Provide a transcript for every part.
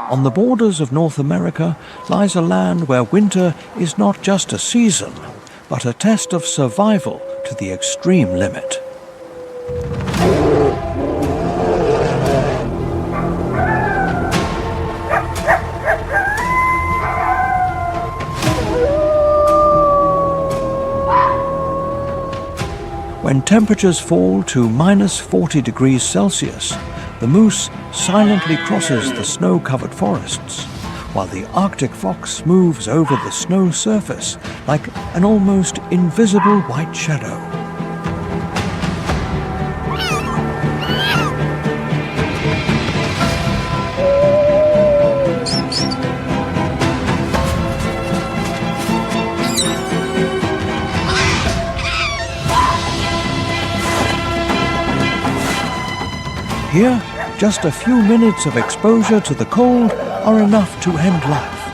On the borders of North America lies a land where winter is not just a season, but a test of survival to the extreme limit. When temperatures fall to -40 degrees Celsius, the moose silently crosses the snow-covered forests, while the Arctic fox moves over the snow surface like an almost invisible white shadow. Here, just a few minutes of exposure to the cold are enough to end life.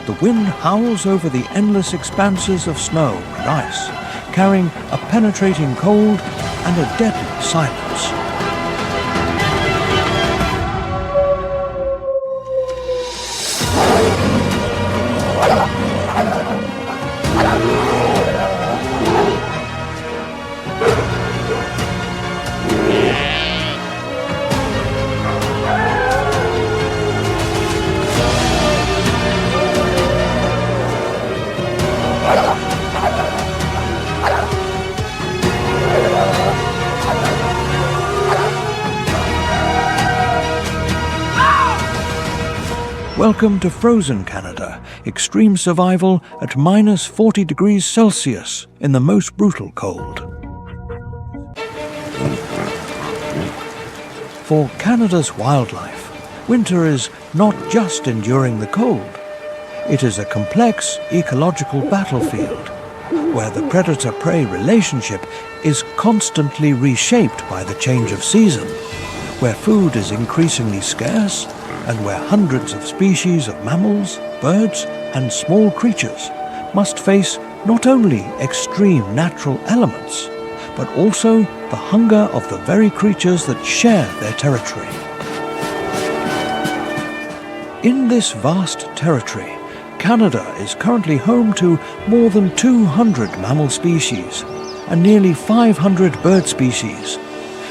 The wind howls over the endless expanses of snow and ice, carrying a penetrating cold and a deadly silence. Welcome to frozen Canada, extreme survival at -40 degrees Celsius in the most brutal cold. For Canada's wildlife, winter is not just enduring the cold. It is a complex ecological battlefield where the predator-prey relationship is constantly reshaped by the change of season, where food is increasingly scarce, and where hundreds of species of mammals, birds, and small creatures must face not only extreme natural elements, but also the hunger of the very creatures that share their territory. In this vast territory, Canada is currently home to more than 200 mammal species and nearly 500 bird species,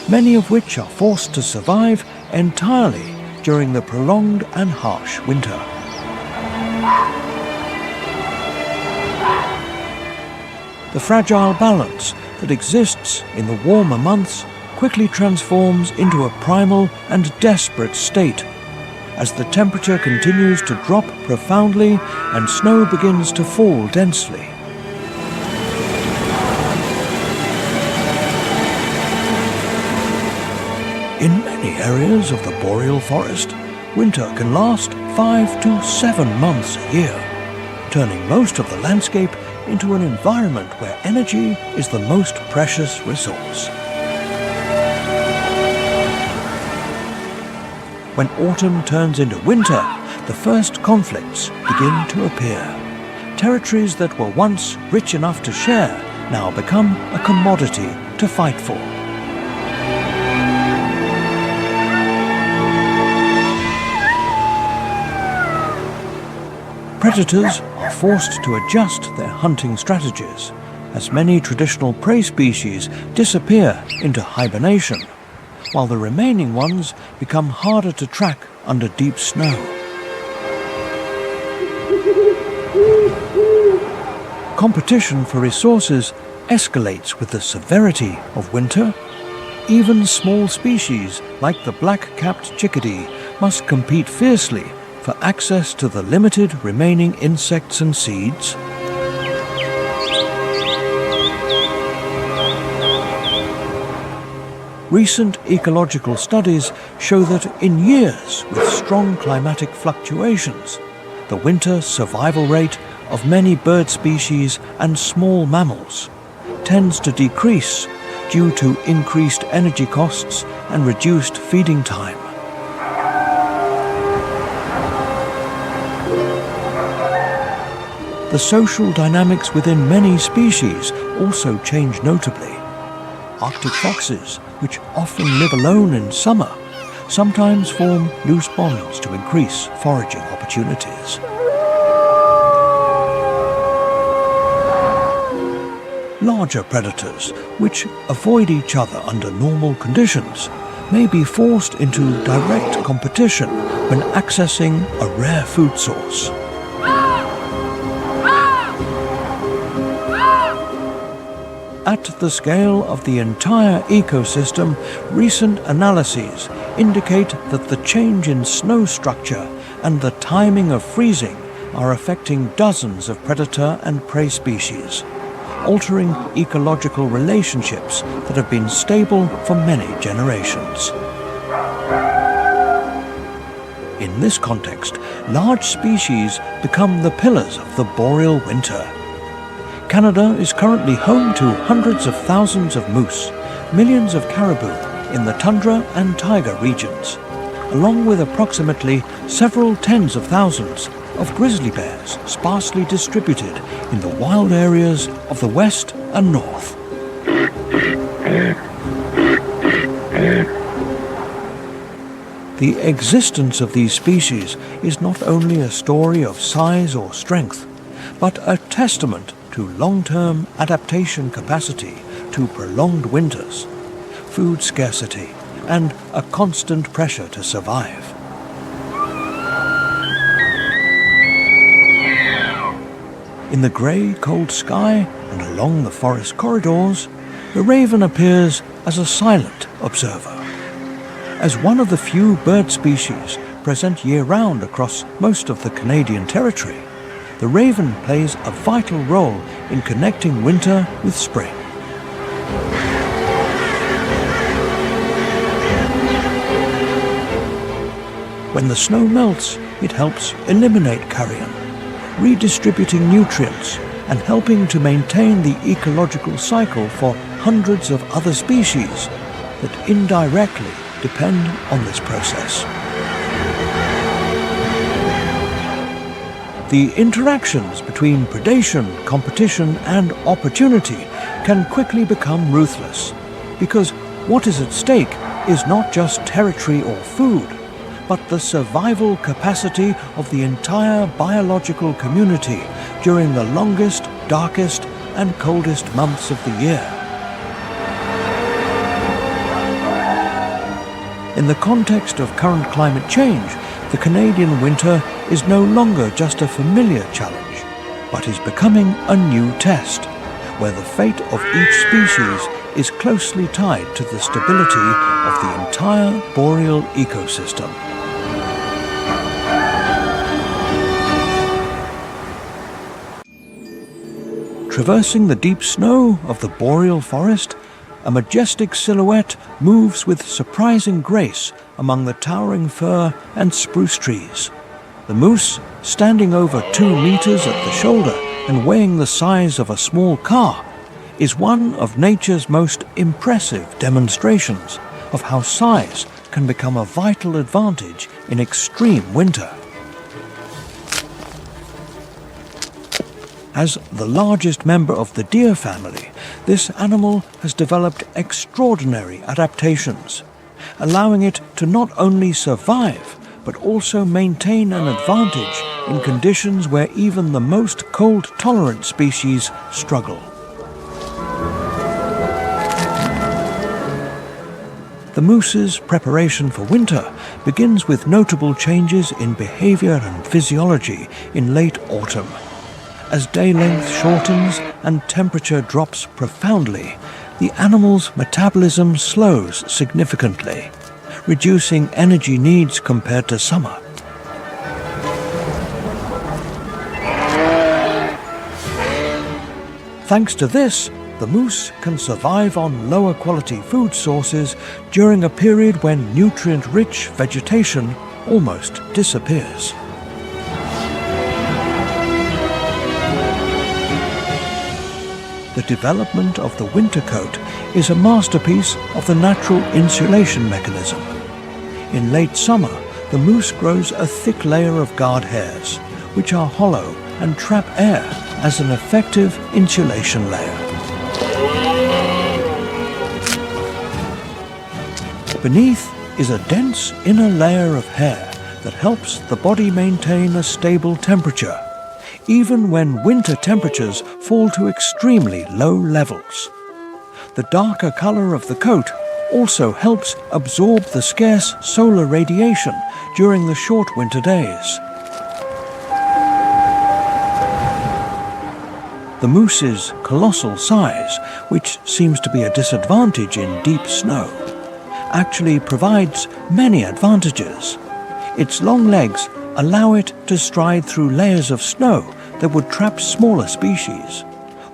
many of which are forced to survive entirely during the prolonged and harsh winter. The fragile balance that exists in the warmer months quickly transforms into a primal and desperate state as the temperature continues to drop profoundly and snow begins to fall densely. In many areas of the boreal forest, winter can last 5 to 7 months a year, turning most of the landscape into an environment where energy is the most precious resource. When autumn turns into winter, the first conflicts begin to appear. Territories that were once rich enough to share now become a commodity to fight for. Predators are forced to adjust their hunting strategies, as many traditional prey species disappear into hibernation, while the remaining ones become harder to track under deep snow. Competition for resources escalates with the severity of winter. Even small species like the black-capped chickadee must compete fiercely for access to the limited remaining insects and seeds. Recent ecological studies show that in years with strong climatic fluctuations, the winter survival rate of many bird species and small mammals tends to decrease due to increased energy costs and reduced feeding time. The social dynamics within many species also change notably. Arctic foxes, which often live alone in summer, sometimes form loose bonds to increase foraging opportunities. Larger predators, which avoid each other under normal conditions, may be forced into direct competition when accessing a rare food source. At the scale of the entire ecosystem, recent analyses indicate that the change in snow structure and the timing of freezing are affecting dozens of predator and prey species, altering ecological relationships that have been stable for many generations. In this context, large species become the pillars of the boreal winter. Canada is currently home to hundreds of thousands of moose, millions of caribou in the tundra and taiga regions, along with approximately several tens of thousands of grizzly bears sparsely distributed in the wild areas of the west and north. The existence of these species is not only a story of size or strength, but a testament to long-term adaptation capacity to prolonged winters, food scarcity, and a constant pressure to survive. In the grey, cold sky and along the forest corridors, the raven appears as a silent observer. As one of the few bird species present year-round across most of the Canadian territory, the raven plays a vital role in connecting winter with spring. When the snow melts, it helps eliminate carrion, redistributing nutrients and helping to maintain the ecological cycle for hundreds of other species that indirectly depend on this process. The interactions between predation, competition, and opportunity can quickly become ruthless, because what is at stake is not just territory or food, but the survival capacity of the entire biological community during the longest, darkest, and coldest months of the year. In the context of current climate change, the Canadian winter is no longer just a familiar challenge, but is becoming a new test, where the fate of each species is closely tied to the stability of the entire boreal ecosystem. Traversing the deep snow of the boreal forest, a majestic silhouette moves with surprising grace among the towering fir and spruce trees. The moose, standing over 2 meters at the shoulder and weighing the size of a small car, is one of nature's most impressive demonstrations of how size can become a vital advantage in extreme winter. As the largest member of the deer family, this animal has developed extraordinary adaptations, allowing it to not only survive, but also maintain an advantage in conditions where even the most cold-tolerant species struggle. The moose's preparation for winter begins with notable changes in behavior and physiology in late autumn. As day length shortens and temperature drops profoundly, the animal's metabolism slows significantly, reducing energy needs compared to summer. Thanks to this, the moose can survive on lower quality food sources during a period when nutrient-rich vegetation almost disappears. The development of the winter coat is a masterpiece of the natural insulation mechanism. In late summer, the moose grows a thick layer of guard hairs, which are hollow and trap air as an effective insulation layer. Beneath is a dense inner layer of hair that helps the body maintain a stable temperature, even when winter temperatures fall to extremely low levels. The darker color of the coat also helps absorb the scarce solar radiation during the short winter days. The moose's colossal size, which seems to be a disadvantage in deep snow, actually provides many advantages. Its long legs allow it to stride through layers of snow that would trap smaller species,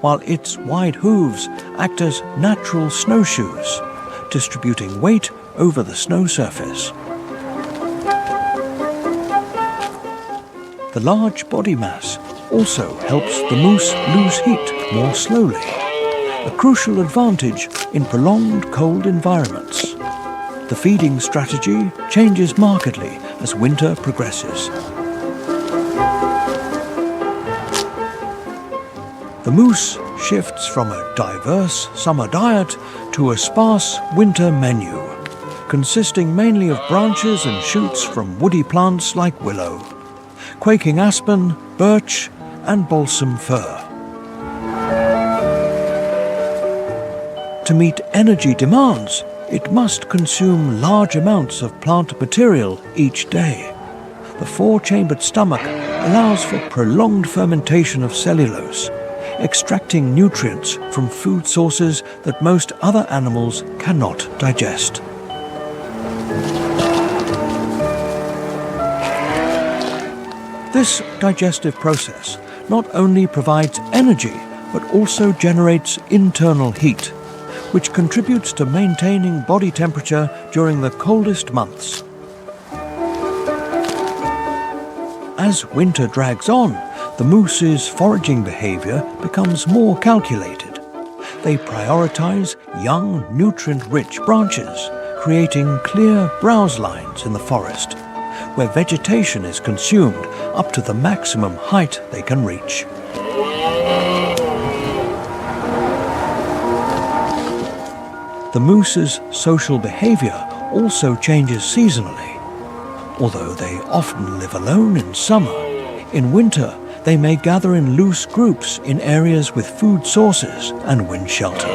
while its wide hooves act as natural snowshoes, distributing weight over the snow surface. The large body mass also helps the moose lose heat more slowly, a crucial advantage in prolonged cold environments. The feeding strategy changes markedly as winter progresses. The moose shifts from a diverse summer diet to a sparse winter menu, consisting mainly of branches and shoots from woody plants like willow, quaking aspen, birch, and balsam fir. To meet energy demands, it must consume large amounts of plant material each day. The four-chambered stomach allows for prolonged fermentation of cellulose, extracting nutrients from food sources that most other animals cannot digest. This digestive process not only provides energy but also generates internal heat, which contributes to maintaining body temperature during the coldest months. As winter drags on, the moose's foraging behavior becomes more calculated. They prioritize young, nutrient-rich branches, creating clear browse lines in the forest, where vegetation is consumed up to the maximum height they can reach. The moose's social behavior also changes seasonally. Although they often live alone in summer, in winter they may gather in loose groups in areas with food sources and wind shelter.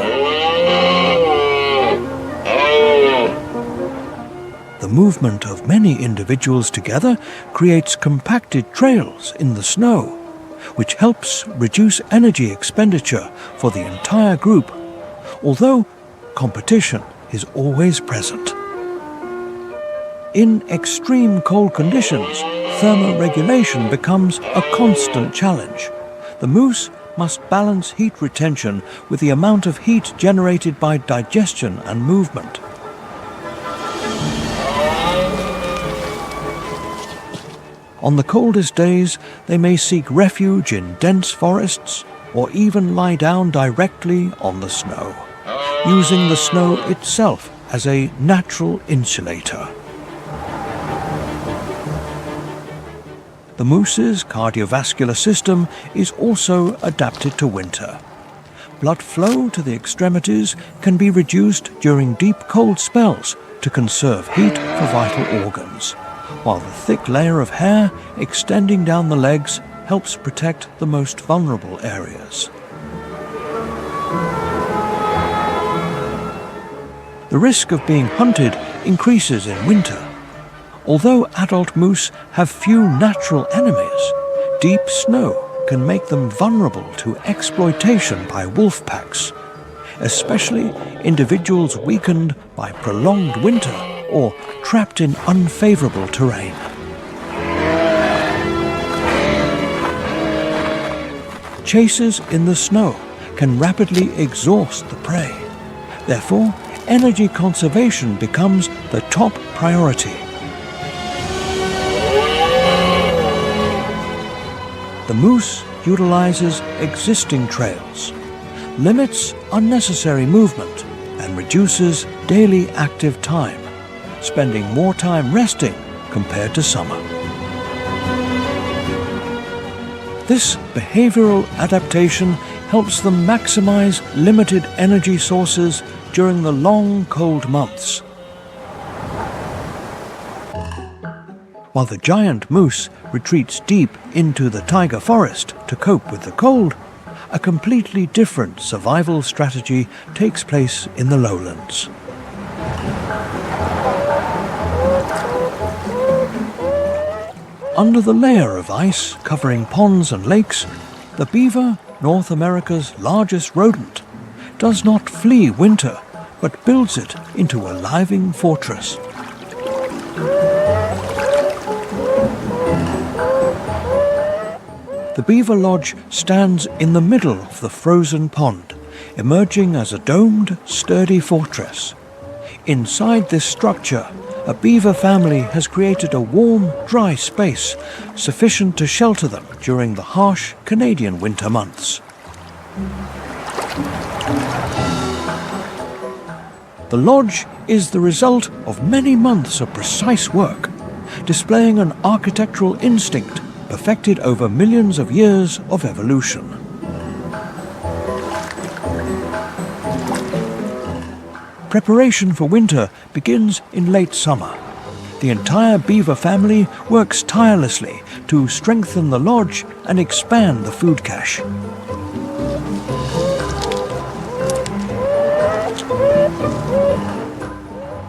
The movement of many individuals together creates compacted trails in the snow, which helps reduce energy expenditure for the entire group, although competition is always present. In extreme cold conditions, thermoregulation becomes a constant challenge. The moose must balance heat retention with the amount of heat generated by digestion and movement. On the coldest days, they may seek refuge in dense forests or even lie down directly on the snow, using the snow itself as a natural insulator. The moose's cardiovascular system is also adapted to winter. Blood flow to the extremities can be reduced during deep cold spells to conserve heat for vital organs, while the thick layer of hair extending down the legs helps protect the most vulnerable areas. The risk of being hunted increases in winter. Although adult moose have few natural enemies, deep snow can make them vulnerable to exploitation by wolf packs, especially individuals weakened by prolonged winter or trapped in unfavorable terrain. Chases in the snow can rapidly exhaust the prey. Therefore, energy conservation becomes the top priority. The moose utilizes existing trails, limits unnecessary movement, and reduces daily active time, spending more time resting compared to summer. This behavioral adaptation helps them maximize limited energy sources during the long cold months. While the giant moose retreats deep into the taiga forest to cope with the cold, a completely different survival strategy takes place in the lowlands. Under the layer of ice covering ponds and lakes, the beaver, North America's largest rodent, does not flee winter, but builds it into a living fortress. The beaver lodge stands in the middle of the frozen pond, emerging as a domed, sturdy fortress. Inside this structure, a beaver family has created a warm, dry space sufficient to shelter them during the harsh Canadian winter months. The lodge is the result of many months of precise work, displaying an architectural instinct perfected over millions of years of evolution. Preparation for winter begins in late summer. The entire beaver family works tirelessly to strengthen the lodge and expand the food cache.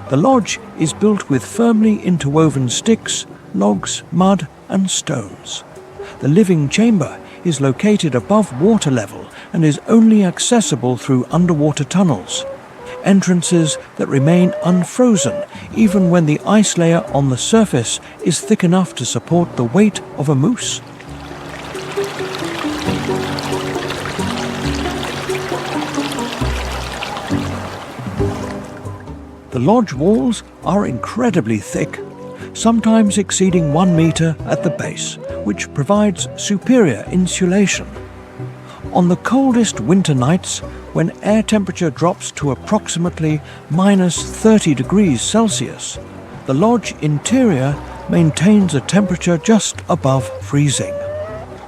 The lodge is built with firmly interwoven sticks, logs, mud, and stones. The living chamber is located above water level and is only accessible through underwater tunnels, entrances that remain unfrozen even when the ice layer on the surface is thick enough to support the weight of a moose. The lodge walls are incredibly thick, sometimes exceeding 1 meter at the base, which provides superior insulation. On the coldest winter nights, when air temperature drops to approximately -30 degrees Celsius, the lodge interior maintains a temperature just above freezing,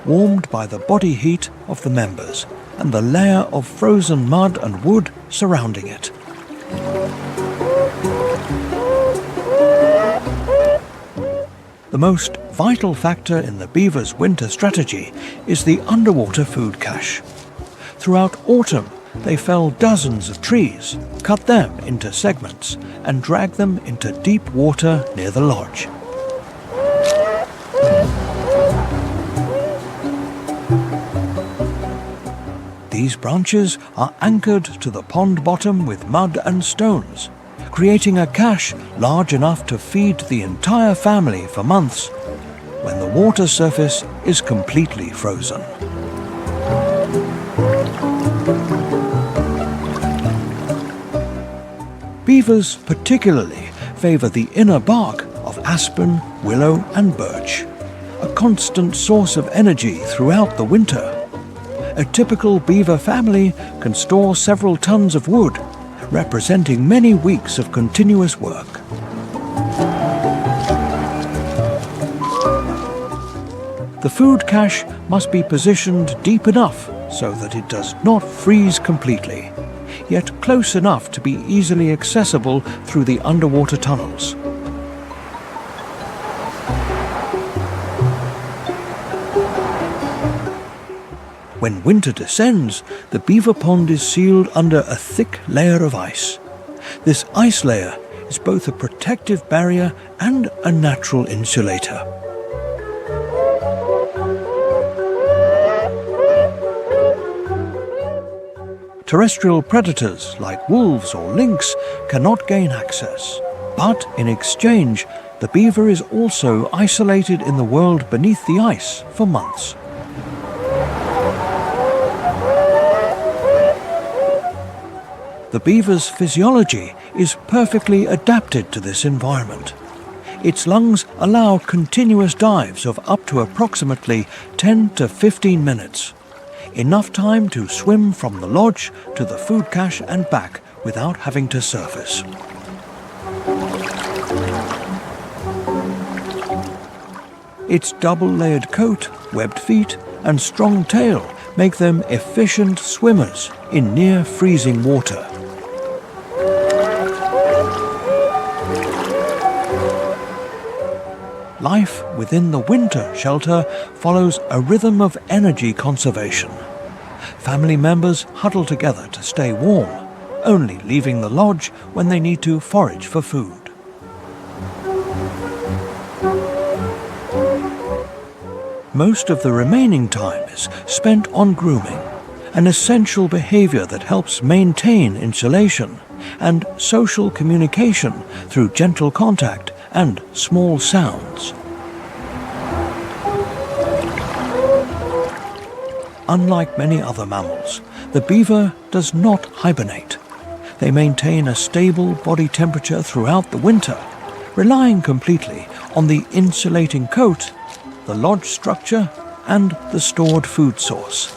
warmed by the body heat of the members and the layer of frozen mud and wood surrounding it. The most vital factor in the beaver's winter strategy is the underwater food cache. Throughout autumn, they fell dozens of trees, cut them into segments, and drag them into deep water near the lodge. These branches are anchored to the pond bottom with mud and stones, creating a cache large enough to feed the entire family for months when the water surface is completely frozen. Beavers particularly favor the inner bark of aspen, willow, and birch, a constant source of energy throughout the winter. A typical beaver family can store several tons of wood, representing many weeks of continuous work. The food cache must be positioned deep enough so that it does not freeze completely, yet close enough to be easily accessible through the underwater tunnels. When winter descends, the beaver pond is sealed under a thick layer of ice. This ice layer is both a protective barrier and a natural insulator. Terrestrial predators like wolves or lynx cannot gain access, but in exchange, the beaver is also isolated in the world beneath the ice for months. The beaver's physiology is perfectly adapted to this environment. Its lungs allow continuous dives of up to approximately 10 to 15 minutes, enough time to swim from the lodge to the food cache and back without having to surface. Its double-layered coat, webbed feet, and strong tail make them efficient swimmers in near-freezing water. life within the winter shelter follows a rhythm of energy conservation. Family members huddle together to stay warm, only leaving the lodge when they need to forage for food. Most of the remaining time is spent on grooming, an essential behavior that helps maintain insulation and social communication through gentle contact and small sounds. Unlike many other mammals, the beaver does not hibernate. They maintain a stable body temperature throughout the winter, relying completely on the insulating coat, the lodge structure, and the stored food source.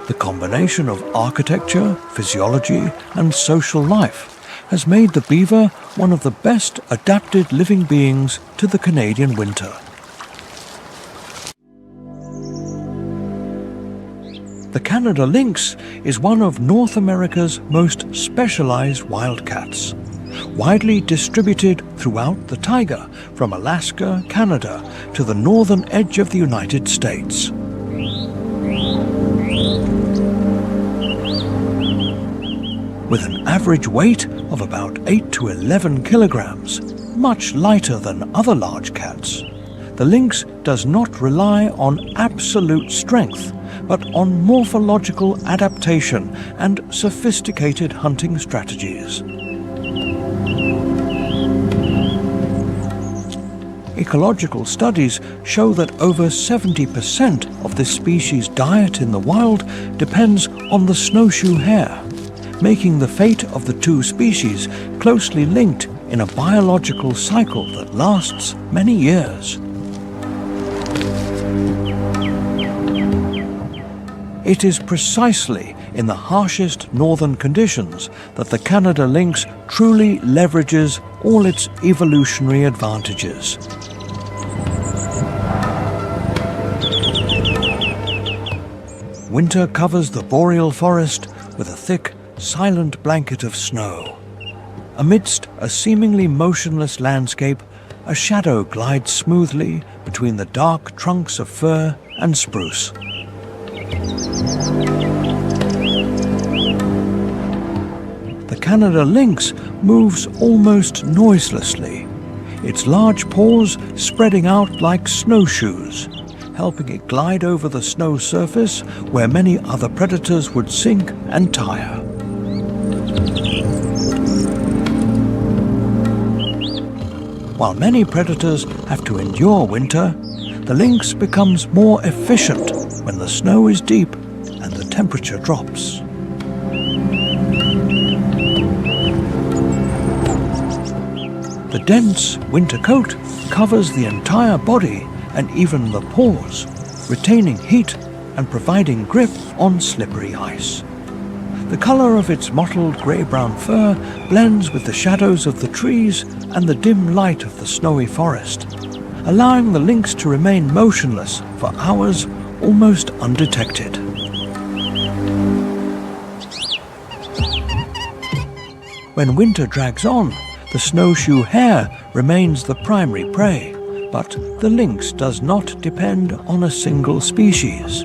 The combination of architecture, physiology, and social life has made the beaver one of the best adapted living beings to the Canadian winter. The Canada lynx is one of North America's most specialized wildcats, widely distributed throughout the taiga from Alaska, Canada, to the northern edge of the United States. With an average weight of about 8 to 11 kilograms, much lighter than other large cats, the lynx does not rely on absolute strength, but on morphological adaptation and sophisticated hunting strategies. Ecological studies show that over 70% of this species' diet in the wild depends on the snowshoe hare, making the fate of the two species closely linked in a biological cycle that lasts many years. It is precisely in the harshest northern conditions that the Canada lynx truly leverages all its evolutionary advantages. Winter covers the boreal forest with a thick, silent blanket of snow. Amidst a seemingly motionless landscape, a shadow glides smoothly between the dark trunks of fir and spruce. The Canada lynx moves almost noiselessly, its large paws spreading out like snowshoes, helping it glide over the snow surface where many other predators would sink and tire. While many predators have to endure winter, the lynx becomes more efficient when the snow is deep and the temperature drops. The dense winter coat covers the entire body and even the paws, retaining heat and providing grip on slippery ice. The color of its mottled grey-brown fur blends with the shadows of the trees and the dim light of the snowy forest, allowing the lynx to remain motionless for hours almost undetected. When winter drags on, the snowshoe hare remains the primary prey, but the lynx does not depend on a single species.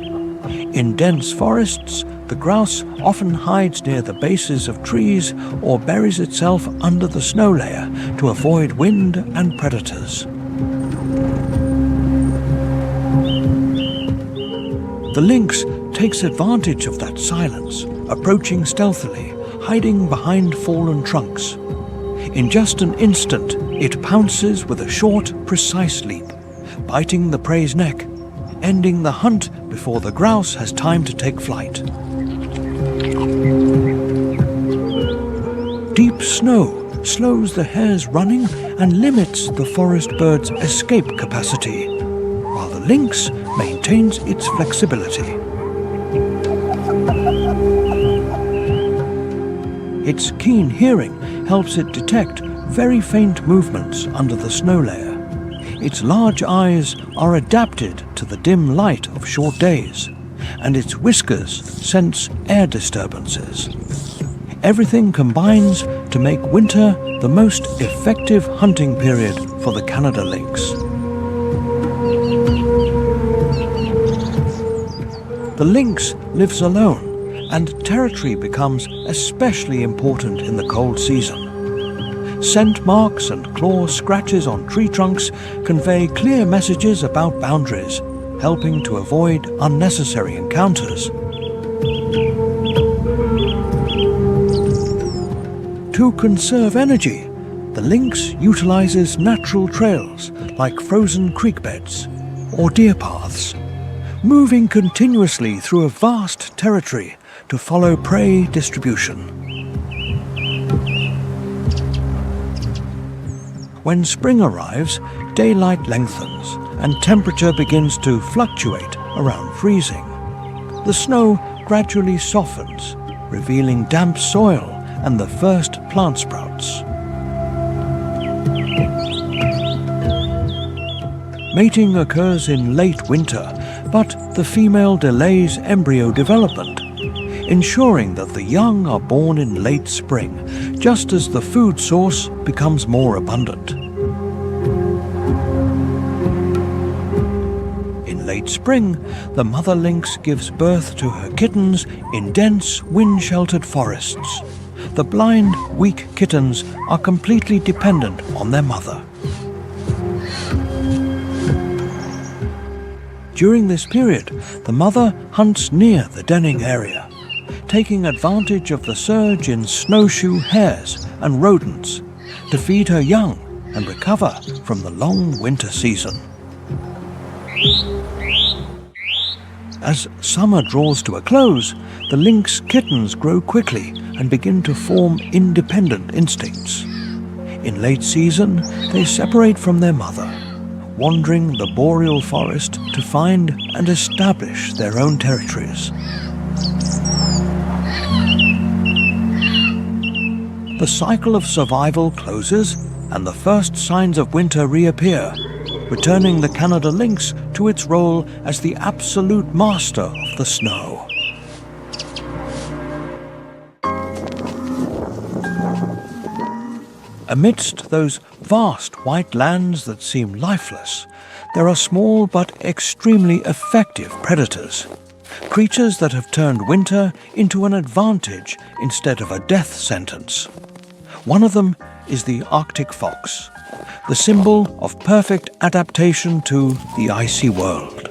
In dense forests, the grouse often hides near the bases of trees or buries itself under the snow layer to avoid wind and predators. The lynx takes advantage of that silence, approaching stealthily, hiding behind fallen trunks. In just an instant, it pounces with a short, precise leap, biting the prey's neck, ending the hunt before the grouse has time to take flight. Deep snow slows the hare's running and limits the forest bird's escape capacity, while the lynx maintains its flexibility. Its keen hearing helps it detect very faint movements under the snow layer. Its large eyes are adapted to the dim light of short days, and its whiskers sense air disturbances. everything combines to make winter the most effective hunting period for the Canada lynx. The lynx lives alone, and territory becomes especially important in the cold season. Scent marks and claw scratches on tree trunks convey clear messages about boundaries, helping to avoid unnecessary encounters. To conserve energy, the lynx utilizes natural trails like frozen creek beds or deer paths, moving continuously through a vast territory to follow prey distribution. When spring arrives, daylight lengthens and temperature begins to fluctuate around freezing. The snow gradually softens, revealing damp soil and the first plant sprouts. Mating occurs in late winter, but the female delays embryo development, ensuring that the young are born in late spring, just as the food source becomes more abundant. In late spring, the mother lynx gives birth to her kittens in dense, wind-sheltered forests. The blind, weak kittens are completely dependent on their mother. During this period, the mother hunts near the denning area, taking advantage of the surge in snowshoe hares and rodents to feed her young and recover from the long winter season. As summer draws to a close, the lynx kittens grow quickly and begin to form independent instincts. In late season, they separate from their mother, wandering the boreal forest to find and establish their own territories. The cycle of survival closes and the first signs of winter reappear, returning the Canada lynx to its role as the absolute master of the snow. Amidst those vast white lands that seem lifeless, there are small but extremely effective predators, creatures that have turned winter into an advantage instead of a death sentence. One of them is the Arctic fox, the symbol of perfect adaptation to the icy world.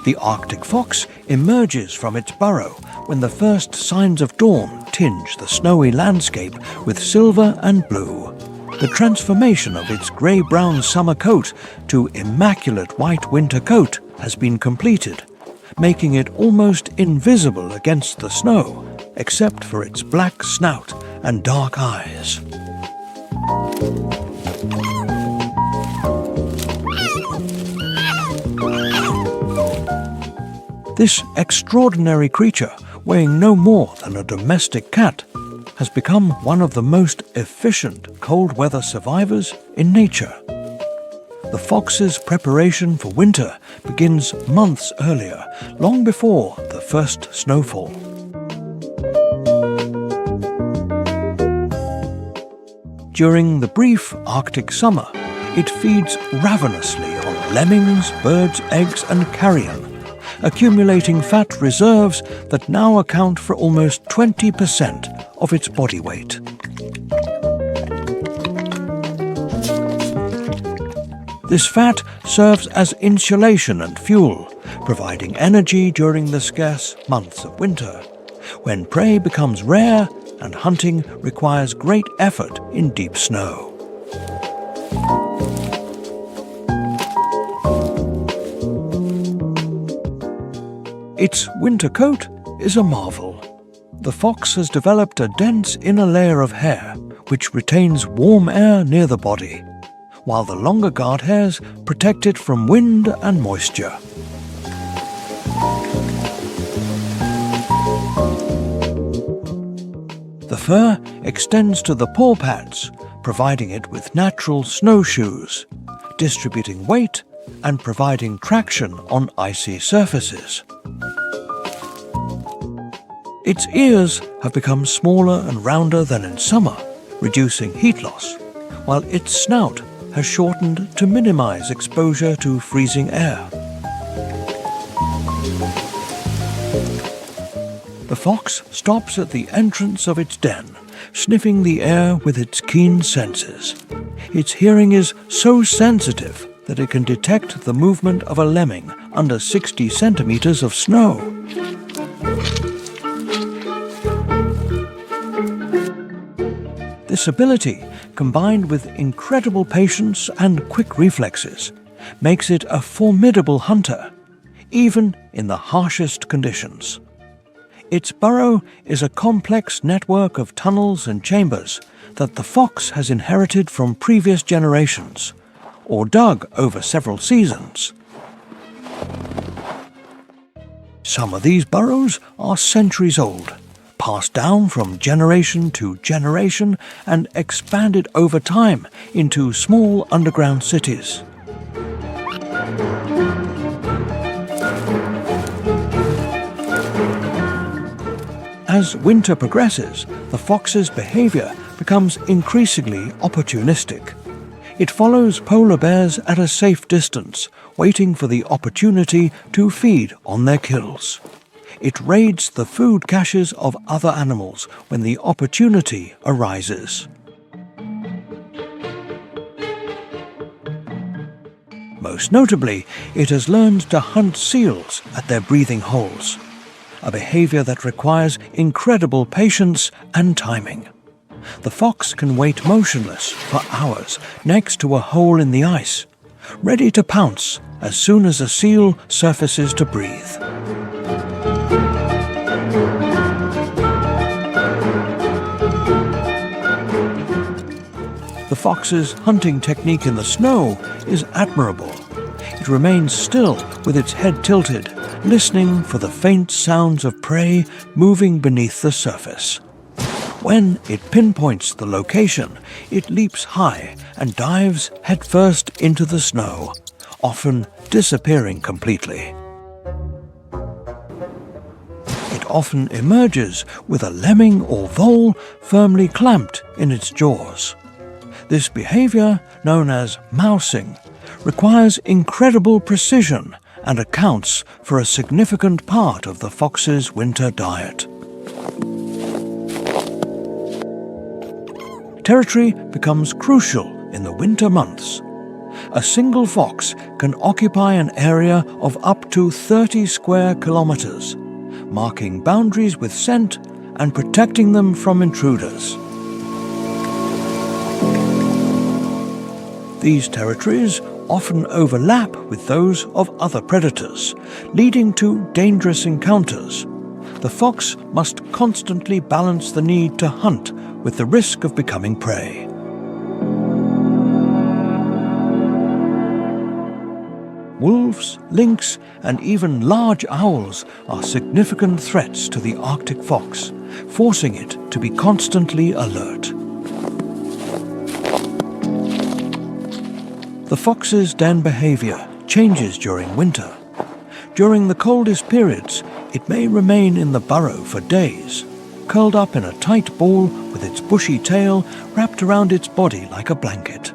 The Arctic fox emerges from its burrow when the first signs of dawn tinge the snowy landscape with silver and blue. The transformation of its grey-brown summer coat to immaculate white winter coat has been completed, making it almost invisible against the snow, except for its black snout and dark eyes. This extraordinary creature, weighing no more than a domestic cat, has become one of the most efficient cold weather survivors in nature. The fox's preparation for winter begins months earlier, long before the first snowfall. During the brief Arctic summer, it feeds ravenously on lemmings, birds' eggs and carrion, accumulating fat reserves that now account for almost 20% of its body weight. This fat serves as insulation and fuel, providing energy during the scarce months of winter, when prey becomes rare and hunting requires great effort in deep snow. Its winter coat is a marvel. The fox has developed a dense inner layer of hair which retains warm air near the body, while the longer guard hairs protect it from wind and moisture. The fur extends to the paw pads, providing it with natural snowshoes, distributing weight and providing traction on icy surfaces. Its ears have become smaller and rounder than in summer, reducing heat loss, while its snout has shortened to minimize exposure to freezing air. The fox stops at the entrance of its den, sniffing the air with its keen senses. Its hearing is so sensitive that it can detect the movement of a lemming under 60 centimeters of snow. This ability, combined with incredible patience and quick reflexes, makes it a formidable hunter, even in the harshest conditions. Its burrow is a complex network of tunnels and chambers that the fox has inherited from previous generations, or dug over several seasons. Some of these burrows are centuries old, passed down from generation to generation and expanded over time into small underground cities. As winter progresses, the fox's behavior becomes increasingly opportunistic. It follows polar bears at a safe distance, waiting for the opportunity to feed on their kills. It raids the food caches of other animals when the opportunity arises. Most notably, it has learned to hunt seals at their breathing holes, a behavior that requires incredible patience and timing. The fox can wait motionless for hours next to a hole in the ice, ready to pounce as soon as a seal surfaces to breathe. The fox's hunting technique in the snow is admirable. It remains still with its head tilted, listening for the faint sounds of prey moving beneath the surface. When it pinpoints the location, it leaps high and dives headfirst into the snow, often disappearing completely. It often emerges with a lemming or vole firmly clamped in its jaws. This behavior, known as mousing, requires incredible precision and accounts for a significant part of the fox's winter diet. Territory becomes crucial in the winter months. A single fox can occupy an area of up to 30 square kilometers, marking boundaries with scent and protecting them from intruders. These territories often overlap with those of other predators, leading to dangerous encounters. The fox must constantly balance the need to hunt with the risk of becoming prey. Wolves, lynx, and even large owls are significant threats to the Arctic fox, forcing it to be constantly alert. The fox's den behavior changes during winter. During the coldest periods, it may remain in the burrow for days, curled up in a tight ball with its bushy tail wrapped around its body like a blanket.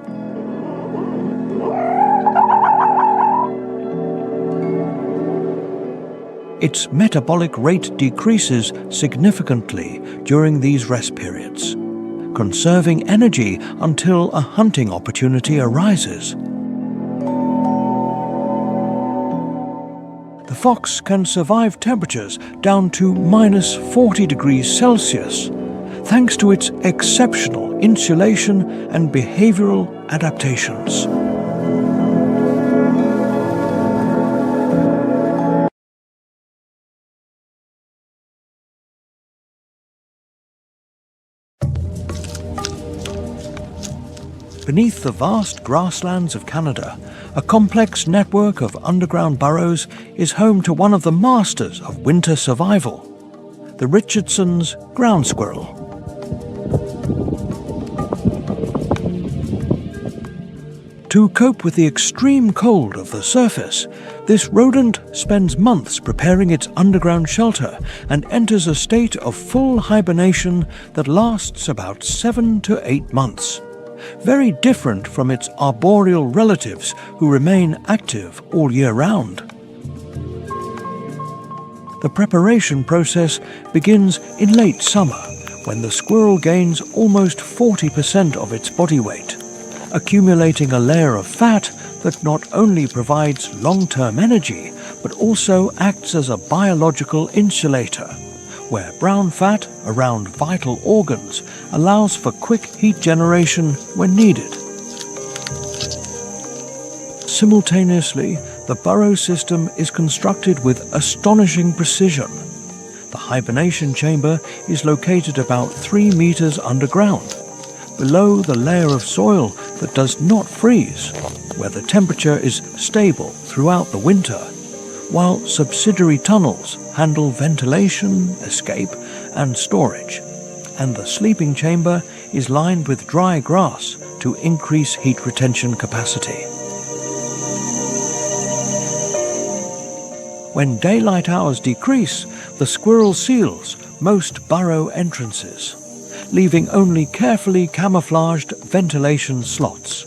Its metabolic rate decreases significantly during these rest periods, conserving energy until a hunting opportunity arises. The fox can survive temperatures down to minus 40 degrees Celsius, thanks to its exceptional insulation and behavioral adaptations. Beneath the vast grasslands of Canada, a complex network of underground burrows is home to one of the masters of winter survival, the Richardson's ground squirrel. To cope with the extreme cold of the surface, this rodent spends months preparing its underground shelter and enters a state of full hibernation that lasts about 7 to 8 months. Very different from its arboreal relatives who remain active all year round. The preparation process begins in late summer, when the squirrel gains almost 40% of its body weight, accumulating a layer of fat that not only provides long-term energy, but also acts as a biological insulator, where brown fat around vital organs allows for quick heat generation when needed. Simultaneously, the burrow system is constructed with astonishing precision. The hibernation chamber is located about 3 meters underground, below the layer of soil that does not freeze, where the temperature is stable throughout the winter, while subsidiary tunnels handle ventilation, escape, and storage, and the sleeping chamber is lined with dry grass to increase heat retention capacity. When daylight hours decrease, the squirrel seals most burrow entrances, leaving only carefully camouflaged ventilation slots.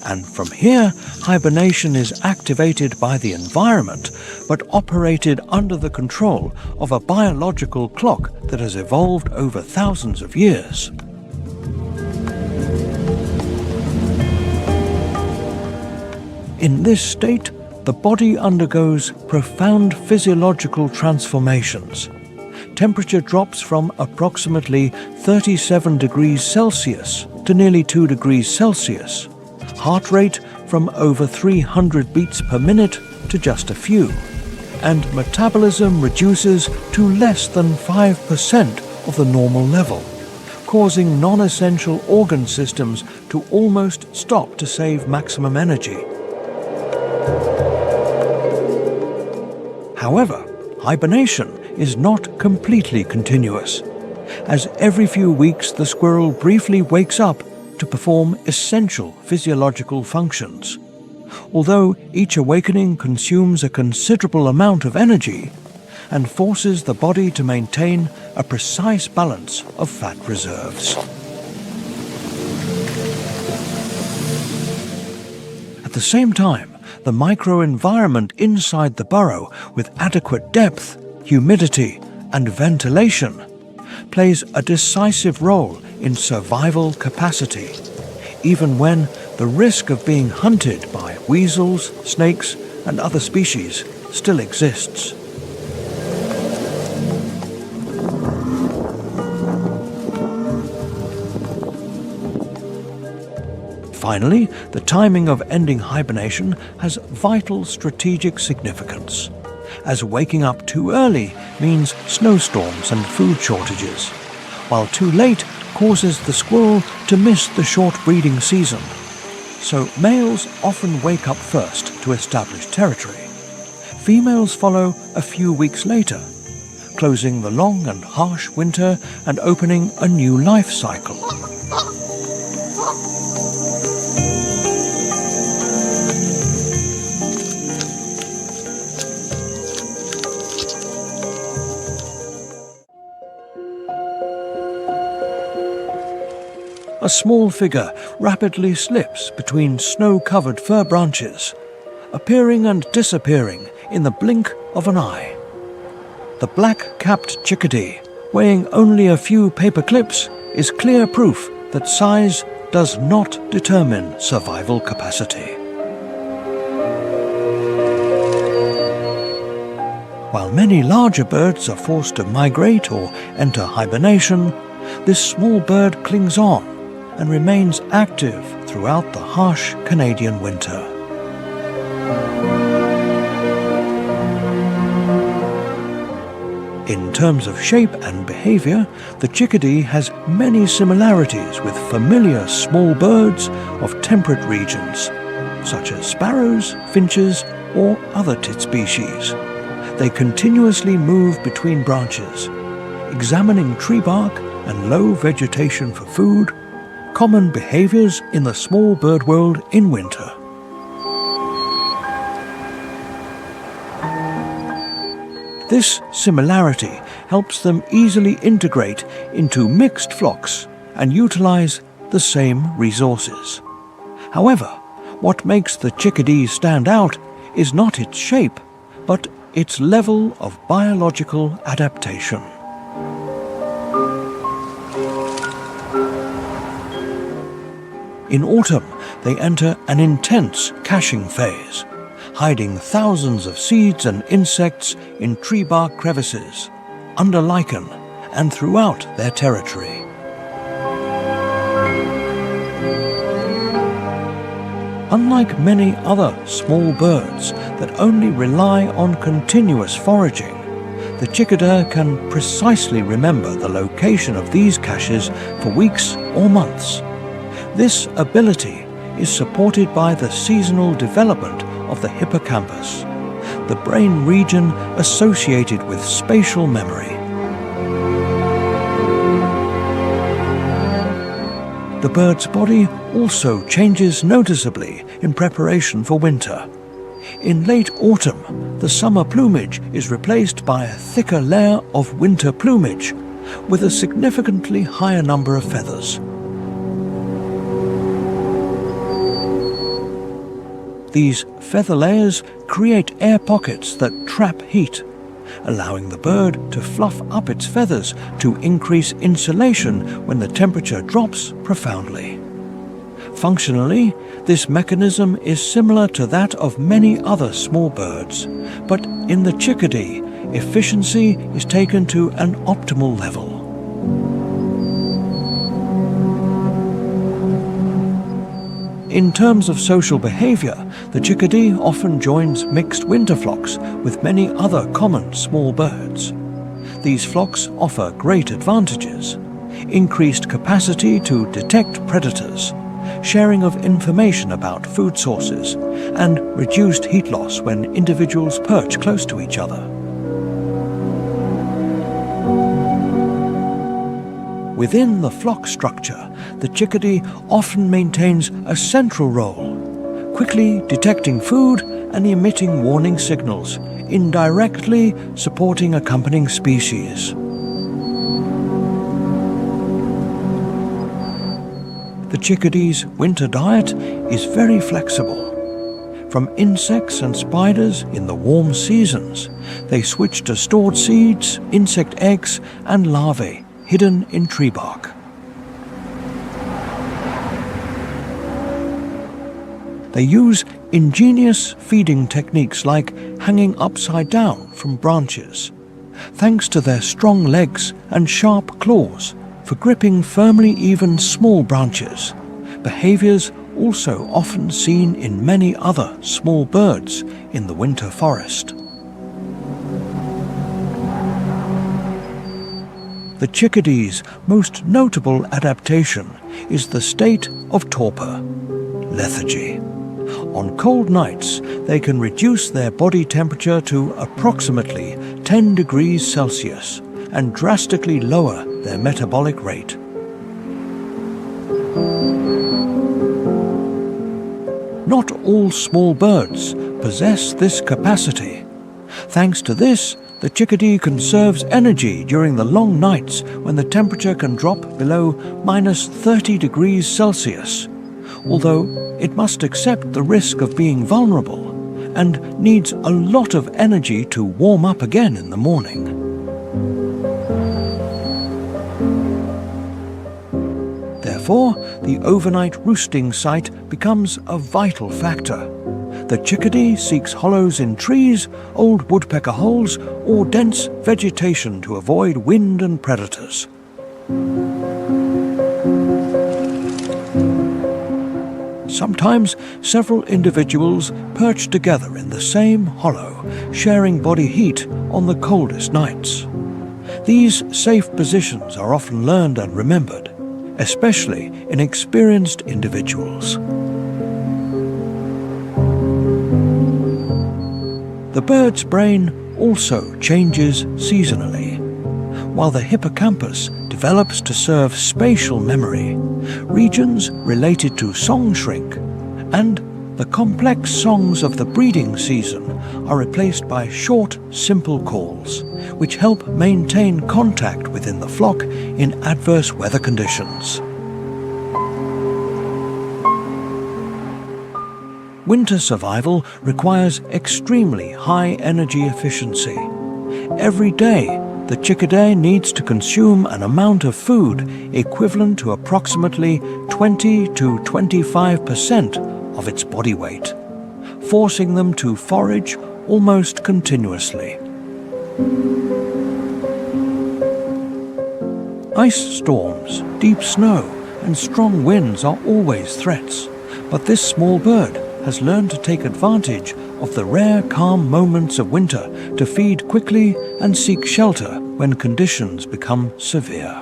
And from here, hibernation is activated by the environment, but operated under the control of a biological clock that has evolved over thousands of years. In this state, the body undergoes profound physiological transformations. Temperature drops from approximately 37 degrees Celsius to nearly 2 degrees Celsius. Heart rate from over 300 beats per minute to just a few. And metabolism reduces to less than 5% of the normal level, causing non-essential organ systems to almost stop to save maximum energy. However, hibernation is not completely continuous, as every few weeks the squirrel briefly wakes up to perform essential physiological functions. Although each awakening consumes a considerable amount of energy and forces the body to maintain a precise balance of fat reserves. At the same time, the microenvironment inside the burrow, with adequate depth, humidity, and ventilation, plays a decisive role in survival capacity, even when the risk of being hunted by weasels, snakes, and other species still exists. Finally, the timing of ending hibernation has vital strategic significance, as waking up too early means snowstorms and food shortages, while too late causes the squirrel to miss the short breeding season. So males often wake up first to establish territory. Females follow a few weeks later, closing the long and harsh winter and opening a new life cycle. A small figure rapidly slips between snow-covered fir branches, appearing and disappearing in the blink of an eye. The black-capped chickadee, weighing only a few paper clips, is clear proof that size does not determine survival capacity. While many larger birds are forced to migrate or enter hibernation, this small bird clings on and remains active throughout the harsh Canadian winter. In terms of shape and behavior, the chickadee has many similarities with familiar small birds of temperate regions, such as sparrows, finches, or other tit species. They continuously move between branches, examining tree bark and low vegetation for food, common behaviors in the small bird world in winter. This similarity helps them easily integrate into mixed flocks and utilize the same resources. However, what makes the chickadee stand out is not its shape, but its level of biological adaptation. In autumn, they enter an intense caching phase, hiding thousands of seeds and insects in tree bark crevices, under lichen, and throughout their territory. Unlike many other small birds that only rely on continuous foraging, the chickadee can precisely remember the location of these caches for weeks or months. This ability is supported by the seasonal development of the hippocampus, the brain region associated with spatial memory. The bird's body also changes noticeably in preparation for winter. In late autumn, the summer plumage is replaced by a thicker layer of winter plumage with a significantly higher number of feathers. These feather layers create air pockets that trap heat, allowing the bird to fluff up its feathers to increase insulation when the temperature drops profoundly. Functionally, this mechanism is similar to that of many other small birds, but in the chickadee, efficiency is taken to an optimal level. In terms of social behavior, the chickadee often joins mixed winter flocks with many other common small birds. These flocks offer great advantages: increased capacity to detect predators, sharing of information about food sources, and reduced heat loss when individuals perch close to each other. Within the flock structure, the chickadee often maintains a central role, quickly detecting food and emitting warning signals, indirectly supporting accompanying species. The chickadee's winter diet is very flexible. From insects and spiders in the warm seasons, they switch to stored seeds, insect eggs, and larvae hidden in tree bark. They use ingenious feeding techniques like hanging upside down from branches, thanks to their strong legs and sharp claws for gripping firmly even small branches, behaviors also often seen in many other small birds in the winter forest. The chickadee's most notable adaptation is the state of torpor, lethargy. On cold nights, they can reduce their body temperature to approximately 10 degrees Celsius and drastically lower their metabolic rate. Not all small birds possess this capacity. Thanks to this, the chickadee conserves energy during the long nights when the temperature can drop below -30 degrees Celsius, although it must accept the risk of being vulnerable and needs a lot of energy to warm up again in the morning. Therefore, the overnight roosting site becomes a vital factor. The chickadee seeks hollows in trees, old woodpecker holes, or dense vegetation to avoid wind and predators. Sometimes several individuals perch together in the same hollow, sharing body heat on the coldest nights. These safe positions are often learned and remembered, especially in experienced individuals. The bird's brain also changes seasonally. While the hippocampus develops to serve spatial memory, regions related to song shrink and The complex songs of the breeding season are replaced by short, simple calls, which help maintain contact within the flock in adverse weather conditions. Winter survival requires extremely high energy efficiency. Every day, the chickaday needs to consume an amount of food equivalent to approximately 20 to 25% of its body weight, forcing them to forage almost continuously. Ice storms, deep snow, and strong winds are always threats, but this small bird has learned to take advantage of the rare calm moments of winter to feed quickly and seek shelter when conditions become severe.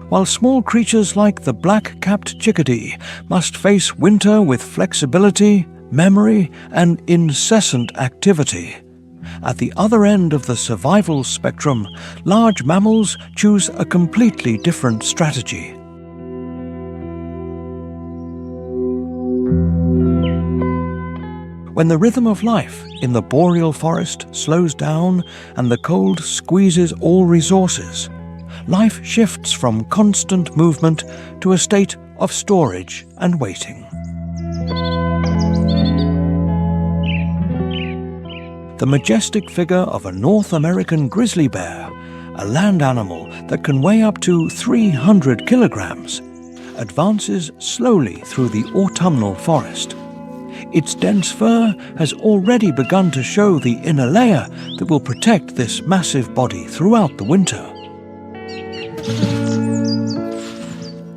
While small creatures like the black-capped chickadee must face winter with flexibility, memory, and incessant activity, at the other end of the survival spectrum, large mammals choose a completely different strategy. When the rhythm of life in the boreal forest slows down and the cold squeezes all resources, life shifts from constant movement to a state of storage and waiting. The majestic figure of a North American grizzly bear, a land animal that can weigh up to 300 kilograms, advances slowly through the autumnal forest. Its dense fur has already begun to show the inner layer that will protect this massive body throughout the winter.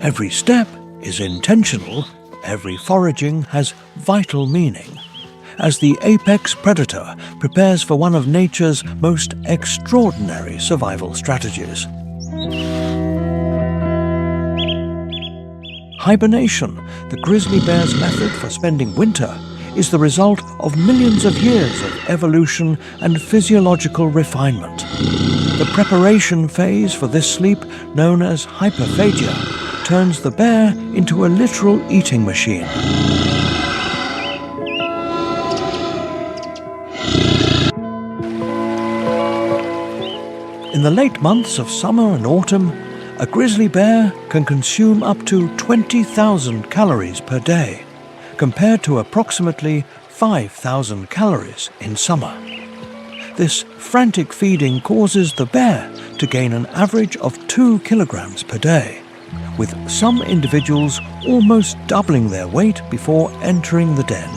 Every step is intentional, every foraging has vital meaning, as the apex predator prepares for one of nature's most extraordinary survival strategies. Hibernation, the grizzly bear's method for spending winter, is the result of millions of years of evolution and physiological refinement. The preparation phase for this sleep, known as hyperphagia, turns the bear into a literal eating machine. In the late months of summer and autumn, a grizzly bear can consume up to 20,000 calories per day, compared to approximately 5,000 calories in summer. This frantic feeding causes the bear to gain an average of 2 kilograms per day, with some individuals almost doubling their weight before entering the den.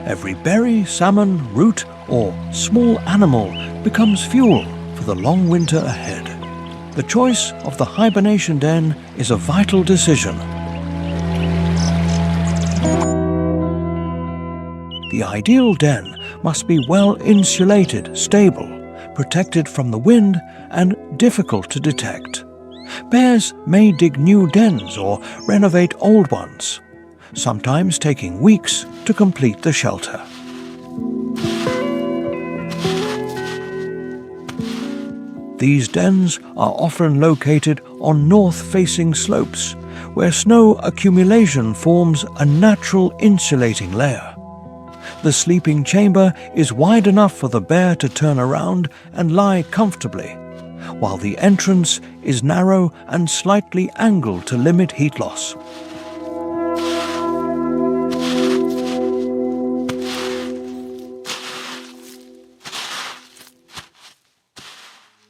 Every berry, salmon, root, or small animal becomes fuel for the long winter ahead. The choice of the hibernation den is a vital decision. The ideal den must be well insulated, stable, protected from the wind, and difficult to detect. Bears may dig new dens or renovate old ones, sometimes taking weeks to complete the shelter. These dens are often located on north-facing slopes, where snow accumulation forms a natural insulating layer. The sleeping chamber is wide enough for the bear to turn around and lie comfortably, while the entrance is narrow and slightly angled to limit heat loss.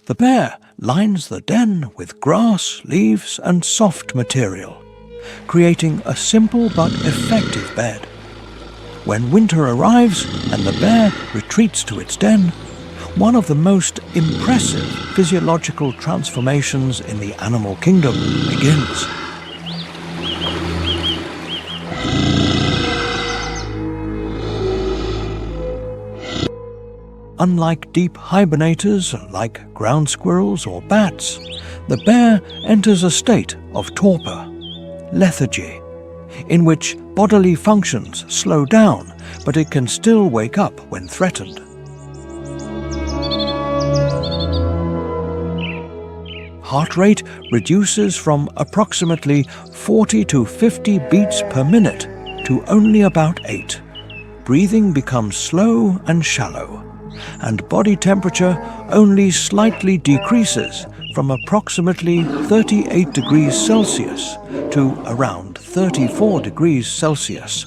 The bear lines the den with grass, leaves, and soft material, creating a simple but effective bed. When winter arrives and the bear retreats to its den, one of the most impressive physiological transformations in the animal kingdom begins. Unlike deep hibernators like ground squirrels or bats, the bear enters a state of torpor, lethargy, in which bodily functions slow down, but it can still wake up when threatened. heart rate reduces from approximately 40 to 50 beats per minute to only about 8. Breathing becomes slow and shallow, and body temperature only slightly decreases from approximately 38 degrees Celsius to around 34 degrees Celsius.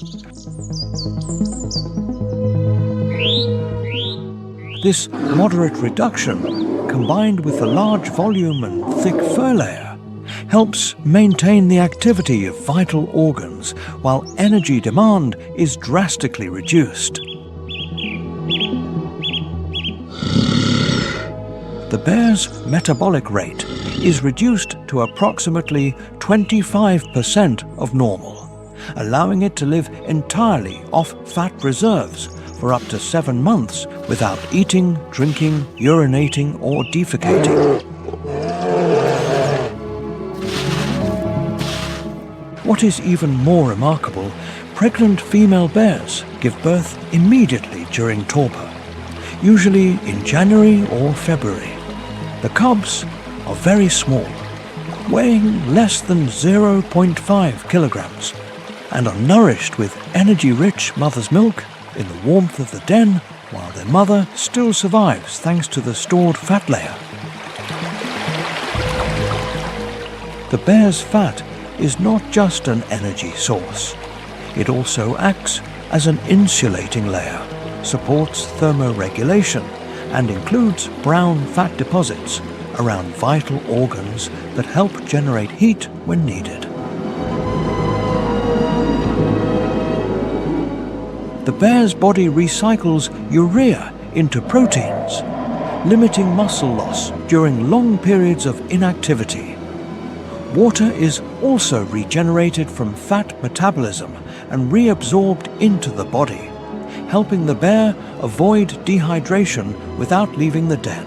This moderate reduction, combined with the large volume and thick fur layer, helps maintain the activity of vital organs while energy demand is drastically reduced. The bear's metabolic rate is reduced to approximately 25% of normal, allowing it to live entirely off fat reserves for up to 7 months without eating, drinking, urinating, or defecating. What is even more remarkable, pregnant female bears give birth immediately during torpor, usually in January or February. The cubs are very small, weighing less than 0.5 kilograms, and are nourished with energy-rich mother's milk in the warmth of the den, while their mother still survives thanks to the stored fat layer. The bear's fat is not just an energy source. It also acts as an insulating layer, supports thermoregulation, and includes brown fat deposits around vital organs that help generate heat when needed. The bear's body recycles urea into proteins, limiting muscle loss during long periods of inactivity. Water is also regenerated from fat metabolism and reabsorbed into the body, helping the bear avoid dehydration without leaving the den.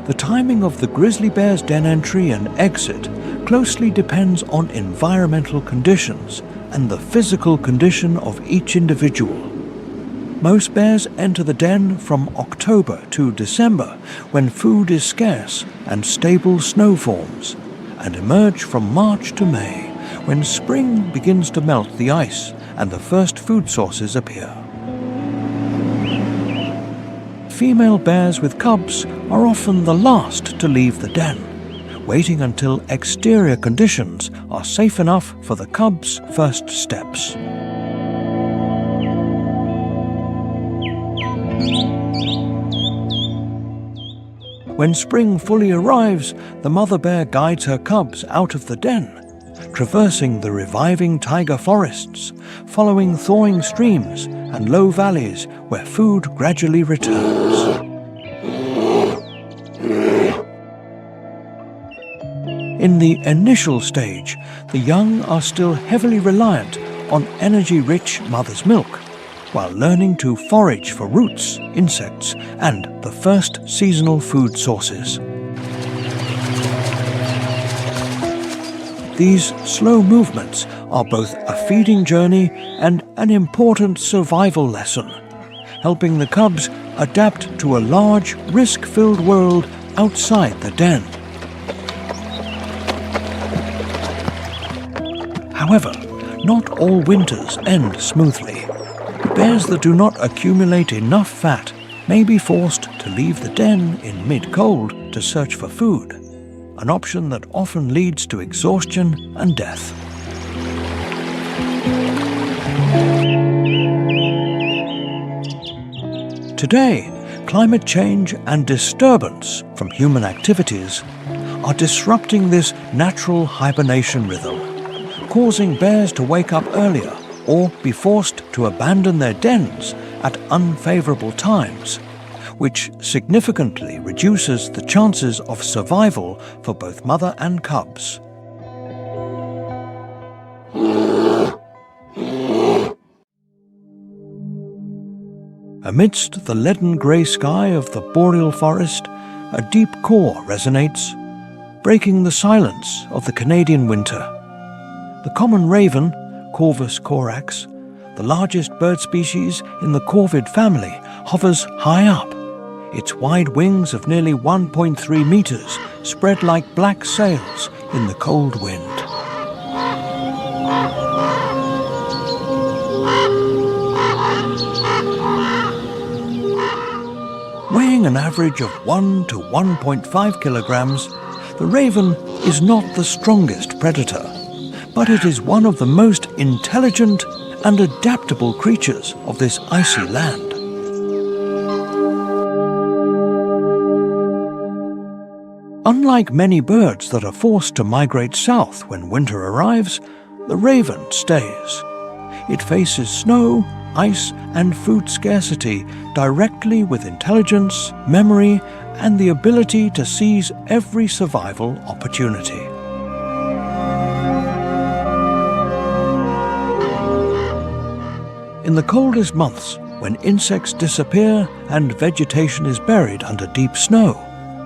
The timing of the grizzly bear's den entry and exit closely depends on environmental conditions and the physical condition of each individual. Most bears enter the den from October to December, when food is scarce and stable snow forms, and emerge from March to May, when spring begins to melt the ice and the first food sources appear. Female bears with cubs are often the last to leave the den, waiting until exterior conditions are safe enough for the cubs' first steps. When spring fully arrives, the mother bear guides her cubs out of the den, traversing the reviving taiga forests, following thawing streams and low valleys where food gradually returns. In the initial stage, the young are still heavily reliant on energy-rich mother's milk, while learning to forage for roots, insects, and the first seasonal food sources. These slow movements are both a feeding journey and an important survival lesson, helping the cubs adapt to a large, risk-filled world outside the den. However, not all winters end smoothly. Bears that do not accumulate enough fat may be forced to leave the den in mid-cold to search for food, an option that often leads to exhaustion and death. Today, climate change and disturbance from human activities are disrupting this natural hibernation rhythm, causing bears to wake up earlier or be forced to abandon their dens at unfavorable times, which significantly reduces the chances of survival for both mother and cubs. Amidst the leaden grey sky of the boreal forest, a deep caw resonates, breaking the silence of the Canadian winter. The common raven, Corvus corax, the largest bird species in the corvid family, hovers high up, its wide wings of nearly 1.3 meters spread like black sails in the cold wind. Weighing an average of 1 to 1.5 kilograms, the raven is not the strongest predator, but it is one of the most intelligent and adaptable creatures of this icy land. Unlike many birds that are forced to migrate south when winter arrives, the raven stays. It faces snow, ice, and food scarcity directly with intelligence, memory, and the ability to seize every survival opportunity. In the coldest months, when insects disappear and vegetation is buried under deep snow,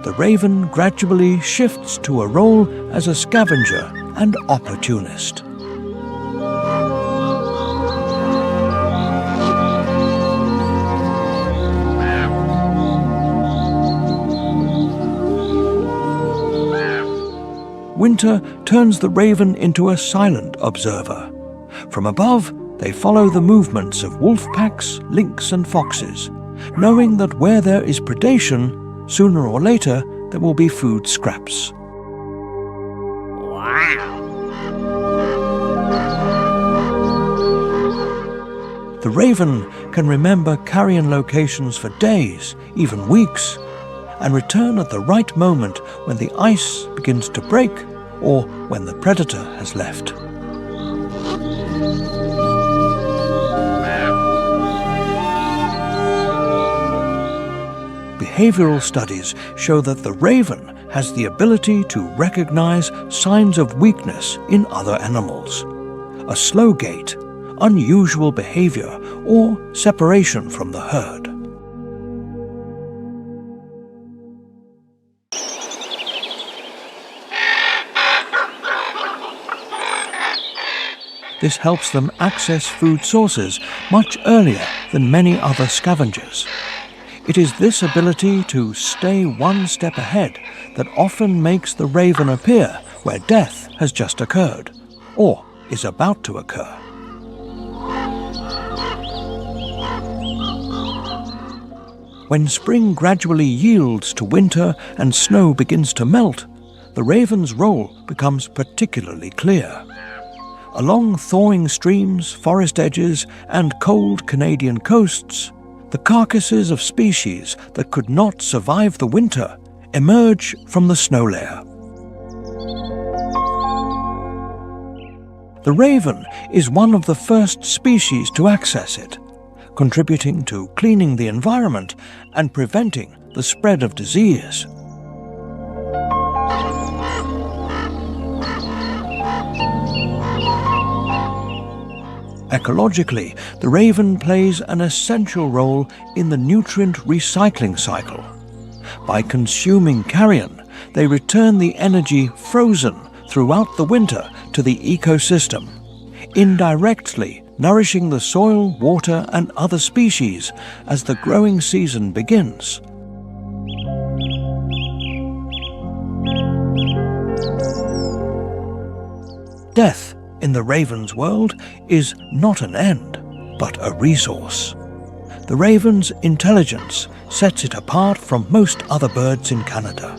the raven gradually shifts to a role as a scavenger and opportunist. Winter turns the raven into a silent observer. From above, they follow the movements of wolf packs, lynx and foxes, knowing that where there is predation, sooner or later there will be food scraps. The raven can remember carrion locations for days, even weeks, and return at the right moment when the ice begins to break or when the predator has left. Behavioral studies show that the raven has the ability to recognize signs of weakness in other animals. A slow gait, unusual behavior, or separation from the herd. This helps them access food sources much earlier than many other scavengers. It is this ability to stay one step ahead that often makes the raven appear where death has just occurred, or is about to occur. When spring gradually yields to winter and snow begins to melt, the raven's role becomes particularly clear. Along thawing streams, forest edges, and cold Canadian coasts, the carcasses of species that could not survive the winter emerge from the snow layer. The raven is one of the first species to access it, contributing to cleaning the environment and preventing the spread of disease. Ecologically, the raven plays an essential role in the nutrient recycling cycle. By consuming carrion, they return the energy frozen throughout the winter to the ecosystem, indirectly nourishing the soil, water, and other species as the growing season begins. Death in the raven's world is not an end, but a resource. The raven's intelligence sets it apart from most other birds in Canada.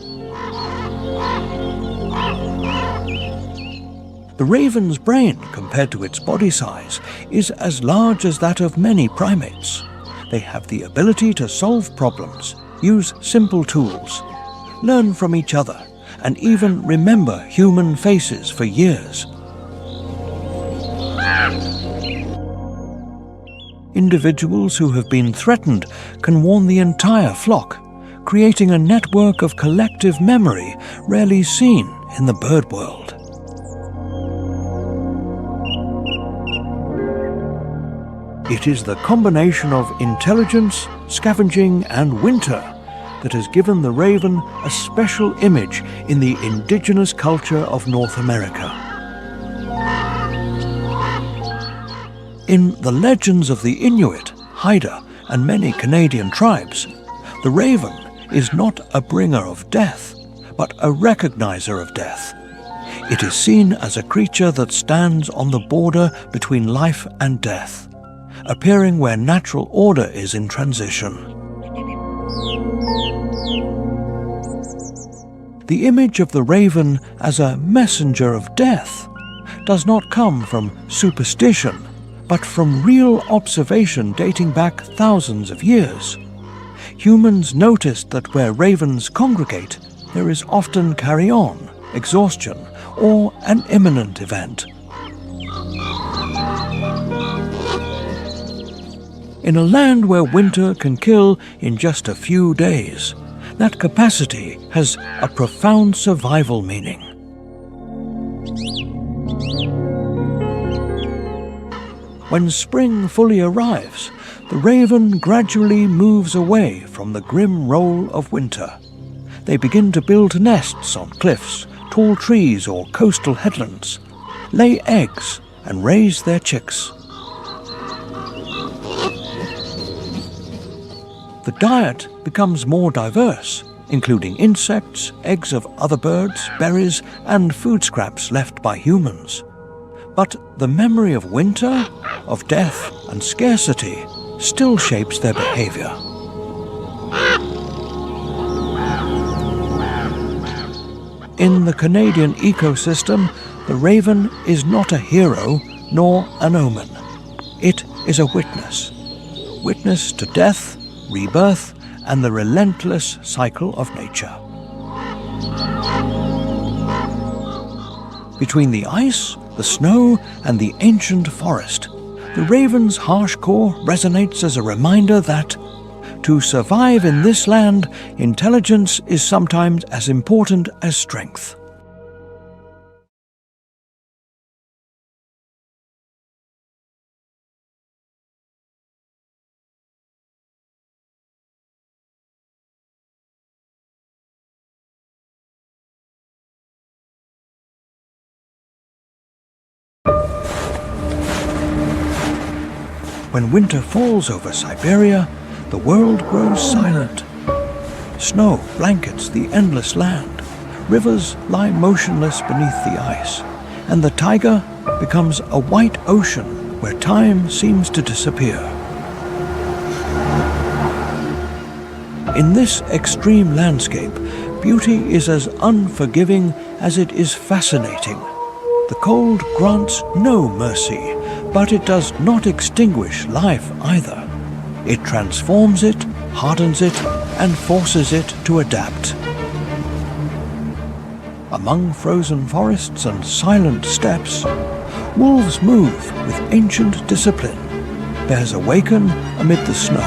The raven's brain, compared to its body size, is as large as that of many primates. They have the ability to solve problems, use simple tools, learn from each other, and even remember human faces for years. Individuals who have been threatened can warn the entire flock, creating a network of collective memory rarely seen in the bird world. It is the combination of intelligence, scavenging, and winter that has given the raven a special image in the indigenous culture of North America. In the legends of the Inuit, Haida, and many Canadian tribes, The raven is not a bringer of death, but a recognizer of death. It is seen as a creature that stands on the border between life and death, appearing where natural order is in transition. The image of the raven as a messenger of death does not come from superstition, but from real observation dating back thousands of years. Humans noticed that where ravens congregate, there is often carry-on, exhaustion, or an imminent event. In a land where winter can kill in just a few days, that capacity has a profound survival meaning. When spring fully arrives, the raven gradually moves away from the grim role of winter. They begin to build nests on cliffs, tall trees or coastal headlands, lay eggs and raise their chicks. The diet becomes more diverse, including insects, eggs of other birds, berries, and food scraps left by humans. But the memory of winter, of death and scarcity still shapes their behavior. In the Canadian ecosystem, the raven is not a hero nor an omen. It is a witness. Witness to death, rebirth, and the relentless cycle of nature. Between the ice, the snow, and the ancient forest, the raven's harsh call resonates as a reminder that, to survive in this land, intelligence is sometimes as important as strength. When winter falls over Siberia, the world grows silent. Snow blankets the endless land, rivers lie motionless beneath the ice, and the taiga becomes a white ocean where time seems to disappear. In this extreme landscape, beauty is as unforgiving as it is fascinating. The cold grants no mercy, but it does not extinguish life either. It transforms it, hardens it, and forces it to adapt. Among frozen forests and silent steppes, wolves move with ancient discipline. Bears awaken amid the snow,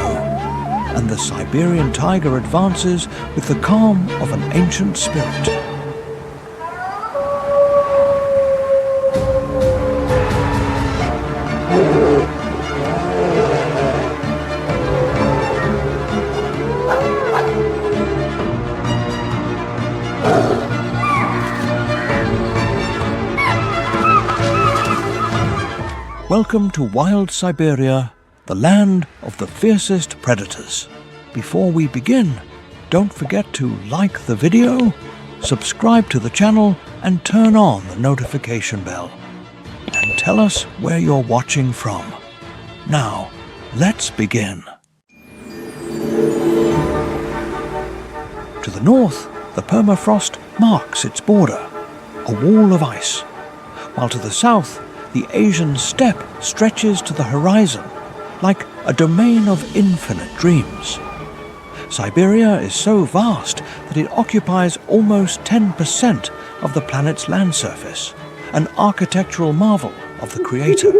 and the Siberian tiger advances with the calm of an ancient spirit. Welcome to wild Siberia, the land of the fiercest predators. Before we begin, don't forget to like the video, subscribe to the channel, and turn on the notification bell. And tell us where you're watching from. Now, let's begin. To the north, the permafrost marks its border, a wall of ice, while to the south, the Asian steppe stretches to the horizon, like a domain of infinite dreams. Siberia is so vast that it occupies almost 10% of the planet's land surface, an architectural marvel of the Creator.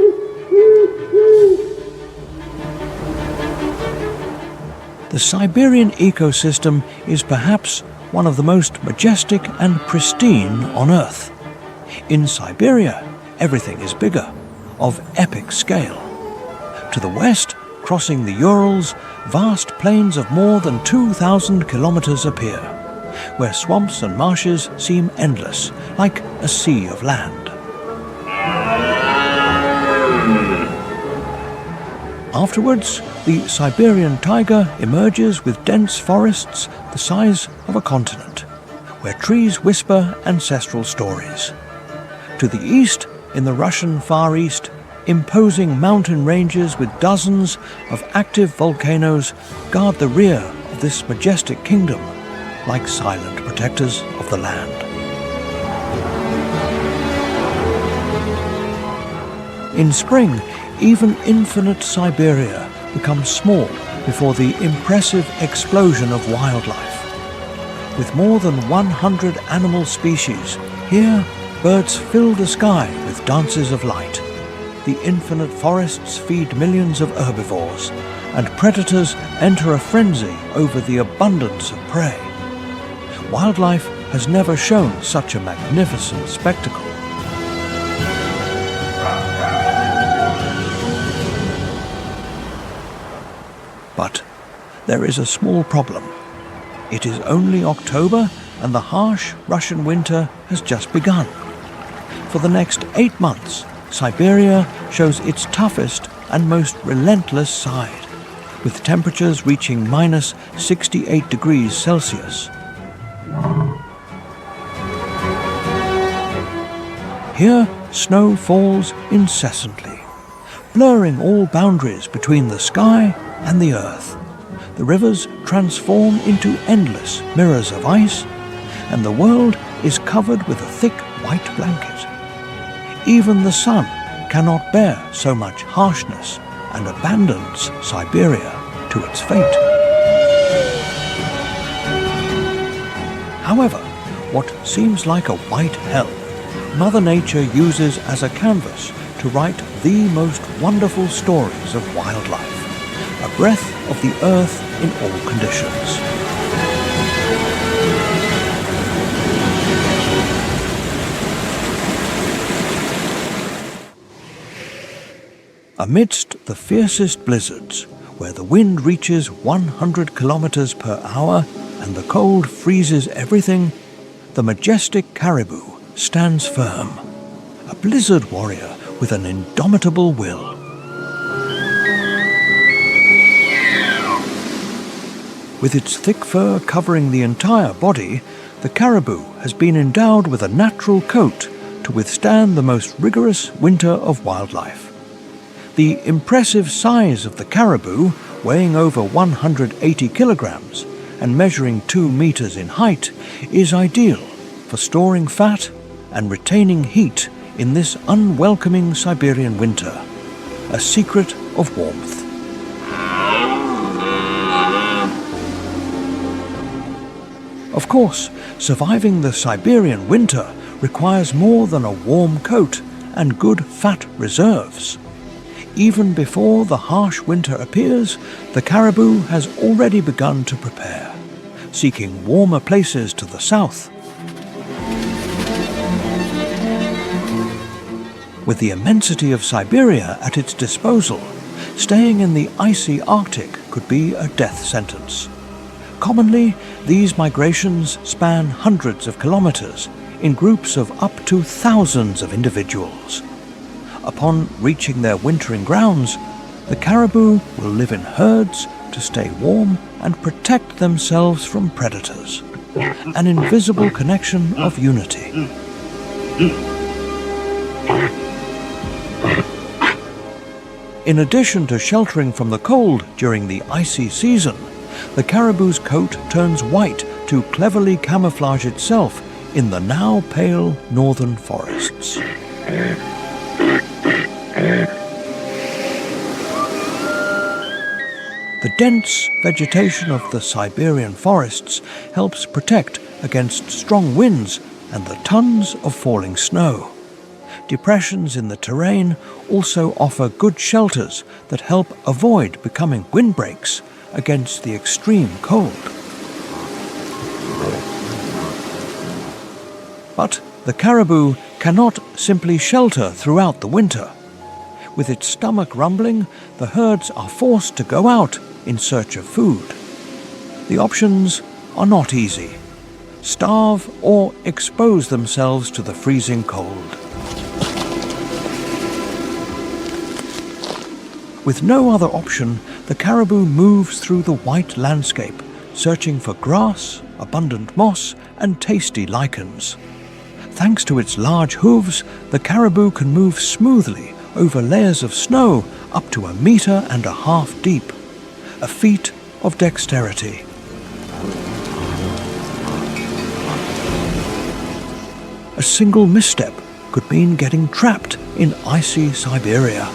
The Siberian ecosystem is perhaps one of the most majestic and pristine on Earth. In Siberia, everything is bigger, of epic scale. To the west, crossing the Urals, vast plains of more than 2,000 kilometers appear, where swamps and marshes seem endless, like a sea of land. Afterwards, the Siberian taiga emerges with dense forests the size of a continent, where trees whisper ancestral stories. To the east, in the Russian Far East, imposing mountain ranges with dozens of active volcanoes guard the rear of this majestic kingdom, like silent protectors of the land. In spring, even infinite Siberia becomes small before the impressive explosion of wildlife. With more than 100 animal species, here birds fill the sky with dances of light. The infinite forests feed millions of herbivores, and predators enter a frenzy over the abundance of prey. Wildlife has never shown such a magnificent spectacle. But there is a small problem. It is only October, and the harsh Russian winter has just begun. For the next 8 months, Siberia shows its toughest and most relentless side, with temperatures reaching minus 68 degrees Celsius. Here, snow falls incessantly, blurring all boundaries between the sky and the earth. The rivers transform into endless mirrors of ice, and the world is covered with a thick white blanket. Even the sun cannot bear so much harshness and abandons Siberia to its fate. However, what seems like a white hell, Mother Nature uses as a canvas to write the most wonderful stories of wildlife, a breath of the earth in all conditions. Amidst the fiercest blizzards, where the wind reaches 100 kilometers per hour and the cold freezes everything, the majestic caribou stands firm, a blizzard warrior with an indomitable will. With its thick fur covering the entire body, the caribou has been endowed with a natural coat to withstand the most rigorous winter of wildlife. The impressive size of the caribou, weighing over 180 kilograms and measuring 2 meters in height, is ideal for storing fat and retaining heat in this unwelcoming Siberian winter, a secret of warmth. Of course, surviving the Siberian winter requires more than a warm coat and good fat reserves. Even before the harsh winter appears, the caribou has already begun to prepare, seeking warmer places to the south. With the immensity of Siberia at its disposal, staying in the icy Arctic could be a death sentence. Commonly, these migrations span hundreds of kilometers in groups of up to thousands of individuals. Upon reaching their wintering grounds, the caribou will live in herds to stay warm and protect themselves from predators. An invisible connection of unity. In addition to sheltering from the cold during the icy season, the caribou's coat turns white to cleverly camouflage itself in the now pale northern forests. The dense vegetation of the Siberian forests helps protect against strong winds and the tons of falling snow. Depressions in the terrain also offer good shelters that help avoid becoming windbreaks against the extreme cold. But the caribou cannot simply shelter throughout the winter. With its stomach rumbling, the herds are forced to go out in search of food. The options are not easy: starve or expose themselves to the freezing cold. With no other option, the caribou moves through the white landscape, searching for grass, abundant moss, and tasty lichens. Thanks to its large hooves, the caribou can move smoothly over layers of snow up to 1.5 meters deep, a feat of dexterity. A single misstep could mean getting trapped in icy Siberia.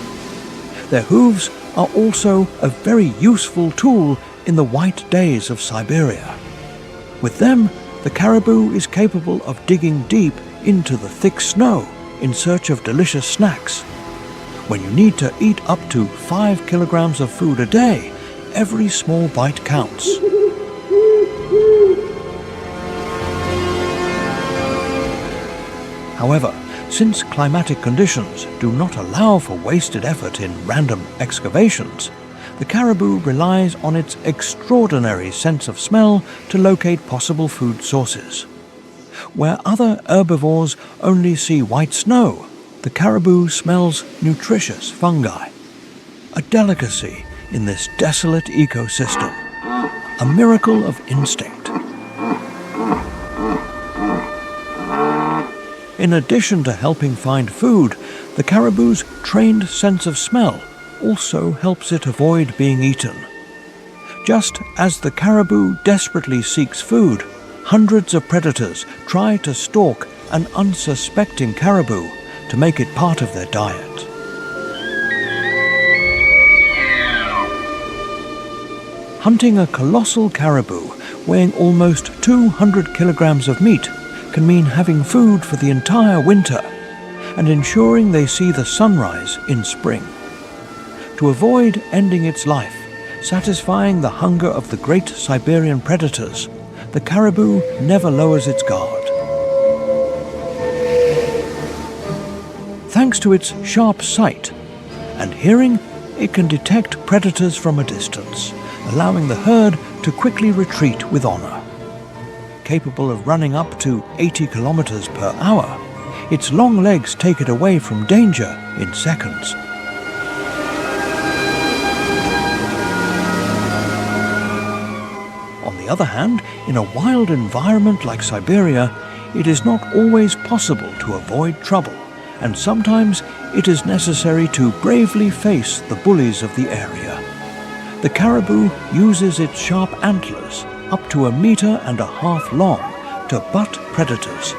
Their hooves are also a very useful tool in the white days of Siberia. With them, the caribou is capable of digging deep into the thick snow in search of delicious snacks. When you need to eat up to 5 kilograms of food a day, every small bite counts. However, since climatic conditions do not allow for wasted effort in random excavations, the caribou relies on its extraordinary sense of smell to locate possible food sources. Where other herbivores only see white snow, the caribou smells nutritious fungi. A delicacy in this desolate ecosystem, a miracle of instinct. In addition to helping find food, the caribou's trained sense of smell also helps it avoid being eaten. Just as the caribou desperately seeks food, hundreds of predators try to stalk an unsuspecting caribou to make it part of their diet. Hunting a colossal caribou weighing almost 200 kilograms of meat can mean having food for the entire winter and ensuring they see the sunrise in spring. To avoid ending its life, satisfying the hunger of the great Siberian predators, the caribou never lowers its guard. Thanks to its sharp sight and hearing, it can detect predators from a distance, allowing the herd to quickly retreat with honor. Capable of running up to 80 kilometers per hour, its long legs take it away from danger in seconds. On the other hand, in a wild environment like Siberia, it is not always possible to avoid trouble, and sometimes it is necessary to bravely face the bullies of the area. The caribou uses its sharp antlers, up to 1.5 meters long, to butt predators.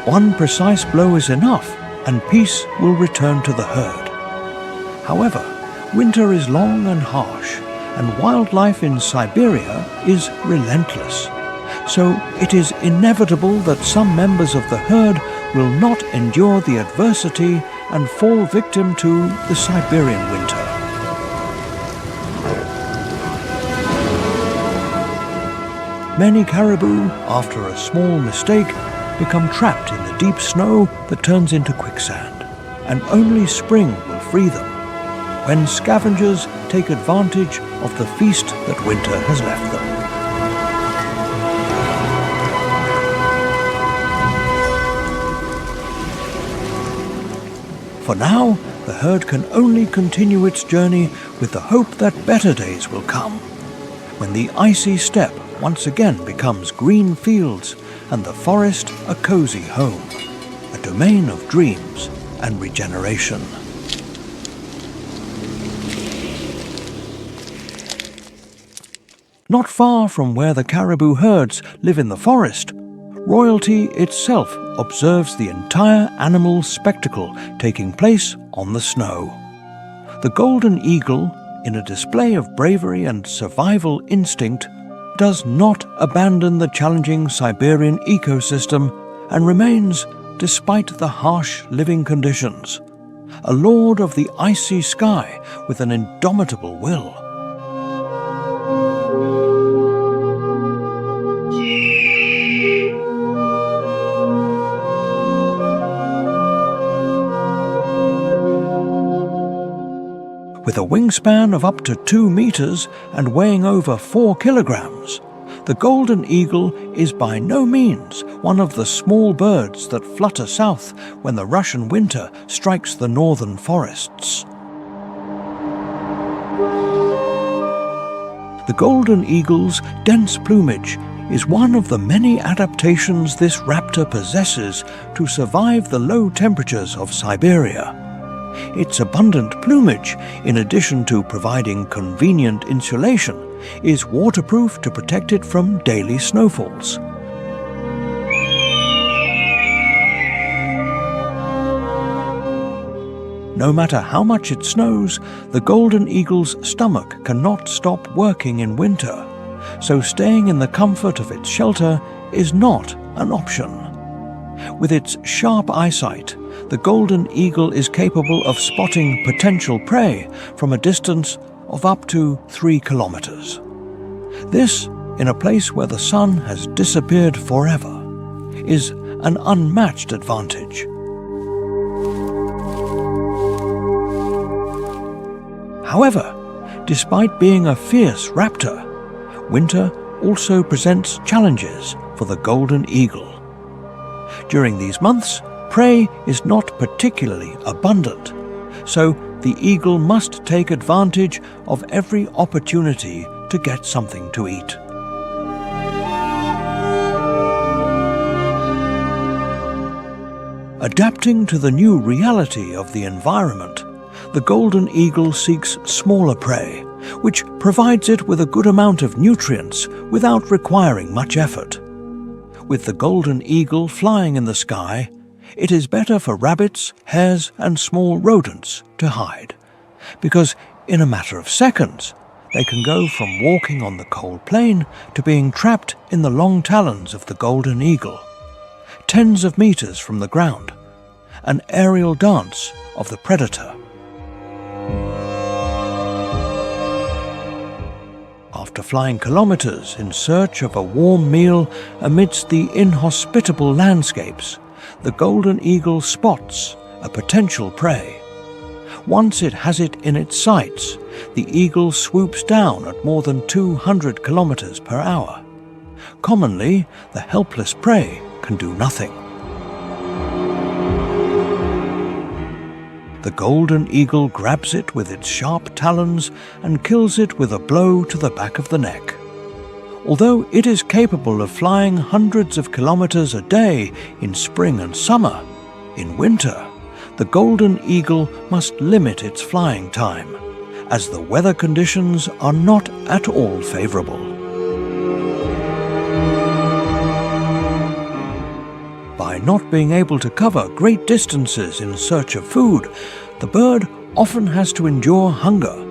One precise blow is enough, and peace will return to the herd. However, winter is long and harsh, and wildlife in Siberia is relentless. So it is inevitable that some members of the herd will not endure the adversity and fall victim to the Siberian winter. Many caribou, after a small mistake, become trapped in the deep snow that turns into quicksand, and only spring will free them, when scavengers take advantage of the feast that winter has left them. For now, the herd can only continue its journey with the hope that better days will come, when the icy steppe once again becomes green fields and the forest a cozy home, a domain of dreams and regeneration. Not far from where the caribou herds live in the forest, royalty itself observes the entire animal spectacle taking place on the snow. The golden eagle, in a display of bravery and survival instinct, does not abandon the challenging Siberian ecosystem and remains, despite the harsh living conditions, a lord of the icy sky with an indomitable will. With a wingspan of up to 2 meters and weighing over 4 kilograms, The golden eagle is by no means one of the small birds that flutter south when the Russian winter strikes the northern forests. The golden eagle's dense plumage is one of the many adaptations this raptor possesses to survive the low temperatures of Siberia. Its abundant plumage, in addition to providing convenient insulation, is waterproof to protect it from daily snowfalls. No matter how much it snows, the golden eagle's stomach cannot stop working in winter, so staying in the comfort of its shelter is not an option. With its sharp eyesight, the golden eagle is capable of spotting potential prey from a distance of up to 3 kilometers. This, in a place where the sun has disappeared forever, is an unmatched advantage. However, despite being a fierce raptor, winter also presents challenges for the golden eagle. During these months, prey is not particularly abundant, so the eagle must take advantage of every opportunity to get something to eat. Adapting to the new reality of the environment, the golden eagle seeks smaller prey, which provides it with a good amount of nutrients without requiring much effort. With the golden eagle flying in the sky, it is better for rabbits, hares, and small rodents to hide, because in a matter of seconds, they can go from walking on the cold plain to being trapped in the long talons of the golden eagle, tens of meters from the ground, an aerial dance of the predator. After flying kilometers in search of a warm meal amidst the inhospitable landscapes, the golden eagle spots a potential prey. Once it has it in its sights, the eagle swoops down at more than 200 kilometers per hour. Commonly, the helpless prey can do nothing. The golden eagle grabs it with its sharp talons and kills it with a blow to the back of the neck. Although it is capable of flying hundreds of kilometers a day in spring and summer, in winter, the golden eagle must limit its flying time, as the weather conditions are not at all favorable. By not being able to cover great distances in search of food, the bird often has to endure hunger.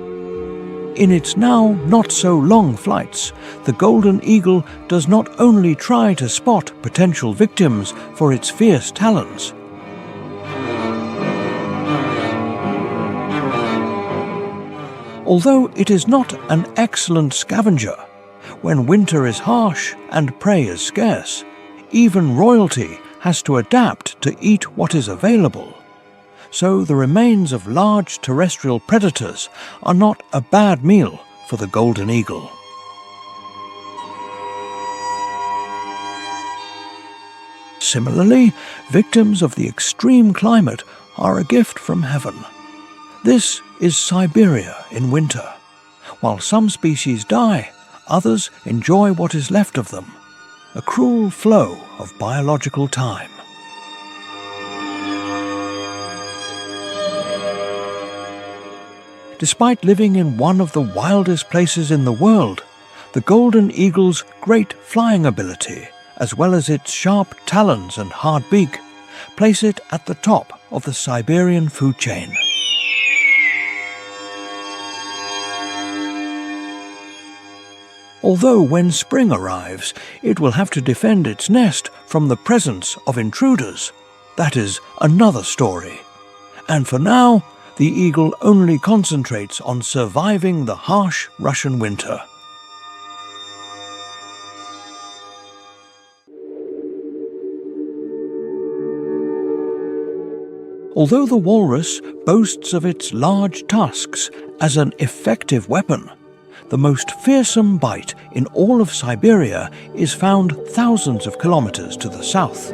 In its now not-so-long flights, the golden eagle does not only try to spot potential victims for its fierce talons. Although it is not an excellent scavenger, when winter is harsh and prey is scarce, even royalty has to adapt to eat what is available. So the remains of large terrestrial predators are not a bad meal for the golden eagle. Similarly, victims of the extreme climate are a gift from heaven. This is Siberia in winter. While some species die, others enjoy what is left of them, a cruel flow of biological time. Despite living in one of the wildest places in the world, the golden eagle's great flying ability, as well as its sharp talons and hard beak, place it at the top of the Siberian food chain. Although when spring arrives, it will have to defend its nest from the presence of intruders, that is another story. And for now, the eagle only concentrates on surviving the harsh Russian winter. Although the walrus boasts of its large tusks as an effective weapon, The most fearsome bite in all of Siberia is found thousands of kilometers to the south,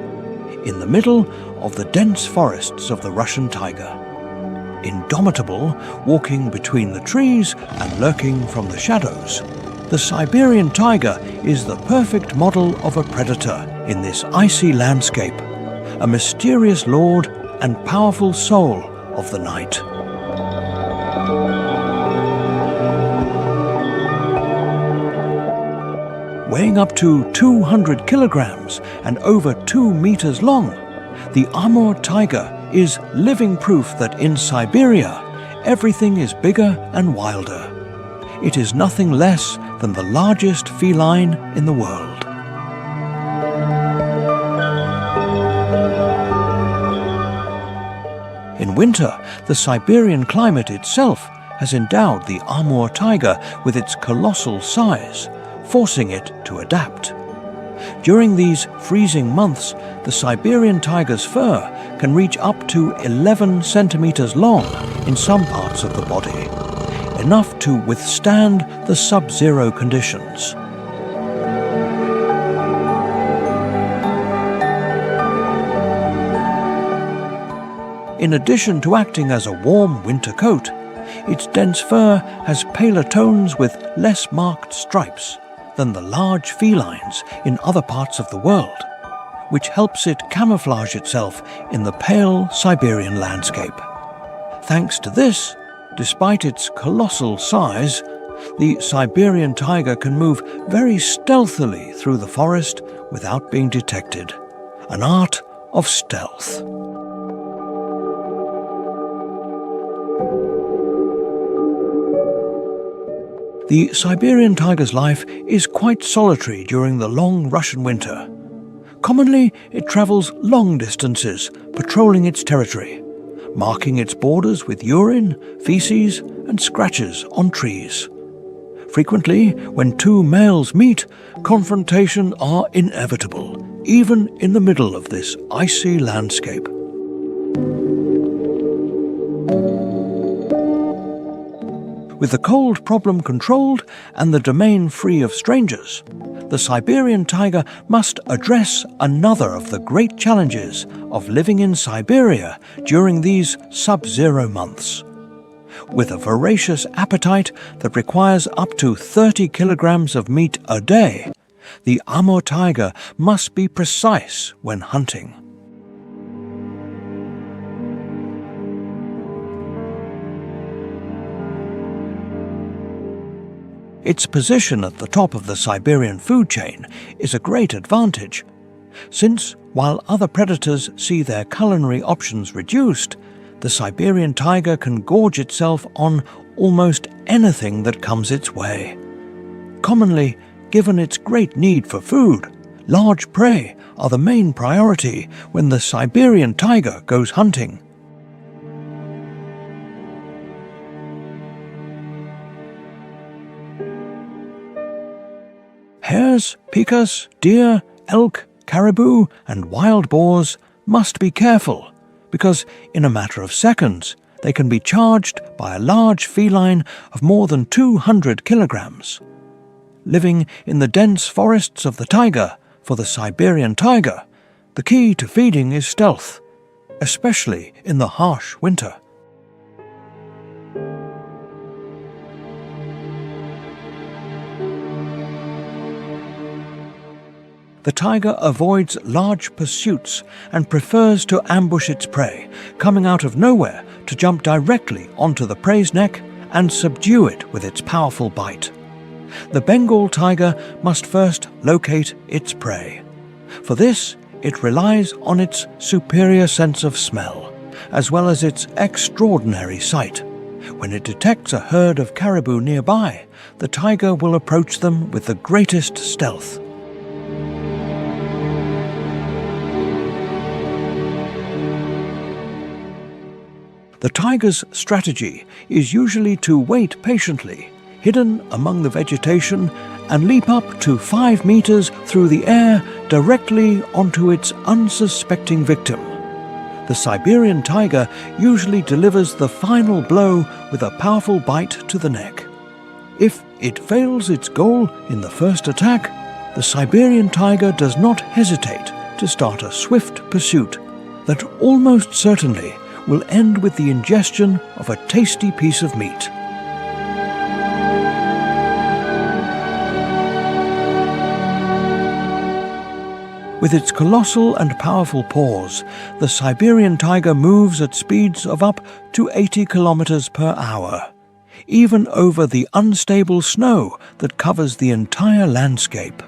in the middle of the dense forests of the Russian taiga. Indomitable, walking between the trees and lurking from the shadows, the Siberian tiger is the perfect model of a predator in this icy landscape, a mysterious lord and powerful soul of the night. Weighing up to 200 kilograms and over 2 meters long, the Amur tiger is living proof that in Siberia, everything is bigger and wilder. It is nothing less than the largest feline in the world. In winter, the Siberian climate itself has endowed the Amur tiger with its colossal size, forcing it to adapt. During these freezing months, the Siberian tiger's fur can reach up to 11 centimeters long in some parts of the body, enough to withstand the sub-zero conditions. In addition to acting as a warm winter coat, its dense fur has paler tones with less marked stripes than the large felines in other parts of the world, which helps it camouflage itself in the pale Siberian landscape. Thanks to this, despite its colossal size, the Siberian tiger can move very stealthily through the forest without being detected, an art of stealth. The Siberian tiger's life is quite solitary during the long Russian winter. Commonly, it travels long distances, patrolling its territory, marking its borders with urine, feces, and scratches on trees. Frequently, when two males meet, confrontation are inevitable, even in the middle of this icy landscape. With the cold problem controlled and the domain free of strangers, the Siberian tiger must address another of the great challenges of living in Siberia during these sub-zero months. With a voracious appetite that requires up to 30 kilograms of meat a day, the Amur tiger must be precise when hunting. Its position at the top of the Siberian food chain is a great advantage, since while other predators see their culinary options reduced, the Siberian tiger can gorge itself on almost anything that comes its way. Commonly, given its great need for food, large prey are the main priority when the Siberian tiger goes hunting. Hares, pikas, deer, elk, caribou, and wild boars must be careful, because in a matter of seconds they can be charged by a large feline of more than 200 kilograms. Living in the dense forests of the taiga, for the Siberian tiger, the key to feeding is stealth, especially in the harsh winter. The tiger avoids large pursuits and prefers to ambush its prey, coming out of nowhere to jump directly onto the prey's neck and subdue it with its powerful bite. The Bengal tiger must first locate its prey. For this, it relies on its superior sense of smell, as well as its extraordinary sight. When it detects a herd of caribou nearby, the tiger will approach them with the greatest stealth. The tiger's strategy is usually to wait patiently, hidden among the vegetation, and leap up to 5 meters through the air directly onto its unsuspecting victim. The Siberian tiger usually delivers the final blow with a powerful bite to the neck. If it fails its goal in the first attack, the Siberian tiger does not hesitate to start a swift pursuit that almost certainly will end with the ingestion of a tasty piece of meat. With its colossal and powerful paws, the Siberian tiger moves at speeds of up to 80 kilometers per hour, even over the unstable snow that covers the entire landscape.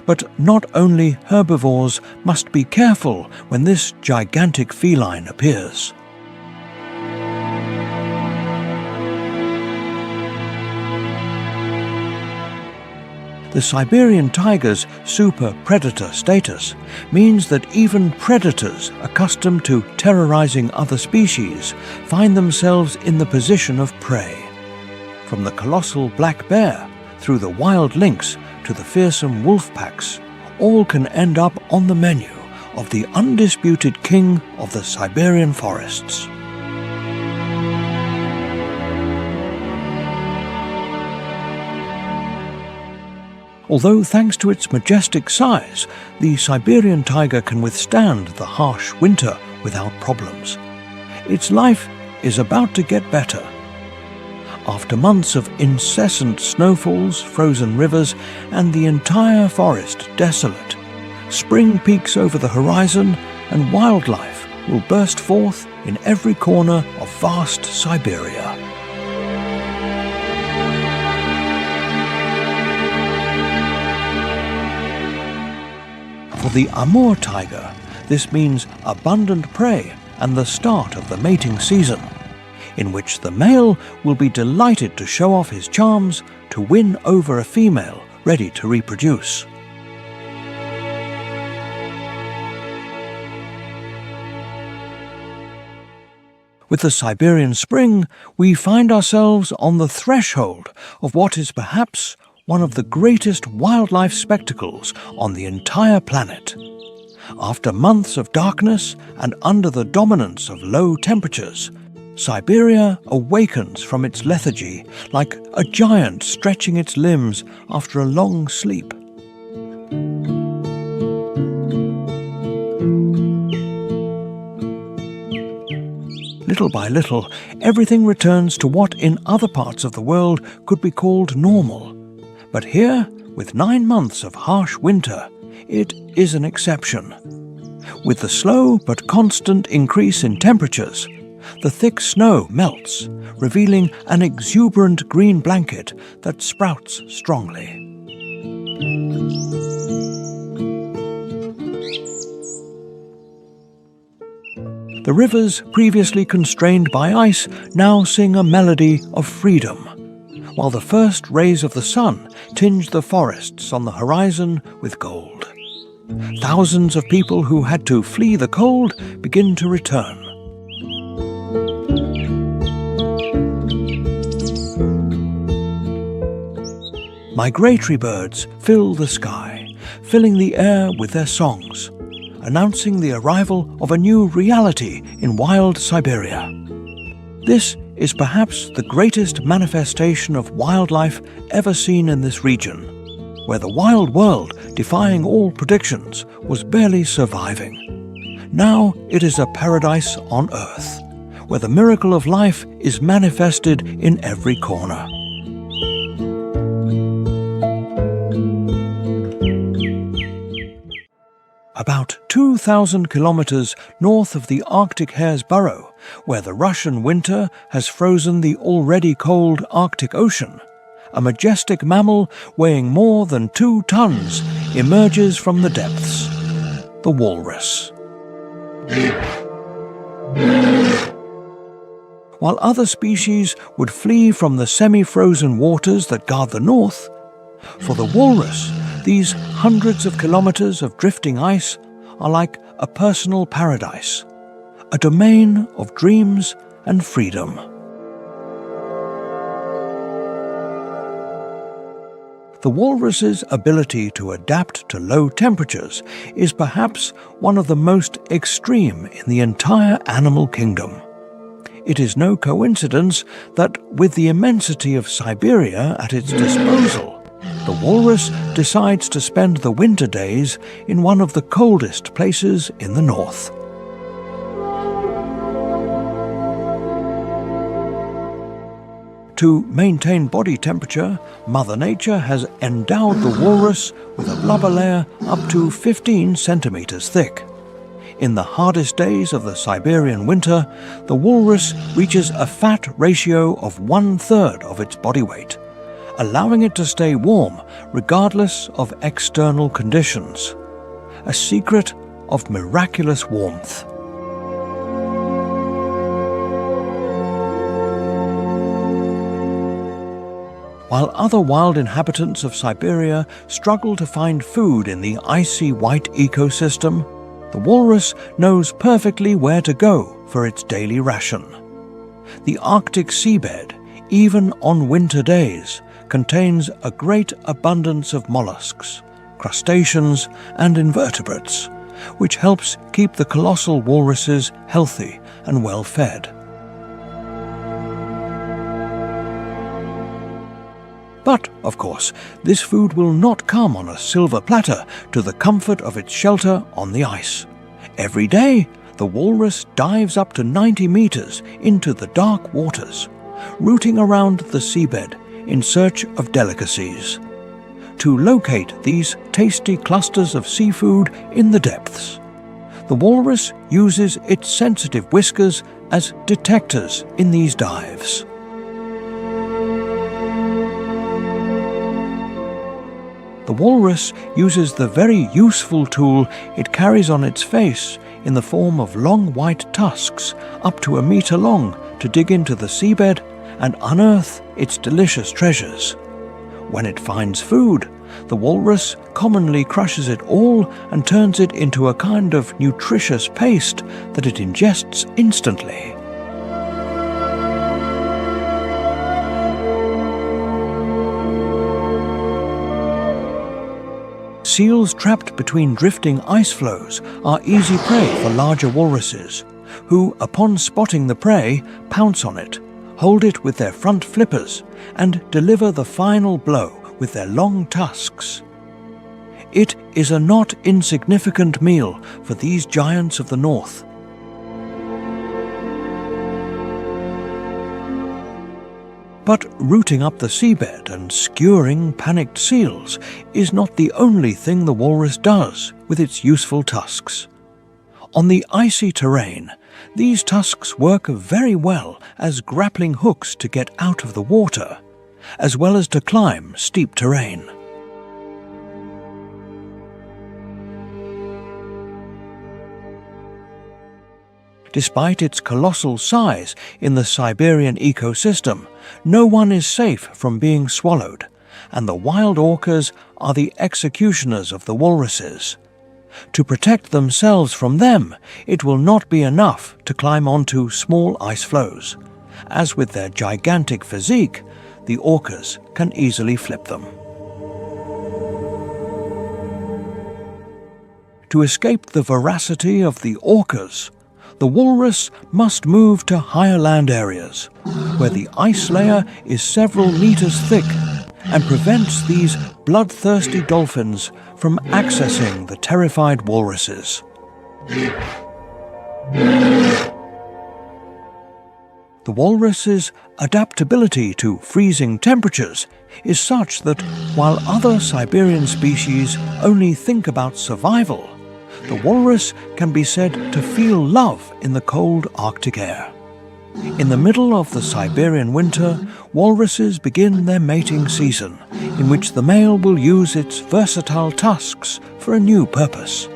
But not only herbivores must be careful when this gigantic feline appears. The Siberian tiger's super predator status means that even predators accustomed to terrorizing other species find themselves in the position of prey. From the colossal black bear through the wild lynx to the fearsome wolf packs, all can end up on the menu of the undisputed king of the Siberian forests. Although thanks to its majestic size, the Siberian tiger can withstand the harsh winter without problems. Its life is about to get better. After months of incessant snowfalls, frozen rivers, and the entire forest desolate, spring peeks over the horizon and wildlife will burst forth in every corner of vast Siberia. For the Amur tiger, this means abundant prey and the start of the mating season, in which the male will be delighted to show off his charms to win over a female ready to reproduce. With the Siberian spring, we find ourselves on the threshold of what is perhaps one of the greatest wildlife spectacles on the entire planet. After months of darkness and under the dominance of low temperatures, Siberia awakens from its lethargy like a giant stretching its limbs after a long sleep. Little by little, everything returns to what in other parts of the world could be called normal. But here, with 9 months of harsh winter, it is an exception. With the slow but constant increase in temperatures, the thick snow melts, revealing an exuberant green blanket that sprouts strongly. The rivers previously constrained by ice now sing a melody of freedom, while the first rays of the sun tinge the forests on the horizon with gold. Thousands of people who had to flee the cold begin to return. Migratory birds fill the sky, filling the air with their songs, announcing the arrival of a new reality in wild Siberia. This is perhaps the greatest manifestation of wildlife ever seen in this region, where the wild world, defying all predictions, was barely surviving. Now it is a paradise on earth, where the miracle of life is manifested in every corner. About 2,000 kilometers north of the Arctic hare's burrow, where the Russian winter has frozen the already cold Arctic Ocean, a majestic mammal weighing more than 2 tons emerges from the depths, the walrus. While other species would flee from the semi-frozen waters that guard the north, for the walrus, these hundreds of kilometers of drifting ice are like a personal paradise, a domain of dreams and freedom. The walrus's ability to adapt to low temperatures is perhaps one of the most extreme in the entire animal kingdom. It is no coincidence that, with the immensity of Siberia at its disposal, the walrus decides to spend the winter days in one of the coldest places in the north. To maintain body temperature, Mother Nature has endowed the walrus with a blubber layer up to 15 centimeters thick. In the hardest days of the Siberian winter, the walrus reaches a fat ratio of 1/3 of its body weight, allowing it to stay warm regardless of external conditions. A secret of miraculous warmth. While other wild inhabitants of Siberia struggle to find food in the icy white ecosystem, the walrus knows perfectly where to go for its daily ration. The Arctic seabed, even on winter days, contains a great abundance of mollusks, crustaceans, and invertebrates, which helps keep the colossal walruses healthy and well fed. But, of course, this food will not come on a silver platter to the comfort of its shelter on the ice. Every day, the walrus dives up to 90 meters into the dark waters, rooting around the seabed in search of delicacies. To locate these tasty clusters of seafood in the depths, the walrus uses its sensitive whiskers as detectors in these dives. The walrus uses the very useful tool it carries on its face in the form of long white tusks up to 1 meter long to dig into the seabed and unearth its delicious treasures. When it finds food, the walrus commonly crushes it all and turns it into a kind of nutritious paste that it ingests instantly. Seals trapped between drifting ice floes are easy prey for larger walruses, who, upon spotting the prey, pounce on it, hold it with their front flippers, and deliver the final blow with their long tusks. It is a not insignificant meal for these giants of the north. But rooting up the seabed and skewering panicked seals is not the only thing the walrus does with its useful tusks. On the icy terrain, these tusks work very well as grappling hooks to get out of the water, as well as to climb steep terrain. Despite its colossal size in the Siberian ecosystem, no one is safe from being swallowed, and the wild orcas are the executioners of the walruses. To protect themselves from them, it will not be enough to climb onto small ice floes. As with their gigantic physique, the orcas can easily flip them. To escape the voracity of the orcas, the walrus must move to higher land areas, where the ice layer is several meters thick and prevents these bloodthirsty dolphins from accessing the terrified walruses. The walrus's adaptability to freezing temperatures is such that while other Siberian species only think about survival, the walrus can be said to feel love in the cold Arctic air. In the middle of the Siberian winter, walruses begin their mating season, in which the male will use its versatile tusks for a new purpose.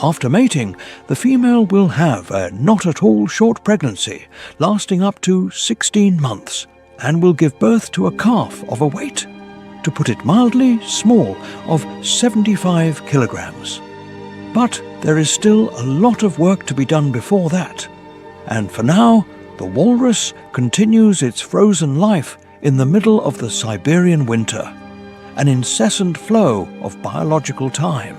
After mating, the female will have a not at all short pregnancy, lasting up to 16 months, and will give birth to a calf of a weight, to put it mildly, small, of 75 kilograms. But there is still a lot of work to be done before that, and for now, the walrus continues its frozen life in the middle of the Siberian winter, an incessant flow of biological time.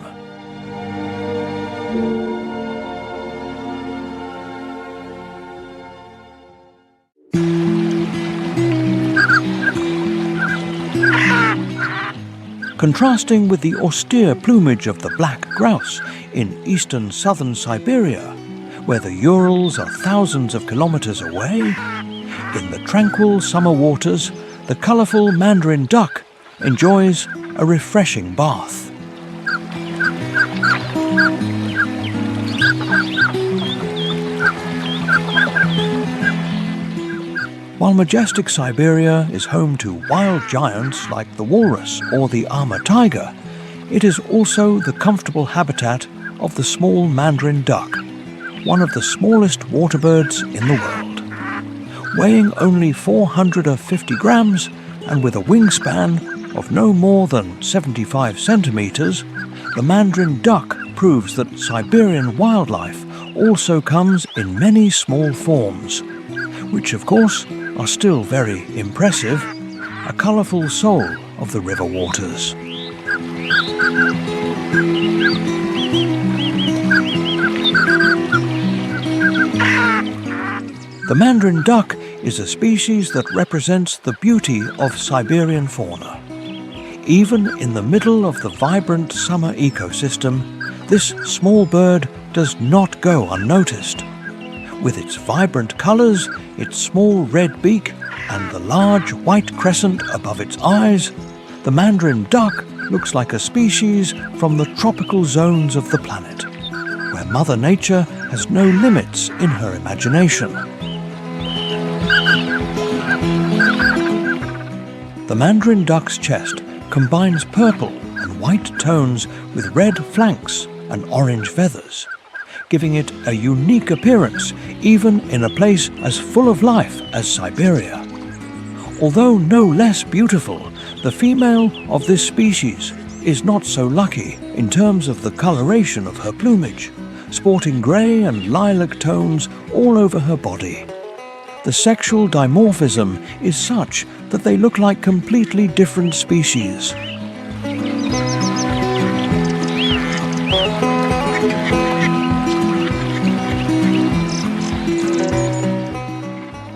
Contrasting with the austere plumage of the black grouse in eastern southern Siberia, where the Urals are thousands of kilometers away, in the tranquil summer waters, the colourful mandarin duck enjoys a refreshing bath. While majestic Siberia is home to wild giants like the walrus or the Amur tiger, it is also the comfortable habitat of the small mandarin duck, one of the smallest water birds in the world. Weighing only 450 grams and with a wingspan of no more than 75 centimeters, the mandarin duck proves that Siberian wildlife also comes in many small forms, which of course are still very impressive, a colourful soul of the river waters. The mandarin duck is a species that represents the beauty of Siberian fauna. Even in the middle of the vibrant summer ecosystem, this small bird does not go unnoticed. With its vibrant colours, its small red beak, and the large white crescent above its eyes, the mandarin duck looks like a species from the tropical zones of the planet, where Mother Nature has no limits in her imagination. The mandarin duck's chest combines purple and white tones with red flanks and orange feathers, giving it a unique appearance even in a place as full of life as Siberia. Although no less beautiful, the female of this species is not so lucky in terms of the coloration of her plumage, sporting grey and lilac tones all over her body. The sexual dimorphism is such that they look like completely different species.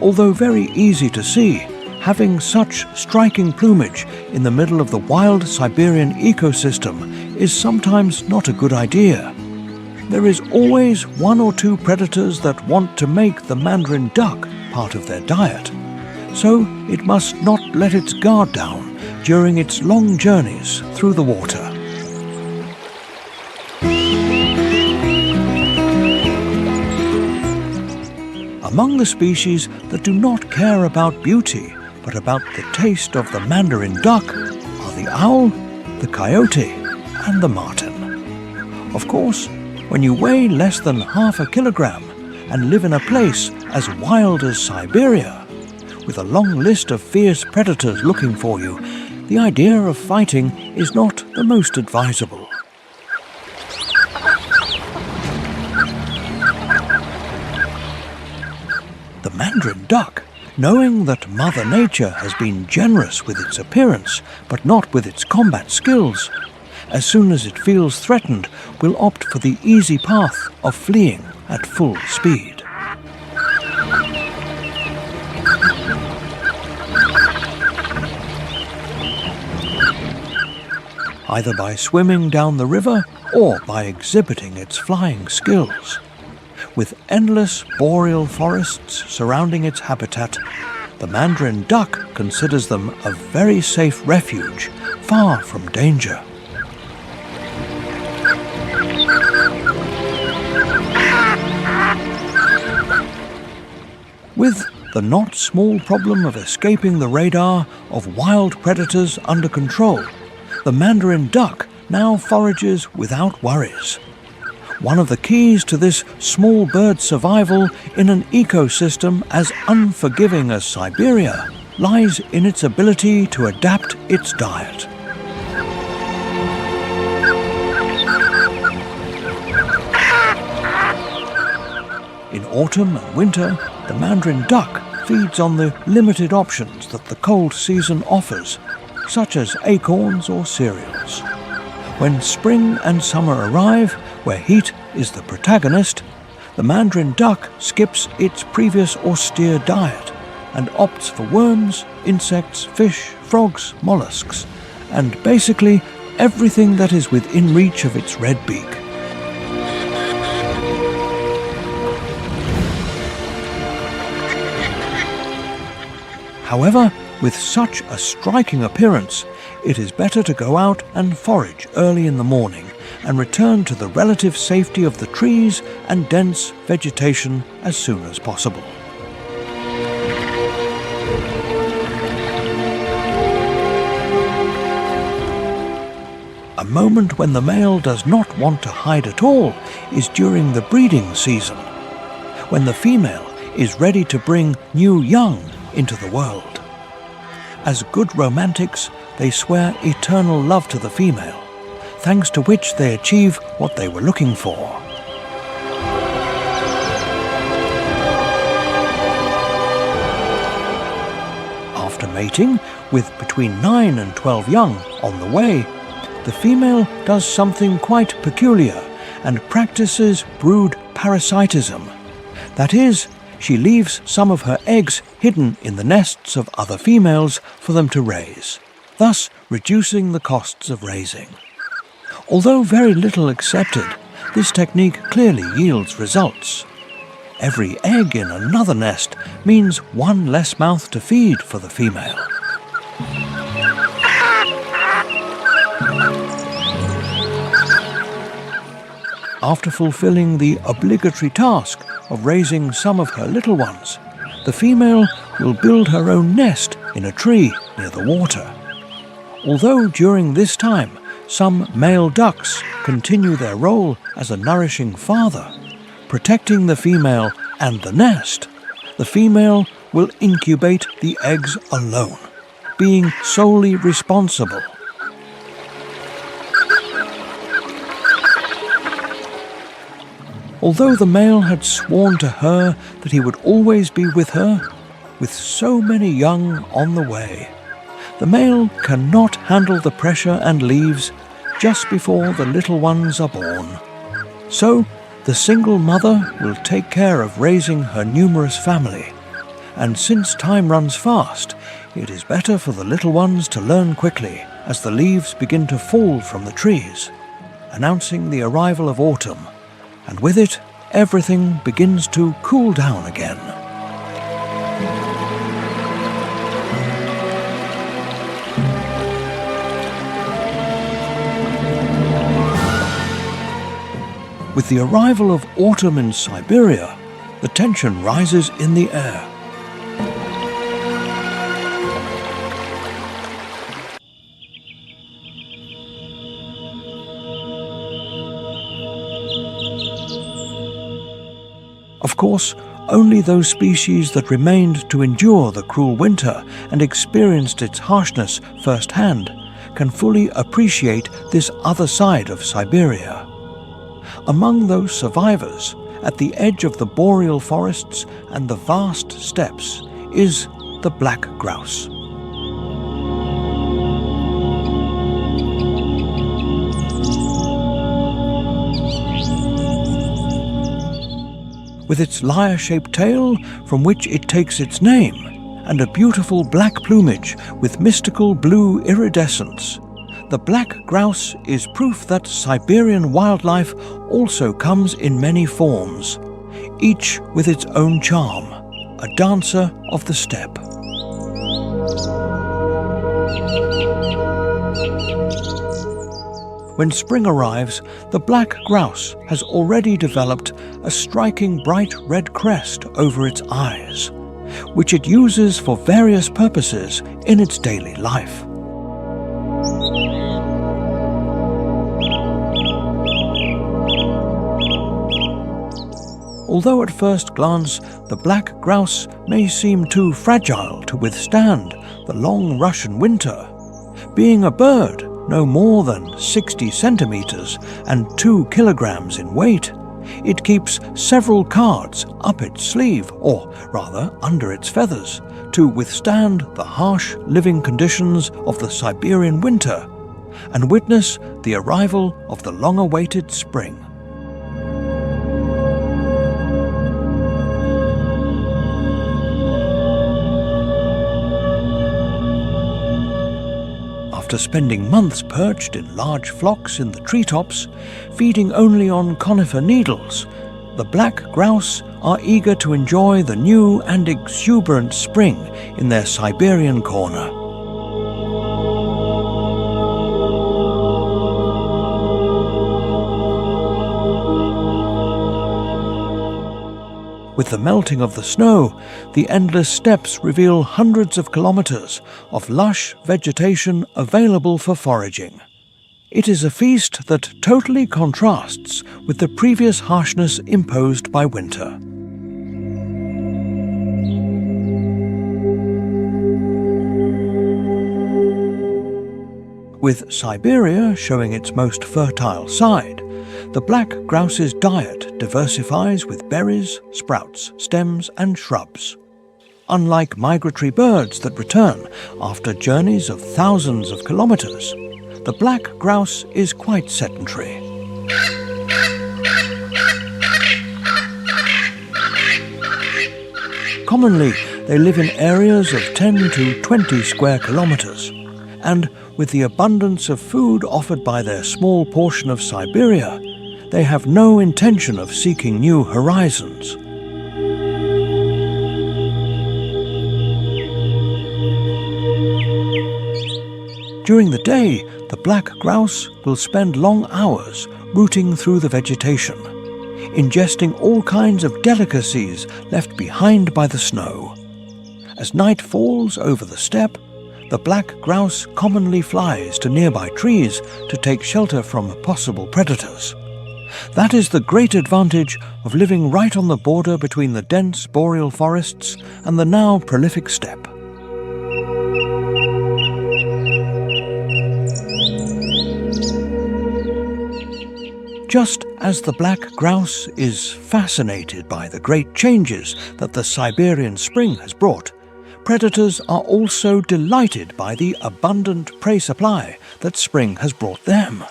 Although very easy to see, having such striking plumage in the middle of the wild Siberian ecosystem is sometimes not a good idea. There is always one or two predators that want to make the mandarin duck part of their diet, so it must not let its guard down during its long journeys through the water. Among the species that do not care about beauty, but about the taste of the mandarin duck, are the owl, the coyote, and the marten. Of course, when you weigh less than half a kilogram and live in a place as wild as Siberia, with a long list of fierce predators looking for you, the idea of fighting is not the most advisable. The mandarin duck, knowing that Mother Nature has been generous with its appearance, but not with its combat skills, as soon as it feels threatened, will opt for the easy path of fleeing at full speed. Either by swimming down the river or by exhibiting its flying skills. With endless boreal forests surrounding its habitat, the mandarin duck considers them a very safe refuge, far from danger. With the not small problem of escaping the radar of wild predators under control, the mandarin duck now forages without worries. One of the keys to this small bird's survival in an ecosystem as unforgiving as Siberia lies in its ability to adapt its diet. In autumn and winter, the mandarin duck feeds on the limited options that the cold season offers, such as acorns or cereals. When spring and summer arrive, where heat is the protagonist, the mandarin duck skips its previous austere diet and opts for worms, insects, fish, frogs, mollusks, and basically everything that is within reach of its red beak. However, with such a striking appearance, it is better to go out and forage early in the morning and return to the relative safety of the trees and dense vegetation as soon as possible. A moment when the male does not want to hide at all is during the breeding season, when the female is ready to bring new young into the world. As good romantics, they swear eternal love to the female, thanks to which they achieve what they were looking for. After mating, with between 9 and 12 young on the way, the female does something quite peculiar and practices brood parasitism. That is, she leaves some of her eggs hidden in the nests of other females for them to raise, thus reducing the costs of raising. Although very little accepted, this technique clearly yields results. Every egg in another nest means one less mouth to feed for the female. After fulfilling the obligatory task of raising some of her little ones, the female will build her own nest in a tree near the water. Although during this time some male ducks continue their role as a nourishing father, protecting the female and the nest, the female will incubate the eggs alone, being solely responsible. Although the male had sworn to her that he would always be with her, with so many young on the way, the male cannot handle the pressure and leaves just before the little ones are born. So, the single mother will take care of raising her numerous family, and since time runs fast, it is better for the little ones to learn quickly as the leaves begin to fall from the trees, announcing the arrival of autumn, and with it, everything begins to cool down again. With the arrival of autumn in Siberia, the tension rises in the air. Of course, only those species that remained to endure the cruel winter and experienced its harshness firsthand can fully appreciate this other side of Siberia. Among those survivors, at the edge of the boreal forests and the vast steppes, is the black grouse. With its lyre-shaped tail, from which it takes its name, and a beautiful black plumage with mystical blue iridescence, the black grouse is proof that Siberian wildlife also comes in many forms, each with its own charm, a dancer of the steppe. When spring arrives, the black grouse has already developed a striking bright red crest over its eyes, which it uses for various purposes in its daily life. Although at first glance the black grouse may seem too fragile to withstand the long Russian winter, being a bird no more than 60 centimeters and 2 kilograms in weight, it keeps several cards up its sleeve, or rather under its feathers, to withstand the harsh living conditions of the Siberian winter and witness the arrival of the long-awaited spring. After spending months perched in large flocks in the treetops, feeding only on conifer needles, the black grouse are eager to enjoy the new and exuberant spring in their Siberian corner. With the melting of the snow, the endless steppes reveal hundreds of kilometers of lush vegetation available for foraging. It is a feast that totally contrasts with the previous harshness imposed by winter. With Siberia showing its most fertile side, the black grouse's diet diversifies with berries, sprouts, stems and shrubs. Unlike migratory birds that return after journeys of thousands of kilometers, the black grouse is quite sedentary. Commonly, they live in areas of 10 to 20 square kilometers, and with the abundance of food offered by their small portion of Siberia, they have no intention of seeking new horizons. During the day, the black grouse will spend long hours rooting through the vegetation, ingesting all kinds of delicacies left behind by the snow. As night falls over the steppe, the black grouse commonly flies to nearby trees to take shelter from possible predators. That is the great advantage of living right on the border between the dense boreal forests and the now prolific steppe. Just as the black grouse is fascinated by the great changes that the Siberian spring has brought, predators are also delighted by the abundant prey supply that spring has brought them.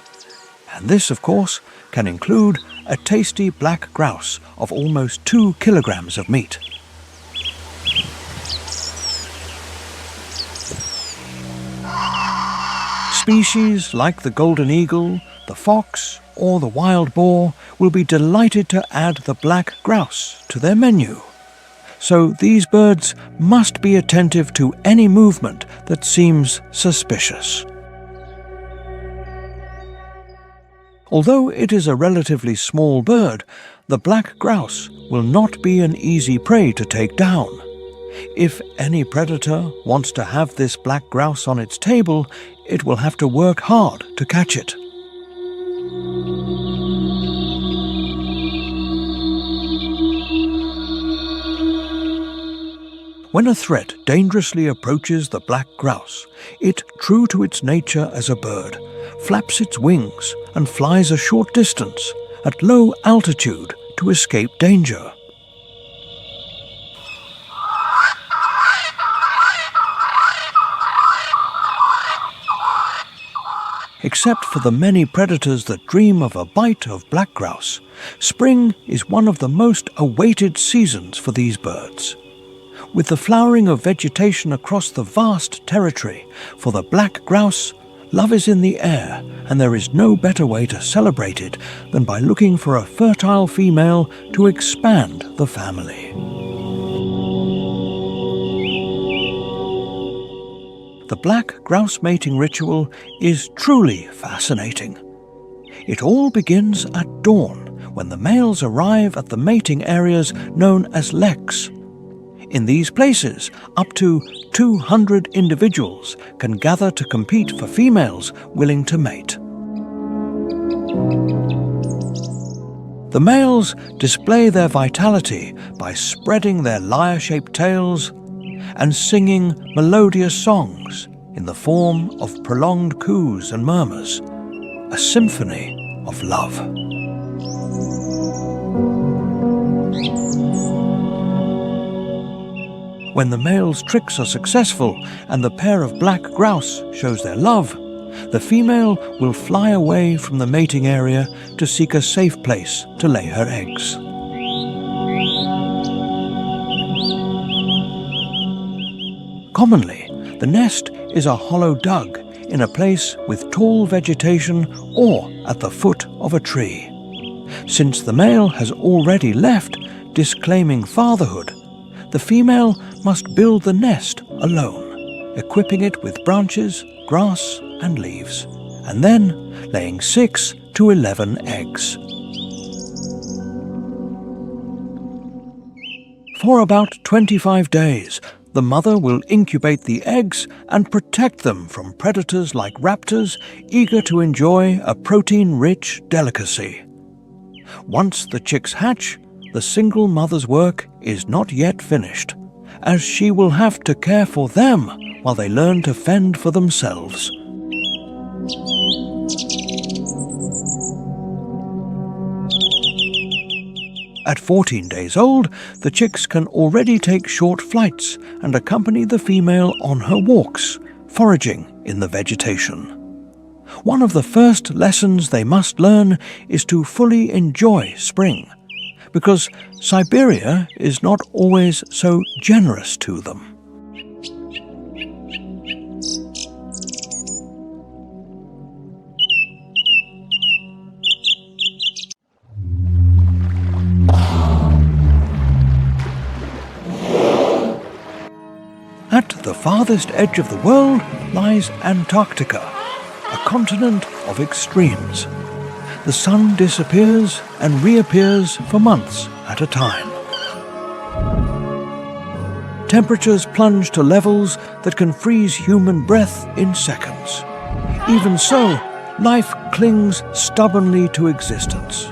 And this, of course, can include a tasty black grouse of almost 2 kilograms of meat. Species like the golden eagle, the fox, or the wild boar will be delighted to add the black grouse to their menu. So these birds must be attentive to any movement that seems suspicious. Although it is a relatively small bird, the black grouse will not be an easy prey to take down. If any predator wants to have this black grouse on its table, it will have to work hard to catch it. When a threat dangerously approaches the black grouse, it, true to its nature as a bird, flaps its wings and flies a short distance at low altitude to escape danger. Except for the many predators that dream of a bite of black grouse, spring is one of the most awaited seasons for these birds. With the flowering of vegetation across the vast territory, for the black grouse, love is in the air, and there is no better way to celebrate it than by looking for a fertile female to expand the family. The black grouse mating ritual is truly fascinating. It all begins at dawn, when the males arrive at the mating areas known as leks. In these places, up to 200 individuals can gather to compete for females willing to mate. The males display their vitality by spreading their lyre-shaped tails and singing melodious songs in the form of prolonged coos and murmurs, a symphony of love. When the male's tricks are successful and the pair of black grouse shows their love, the female will fly away from the mating area to seek a safe place to lay her eggs. Commonly, the nest is a hollow dug in a place with tall vegetation or at the foot of a tree. Since the male has already left, disclaiming fatherhood, the female must build the nest alone, equipping it with branches, grass and leaves, and then laying 6 to 11 eggs. For about 25 days, the mother will incubate the eggs and protect them from predators like raptors eager to enjoy a protein-rich delicacy. Once the chicks hatch, the single mother's work is not yet finished, as she will have to care for them while they learn to fend for themselves. At 14 days old, the chicks can already take short flights and accompany the female on her walks, foraging in the vegetation. One of the first lessons they must learn is to fully enjoy spring, because Siberia is not always so generous to them. At the farthest edge of the world lies Antarctica, a continent of extremes. The sun disappears and reappears for months at a time. Temperatures plunge to levels that can freeze human breath in seconds. Even so, life clings stubbornly to existence.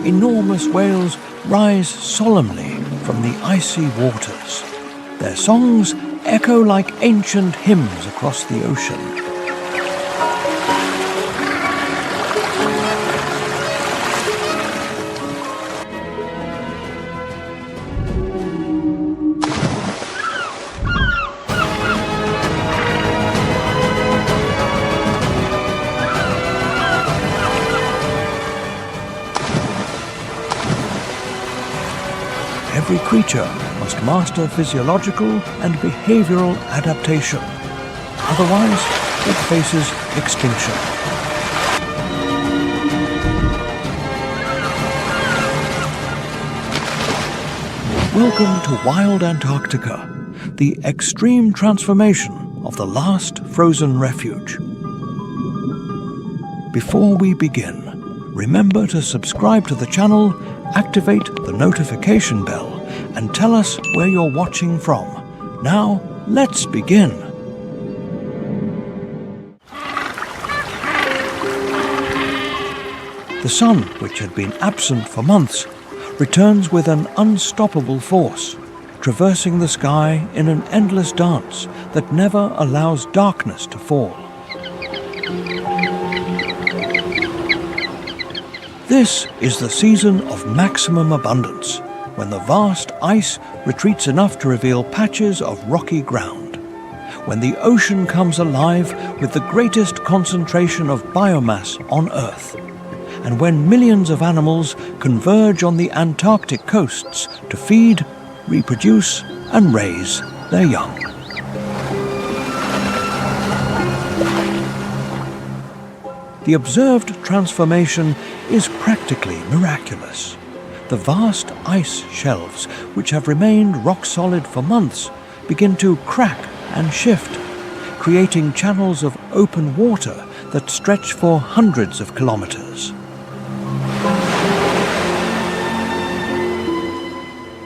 Enormous whales rise solemnly from the icy waters. Their songs echo like ancient hymns across the ocean. Every creature must master physiological and behavioral adaptation. Otherwise, it faces extinction. Welcome to wild Antarctica, the extreme transformation of the last frozen refuge. Before we begin, remember to subscribe to the channel, activate the notification bell, and tell us where you're watching from. Now, let's begin. The sun, which had been absent for months, returns with an unstoppable force, traversing the sky in an endless dance that never allows darkness to fall. This is the season of maximum abundance, when the vast ice retreats enough to reveal patches of rocky ground, when the ocean comes alive with the greatest concentration of biomass on Earth, and when millions of animals converge on the Antarctic coasts to feed, reproduce, and raise their young. The observed transformation is practically miraculous. The vast ice shelves, which have remained rock-solid for months, begin to crack and shift, creating channels of open water that stretch for hundreds of kilometers.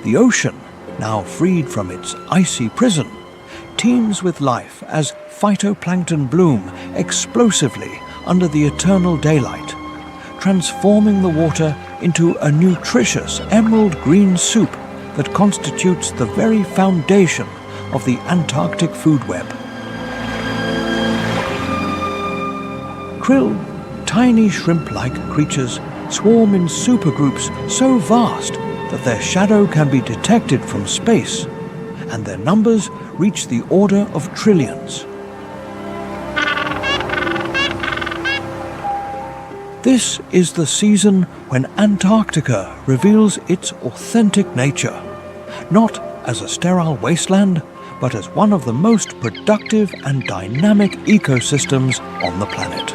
The ocean, now freed from its icy prison, teems with life as phytoplankton bloom explosively under the eternal daylight, transforming the water into a nutritious emerald green soup that constitutes the very foundation of the Antarctic food web. Krill, tiny shrimp-like creatures, swarm in supergroups so vast that their shadow can be detected from space, and their numbers reach the order of trillions. This is the season when Antarctica reveals its authentic nature, not as a sterile wasteland, but as one of the most productive and dynamic ecosystems on the planet.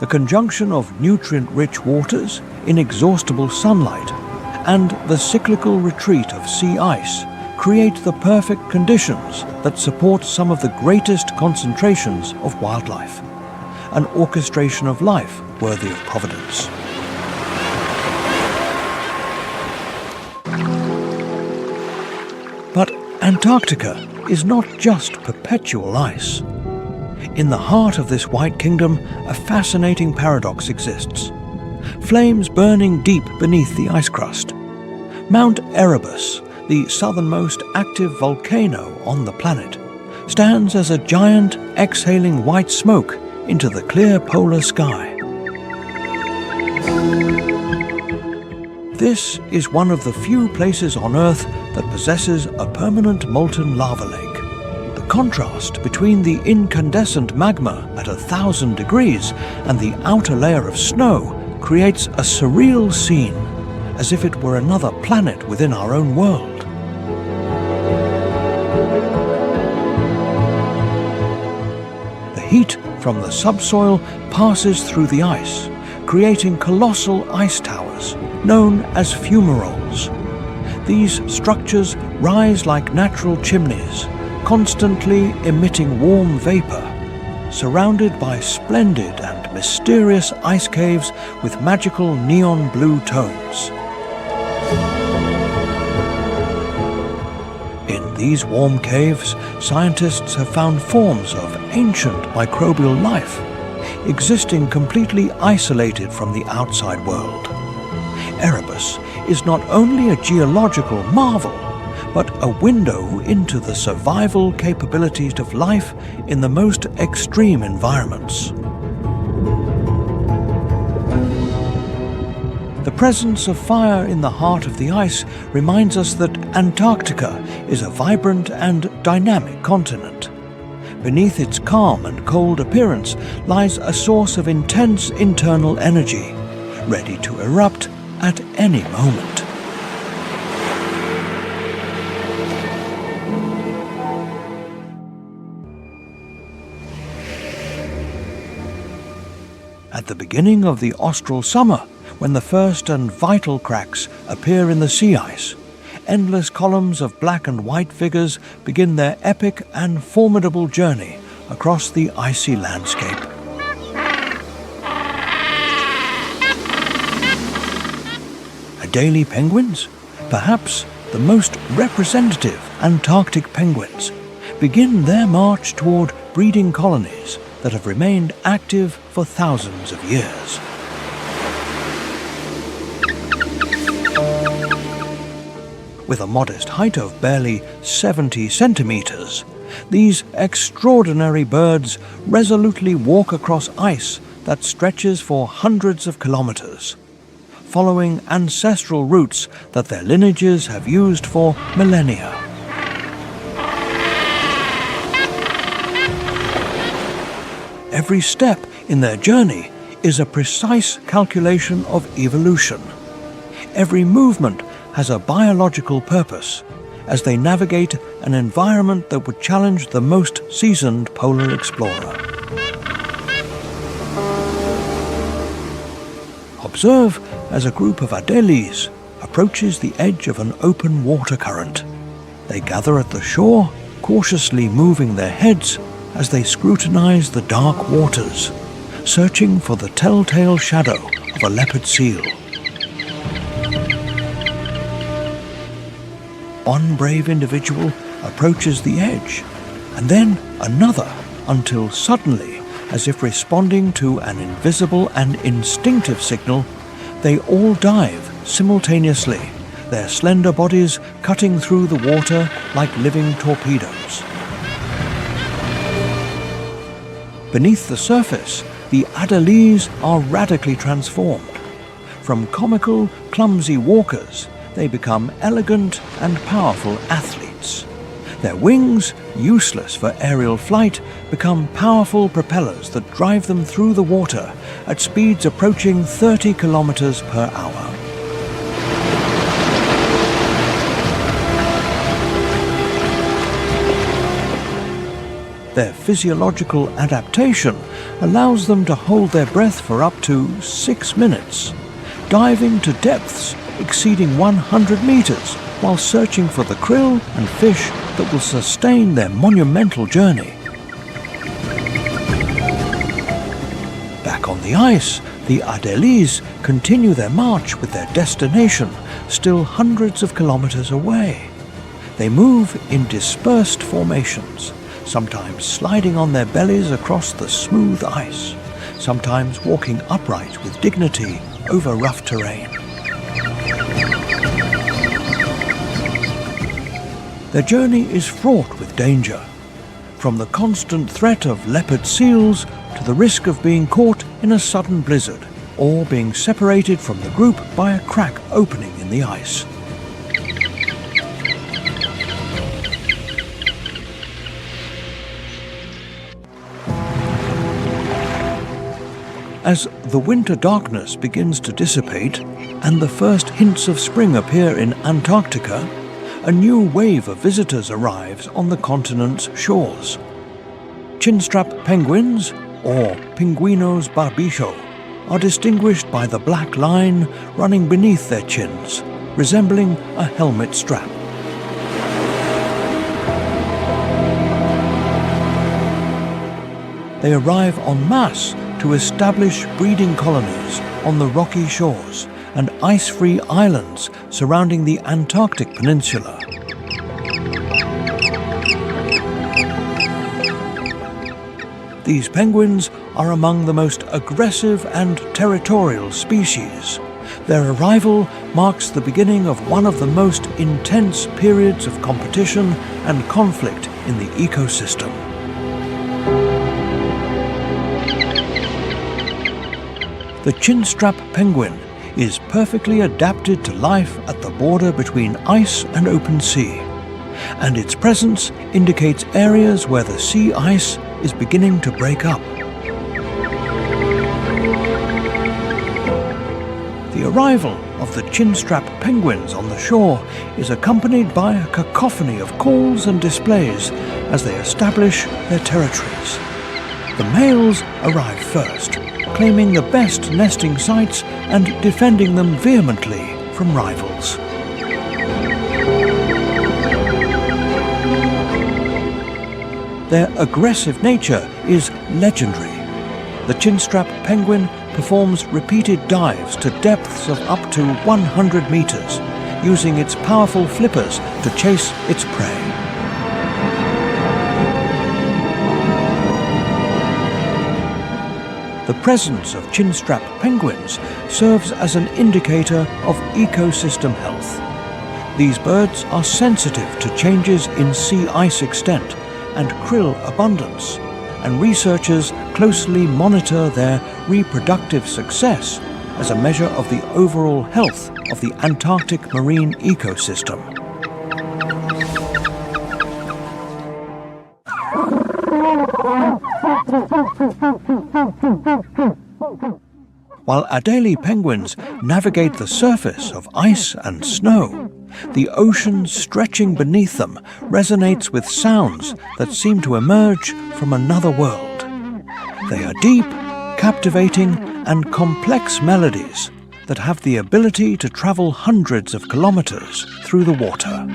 The conjunction of nutrient-rich waters, inexhaustible sunlight, and the cyclical retreat of sea ice create the perfect conditions that support some of the greatest concentrations of wildlife, an orchestration of life worthy of providence. But Antarctica is not just perpetual ice. In the heart of this white kingdom, a fascinating paradox exists. Flames burning deep beneath the ice crust. Mount Erebus, the southernmost active volcano on the planet, stands as a giant exhaling white smoke into the clear polar sky. This is one of the few places on Earth that possesses a permanent molten lava lake. The contrast between the incandescent magma at 1,000 degrees and the outer layer of snow creates a surreal scene, as if it were another planet within our own world. The heat from the subsoil passes through the ice, creating colossal ice towers known as fumaroles. These structures rise like natural chimneys, constantly emitting warm vapor, surrounded by splendid and mysterious ice caves with magical neon blue tones. In these warm caves, scientists have found forms of ancient microbial life, existing completely isolated from the outside world. Erebus is not only a geological marvel, but a window into the survival capabilities of life in the most extreme environments. The presence of fire in the heart of the ice reminds us that Antarctica is a vibrant and dynamic continent. Beneath its calm and cold appearance lies a source of intense internal energy, ready to erupt at any moment. At the beginning of the austral summer, when the first and vital cracks appear in the sea ice, endless columns of black and white figures begin their epic and formidable journey across the icy landscape. Adelie penguins, perhaps the most representative Antarctic penguins, begin their march toward breeding colonies that have remained active for thousands of years. With a modest height of barely 70 centimeters, these extraordinary birds resolutely walk across ice that stretches for hundreds of kilometers, following ancestral routes that their lineages have used for millennia. Every step in their journey is a precise calculation of evolution. Every movement has a biological purpose as they navigate an environment that would challenge the most seasoned polar explorer. Observe as a group of Adelies approaches the edge of an open water current. They gather at the shore, cautiously moving their heads as they scrutinize the dark waters, searching for the telltale shadow of a leopard seal. One brave individual approaches the edge, and then another, until suddenly, as if responding to an invisible and instinctive signal, they all dive simultaneously, their slender bodies cutting through the water like living torpedoes. Beneath the surface, the Adelies are radically transformed. From comical, clumsy walkers, they become elegant and powerful athletes. Their wings, useless for aerial flight, become powerful propellers that drive them through the water at speeds approaching 30 kilometers per hour. Their physiological adaptation allows them to hold their breath for up to 6 minutes, diving to depths exceeding 100 meters while searching for the krill and fish that will sustain their monumental journey. Back on the ice, the Adelies continue their march with their destination still hundreds of kilometers away. They move in dispersed formations, sometimes sliding on their bellies across the smooth ice, sometimes walking upright with dignity over rough terrain. Their journey is fraught with danger, from the constant threat of leopard seals to the risk of being caught in a sudden blizzard or being separated from the group by a crack opening in the ice. As the winter darkness begins to dissipate and the first hints of spring appear in Antarctica, a new wave of visitors arrives on the continent's shores. Chinstrap penguins, or Pinguinos barbicho, are distinguished by the black line running beneath their chins, resembling a helmet strap. They arrive en masse to establish breeding colonies on the rocky shores and ice-free islands surrounding the Antarctic Peninsula. These penguins are among the most aggressive and territorial species. Their arrival marks the beginning of one of the most intense periods of competition and conflict in the ecosystem. The chinstrap penguin is perfectly adapted to life at the border between ice and open sea, and its presence indicates areas where the sea ice is beginning to break up. The arrival of the chinstrap penguins on the shore is accompanied by a cacophony of calls and displays as they establish their territories. The males arrive first, claiming the best nesting sites and defending them vehemently from rivals. Their aggressive nature is legendary. The chinstrap penguin performs repeated dives to depths of up to 100 meters, using its powerful flippers to chase its prey. The presence of chinstrap penguins serves as an indicator of ecosystem health. These birds are sensitive to changes in sea ice extent and krill abundance, and researchers closely monitor their reproductive success as a measure of the overall health of the Antarctic marine ecosystem. While Adelie penguins navigate the surface of ice and snow, the ocean stretching beneath them resonates with sounds that seem to emerge from another world. They are deep, captivating, and complex melodies that have the ability to travel hundreds of kilometers through the water.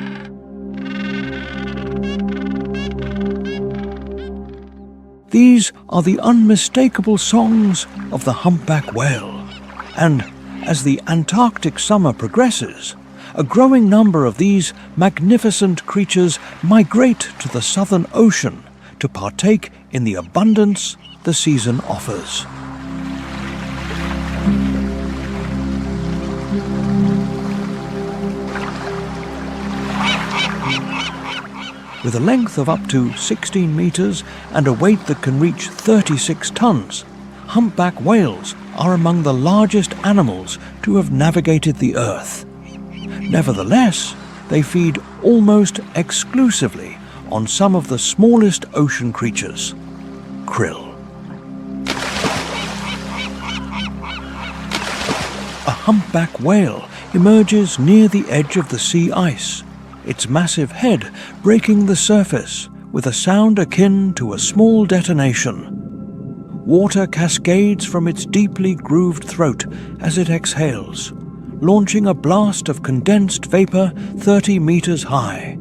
These are the unmistakable songs of the humpback whale, and as the Antarctic summer progresses, a growing number of these magnificent creatures migrate to the Southern Ocean to partake in the abundance the season offers. With a length of up to 16 meters and a weight that can reach 36 tons, humpback whales are among the largest animals to have navigated the Earth. Nevertheless, they feed almost exclusively on some of the smallest ocean creatures, krill. A humpback whale emerges near the edge of the sea ice, its massive head breaking the surface with a sound akin to a small detonation. Water cascades from its deeply grooved throat as it exhales, launching a blast of condensed vapor 30 meters high.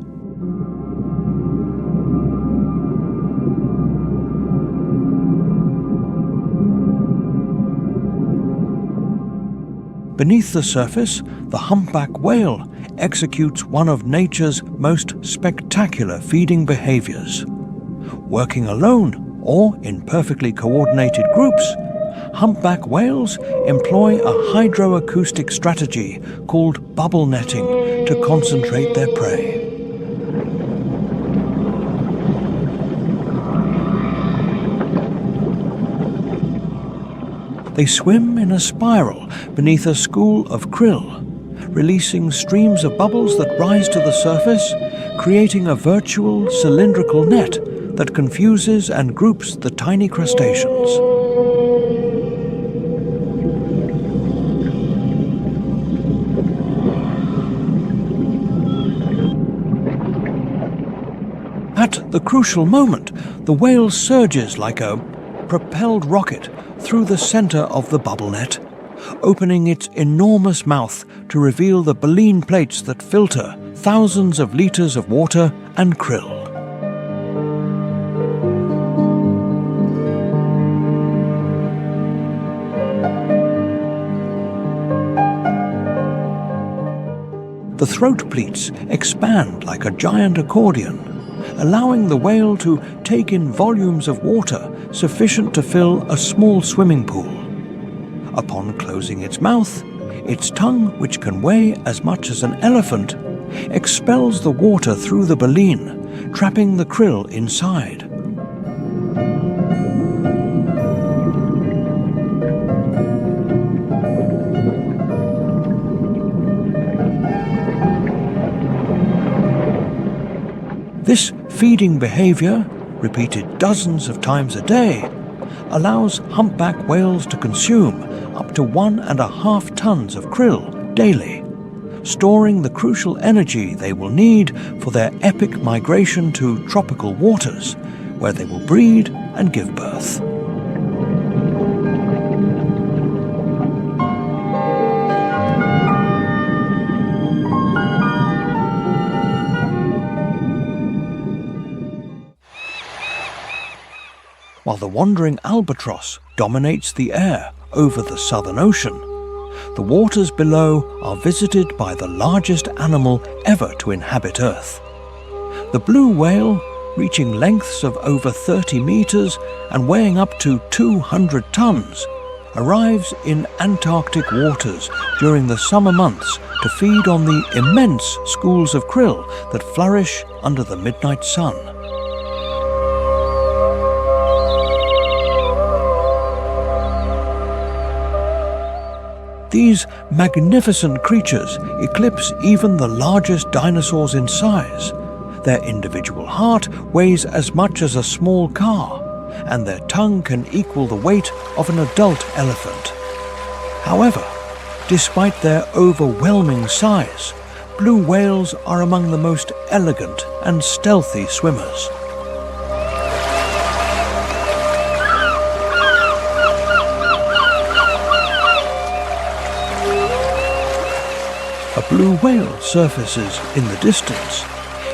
Beneath the surface, the humpback whale executes one of nature's most spectacular feeding behaviors. Working alone or in perfectly coordinated groups, humpback whales employ a hydroacoustic strategy called bubble netting to concentrate their prey. They swim in a spiral beneath a school of krill, releasing streams of bubbles that rise to the surface, creating a virtual cylindrical net that confuses and groups the tiny crustaceans. At the crucial moment, the whale surges like a propelled rocket through the center of the bubble net, opening its enormous mouth to reveal the baleen plates that filter thousands of liters of water and krill. The throat pleats expand like a giant accordion, allowing the whale to take in volumes of water sufficient to fill a small swimming pool. Upon closing its mouth, its tongue, which can weigh as much as an elephant, expels the water through the baleen, trapping the krill inside. This feeding behavior, repeated dozens of times a day, allows humpback whales to consume up to 1.5 tons of krill daily, storing the crucial energy they will need for their epic migration to tropical waters, where they will breed and give birth. While the wandering albatross dominates the air over the Southern Ocean, the waters below are visited by the largest animal ever to inhabit Earth. The blue whale, reaching lengths of over 30 meters and weighing up to 200 tons, arrives in Antarctic waters during the summer months to feed on the immense schools of krill that flourish under the midnight sun. These magnificent creatures eclipse even the largest dinosaurs in size. Their individual heart weighs as much as a small car, and their tongue can equal the weight of an adult elephant. However, despite their overwhelming size, blue whales are among the most elegant and stealthy swimmers. A blue whale surfaces in the distance.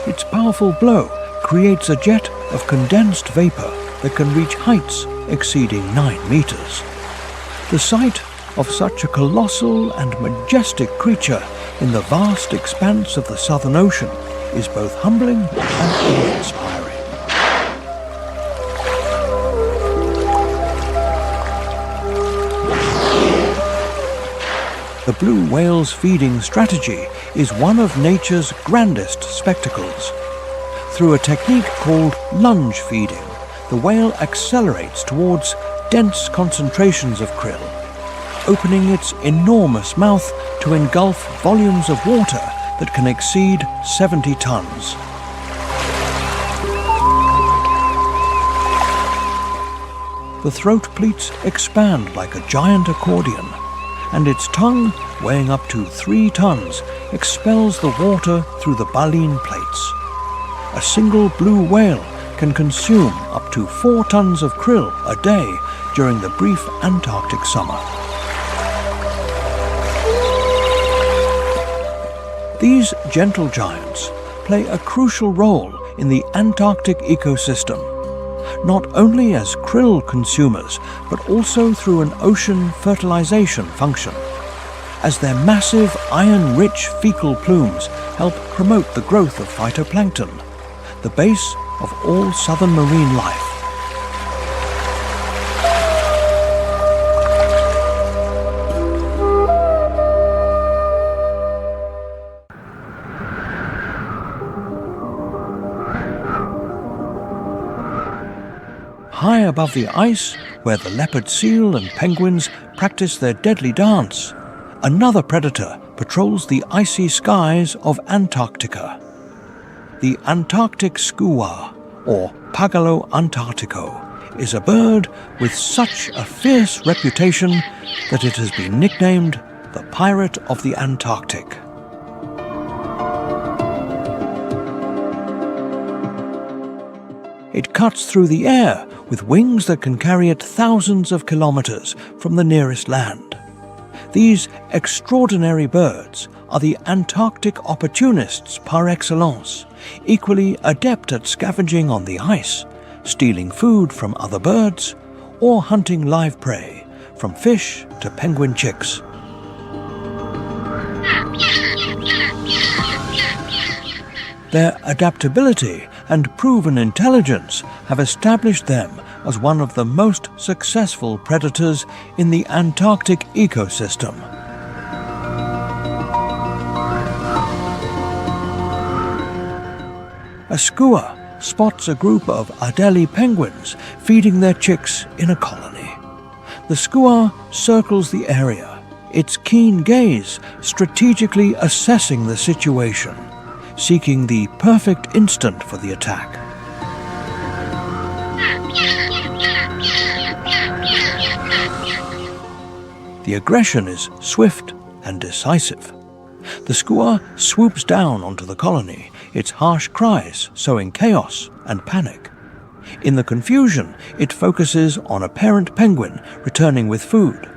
Its powerful blow creates a jet of condensed vapor that can reach heights exceeding 9 meters. The sight of such a colossal and majestic creature in the vast expanse of the Southern Ocean is both humbling and awe-inspiring. The blue whale's feeding strategy is one of nature's grandest spectacles. Through a technique called lunge feeding, the whale accelerates towards dense concentrations of krill, opening its enormous mouth to engulf volumes of water that can exceed 70 tons. The throat pleats expand like a giant accordion, and its tongue, weighing up to 3 tons, expels the water through the baleen plates. A single blue whale can consume up to 4 tons of krill a day during the brief Antarctic summer. These gentle giants play a crucial role in the Antarctic ecosystem, not only as krill consumers, but also through an ocean fertilization function, as their massive iron-rich fecal plumes help promote the growth of phytoplankton, the base of all southern marine life. High above the ice, where the leopard seal and penguins practice their deadly dance, another predator patrols the icy skies of Antarctica. The Antarctic skua, or Pagalo antarctico, is a bird with such a fierce reputation that it has been nicknamed the Pirate of the Antarctic. It cuts through the air with wings that can carry it thousands of kilometers from the nearest land. These extraordinary birds are the Antarctic opportunists par excellence, equally adept at scavenging on the ice, stealing food from other birds, or hunting live prey, from fish to penguin chicks. Their adaptability and proven intelligence have established them as one of the most successful predators in the Antarctic ecosystem. A skua spots a group of Adelie penguins feeding their chicks in a colony. The skua circles the area, its keen gaze strategically assessing the situation, seeking the perfect instant for the attack. The aggression is swift and decisive. The skua swoops down onto the colony, its harsh cries sowing chaos and panic. In the confusion, it focuses on a parent penguin returning with food,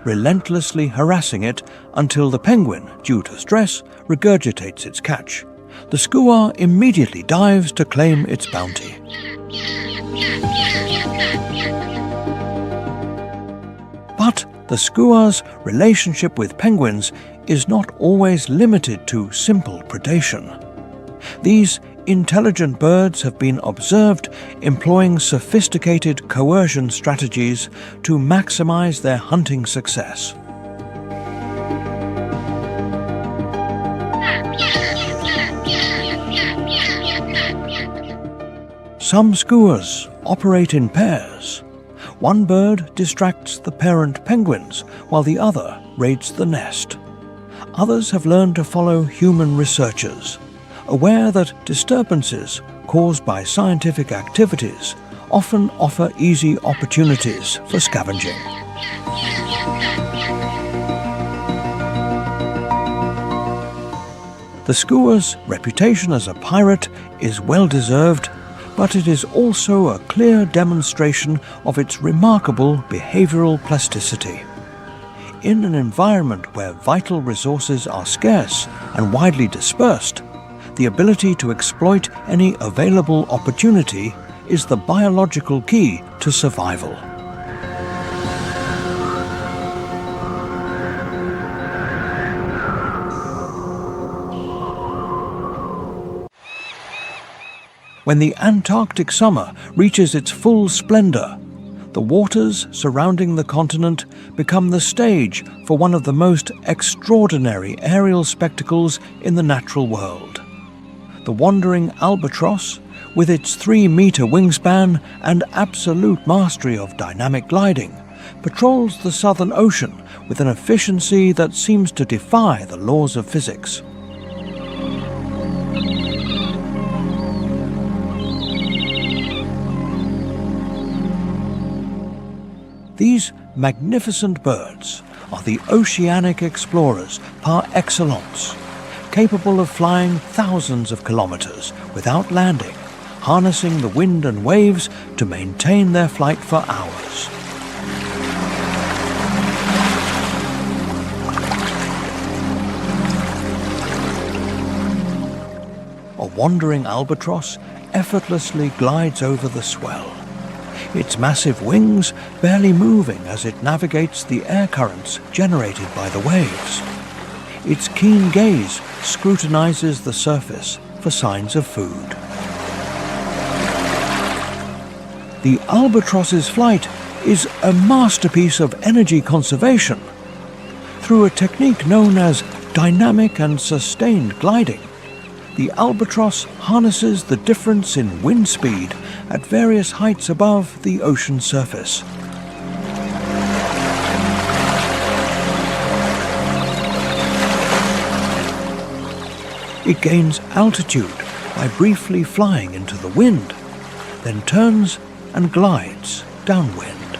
relentlessly harassing it until the penguin, due to stress, regurgitates its catch. The skua immediately dives to claim its bounty. But the skua's relationship with penguins is not always limited to simple predation. These intelligent birds have been observed employing sophisticated coercion strategies to maximize their hunting success. Some skuas operate in pairs. One bird distracts the parent penguins while the other raids the nest. Others have learned to follow human researchers, aware that disturbances caused by scientific activities often offer easy opportunities for scavenging. The skua's reputation as a pirate is well-deserved, but it is also a clear demonstration of its remarkable behavioral plasticity. In an environment where vital resources are scarce and widely dispersed, the ability to exploit any available opportunity is the biological key to survival. When the Antarctic summer reaches its full splendor, the waters surrounding the continent become the stage for one of the most extraordinary aerial spectacles in the natural world. The wandering albatross, with its 3-meter wingspan and absolute mastery of dynamic gliding, patrols the Southern Ocean with an efficiency that seems to defy the laws of physics. These magnificent birds are the oceanic explorers par excellence, capable of flying thousands of kilometers without landing, harnessing the wind and waves to maintain their flight for hours. A wandering albatross effortlessly glides over the swell, its massive wings barely moving as it navigates the air currents generated by the waves. Its keen gaze scrutinizes the surface for signs of food. The albatross's flight is a masterpiece of energy conservation. Through a technique known as dynamic and sustained gliding, the albatross harnesses the difference in wind speed at various heights above the ocean surface. It gains altitude by briefly flying into the wind, then turns and glides downwind,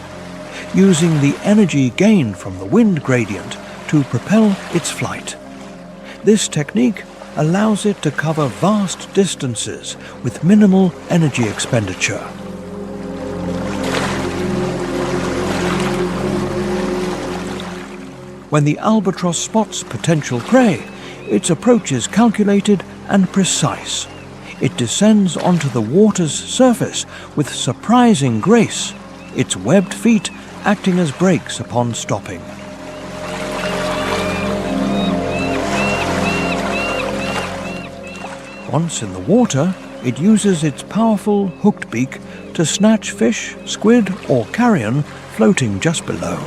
using the energy gained from the wind gradient to propel its flight. This technique allows it to cover vast distances with minimal energy expenditure. When the albatross spots potential prey, its approach is calculated and precise. It descends onto the water's surface with surprising grace, its webbed feet acting as brakes upon stopping. Once in the water, it uses its powerful hooked beak to snatch fish, squid, or carrion floating just below.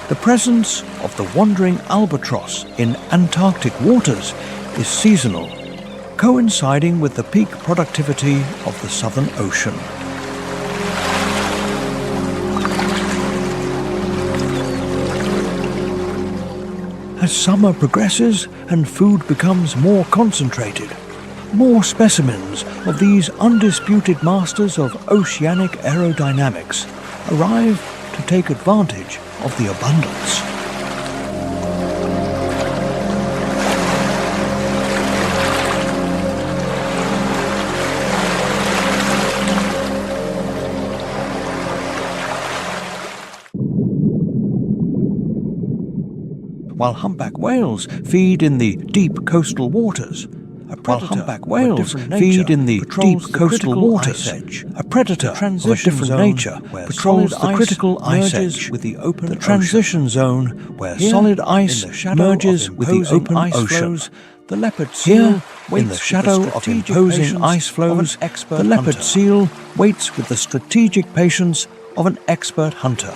The presence of the wandering albatross in Antarctic waters is seasonal, coinciding with the peak productivity of the Southern Ocean. As summer progresses and food becomes more concentrated, more specimens of these undisputed masters of oceanic aerodynamics arrive to take advantage of the abundance. While humpback whales feed in the deep coastal waters, a predator of a different nature patrols the critical ice edge with the open ocean. The transition zone where solid ice merges with the open ocean. The leopard seal in the shadow of imposing ice flows, the leopard seal waits with the strategic patience of an expert hunter.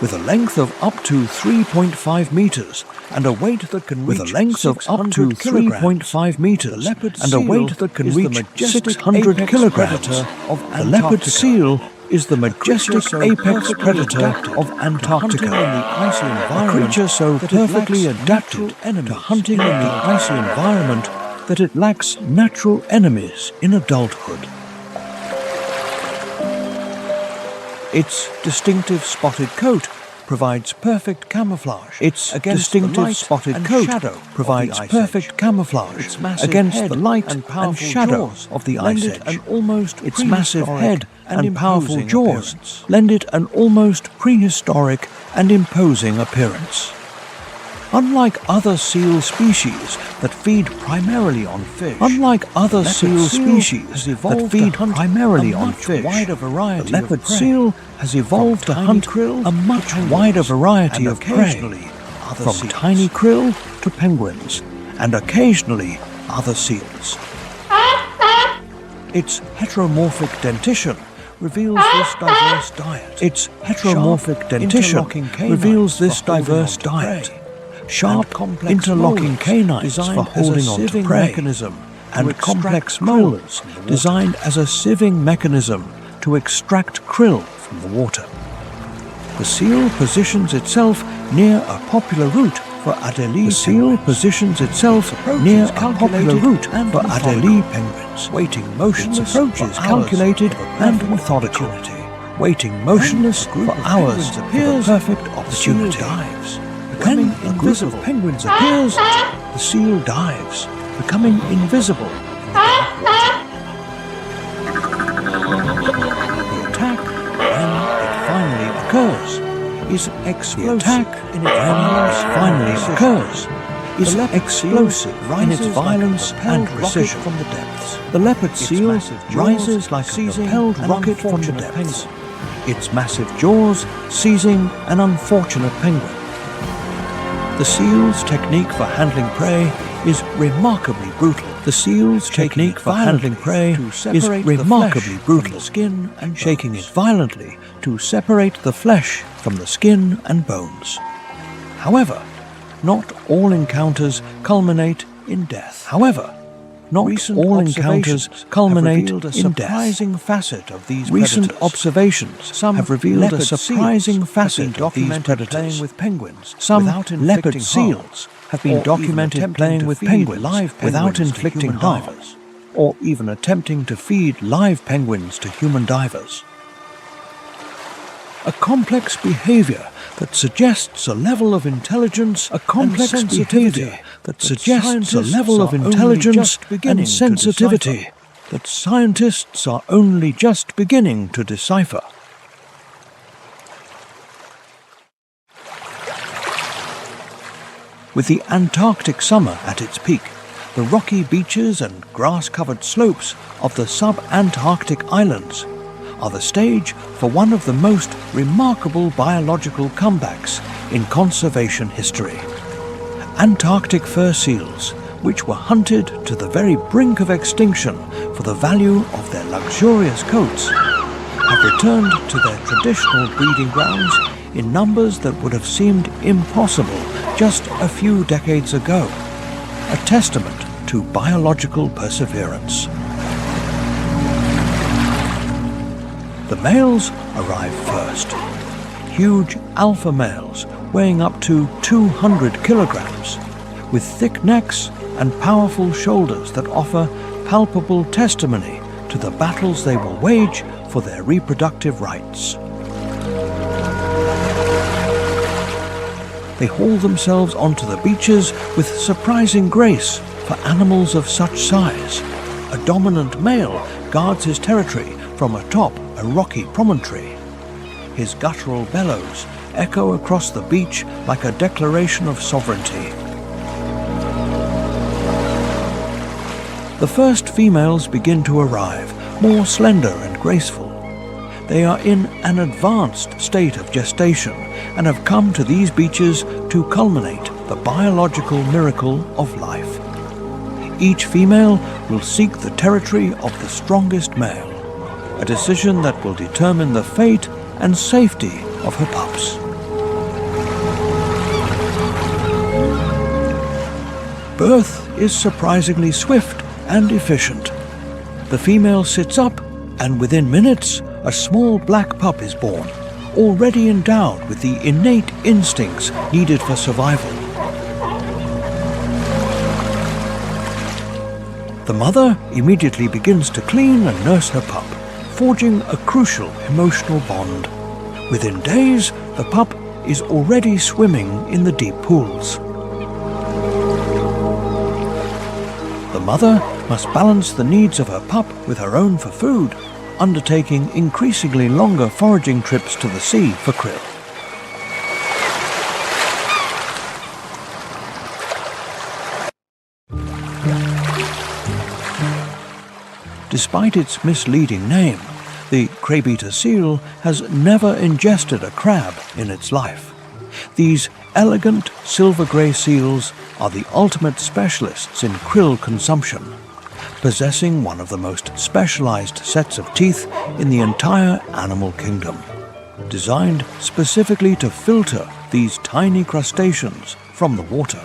With a length of up to 3.5 meters and a weight that can reach 600 kilograms, the leopard seal is the majestic apex predator of Antarctica, a creature so perfectly adapted to hunting in the icy environment that it lacks natural enemies in adulthood. Its distinctive spotted coat provides perfect camouflage. Its distinctive spotted coat provides perfect camouflage against the light and shadow of the ice edge. Its massive head and powerful jaws lend it an almost prehistoric and imposing appearance. Unlike other seal species that feed primarily on fish, the leopard seal has evolved to hunt a much wider variety of prey, from tiny krill to penguins, and occasionally other seals. Its heteromorphic dentition reveals this diverse diet. Sharp, interlocking canines for holding on to prey, and complex molars designed as a sieving mechanism to extract krill from the water. The seal positions itself near a popular route for Adelie penguins, waiting motionless for calculated and methodical, waiting motionless for hours for the perfect opportunity. When a group of penguins appears, the seal dives, becoming invisible in the dark water. is explosive. The attack in its violence finally occurs is explosive in its violence and precision. From the depths, the leopard seal rises like a propelled rocket from the depths. Its massive jaws seizing an unfortunate penguin. The seal's technique for handling prey is remarkably brutal. The seal's technique for handling prey is remarkably brutal. Skin and shaking it violently to separate the flesh from the skin and bones. However, not all encounters culminate in death. Recent observations have revealed a surprising facet of these predators. Playing with penguins. Some leopard seals have been documented playing with penguins without inflicting harm, or even attempting to feed live penguins to human divers. A complex behavior that suggests a level of intelligence, and sensitivity that scientists are only just beginning to decipher. With the Antarctic summer at its peak, the rocky beaches and grass-covered slopes of the sub-Antarctic islands are the stage for one of the most remarkable biological comebacks in conservation history. Antarctic fur seals, which were hunted to the very brink of extinction for the value of their luxurious coats, have returned to their traditional breeding grounds in numbers that would have seemed impossible just a few decades ago, a testament to biological perseverance. The males arrive first. Huge alpha males weighing up to 200 kilograms, with thick necks and powerful shoulders that offer palpable testimony to the battles they will wage for their reproductive rights. They haul themselves onto the beaches with surprising grace for animals of such size. A dominant male guards his territory from atop a rocky promontory. His guttural bellows echo across the beach like a declaration of sovereignty. The first females begin to arrive, more slender and graceful. They are in an advanced state of gestation and have come to these beaches to culminate the biological miracle of life. Each female will seek the territory of the strongest male, a decision that will determine the fate and safety of her pups. Birth is surprisingly swift and efficient. The female sits up, and within minutes, a small black pup is born, already endowed with the innate instincts needed for survival. The mother immediately begins to clean and nurse her pup, forging a crucial emotional bond. Within days, the pup is already swimming in the deep pools. The mother must balance the needs of her pup with her own for food, undertaking increasingly longer foraging trips to the sea for krill. Despite its misleading name, the craybeater seal has never ingested a crab in its life. These elegant silver-grey seals are the ultimate specialists in krill consumption, possessing one of the most specialized sets of teeth in the entire animal kingdom, designed specifically to filter these tiny crustaceans from the water.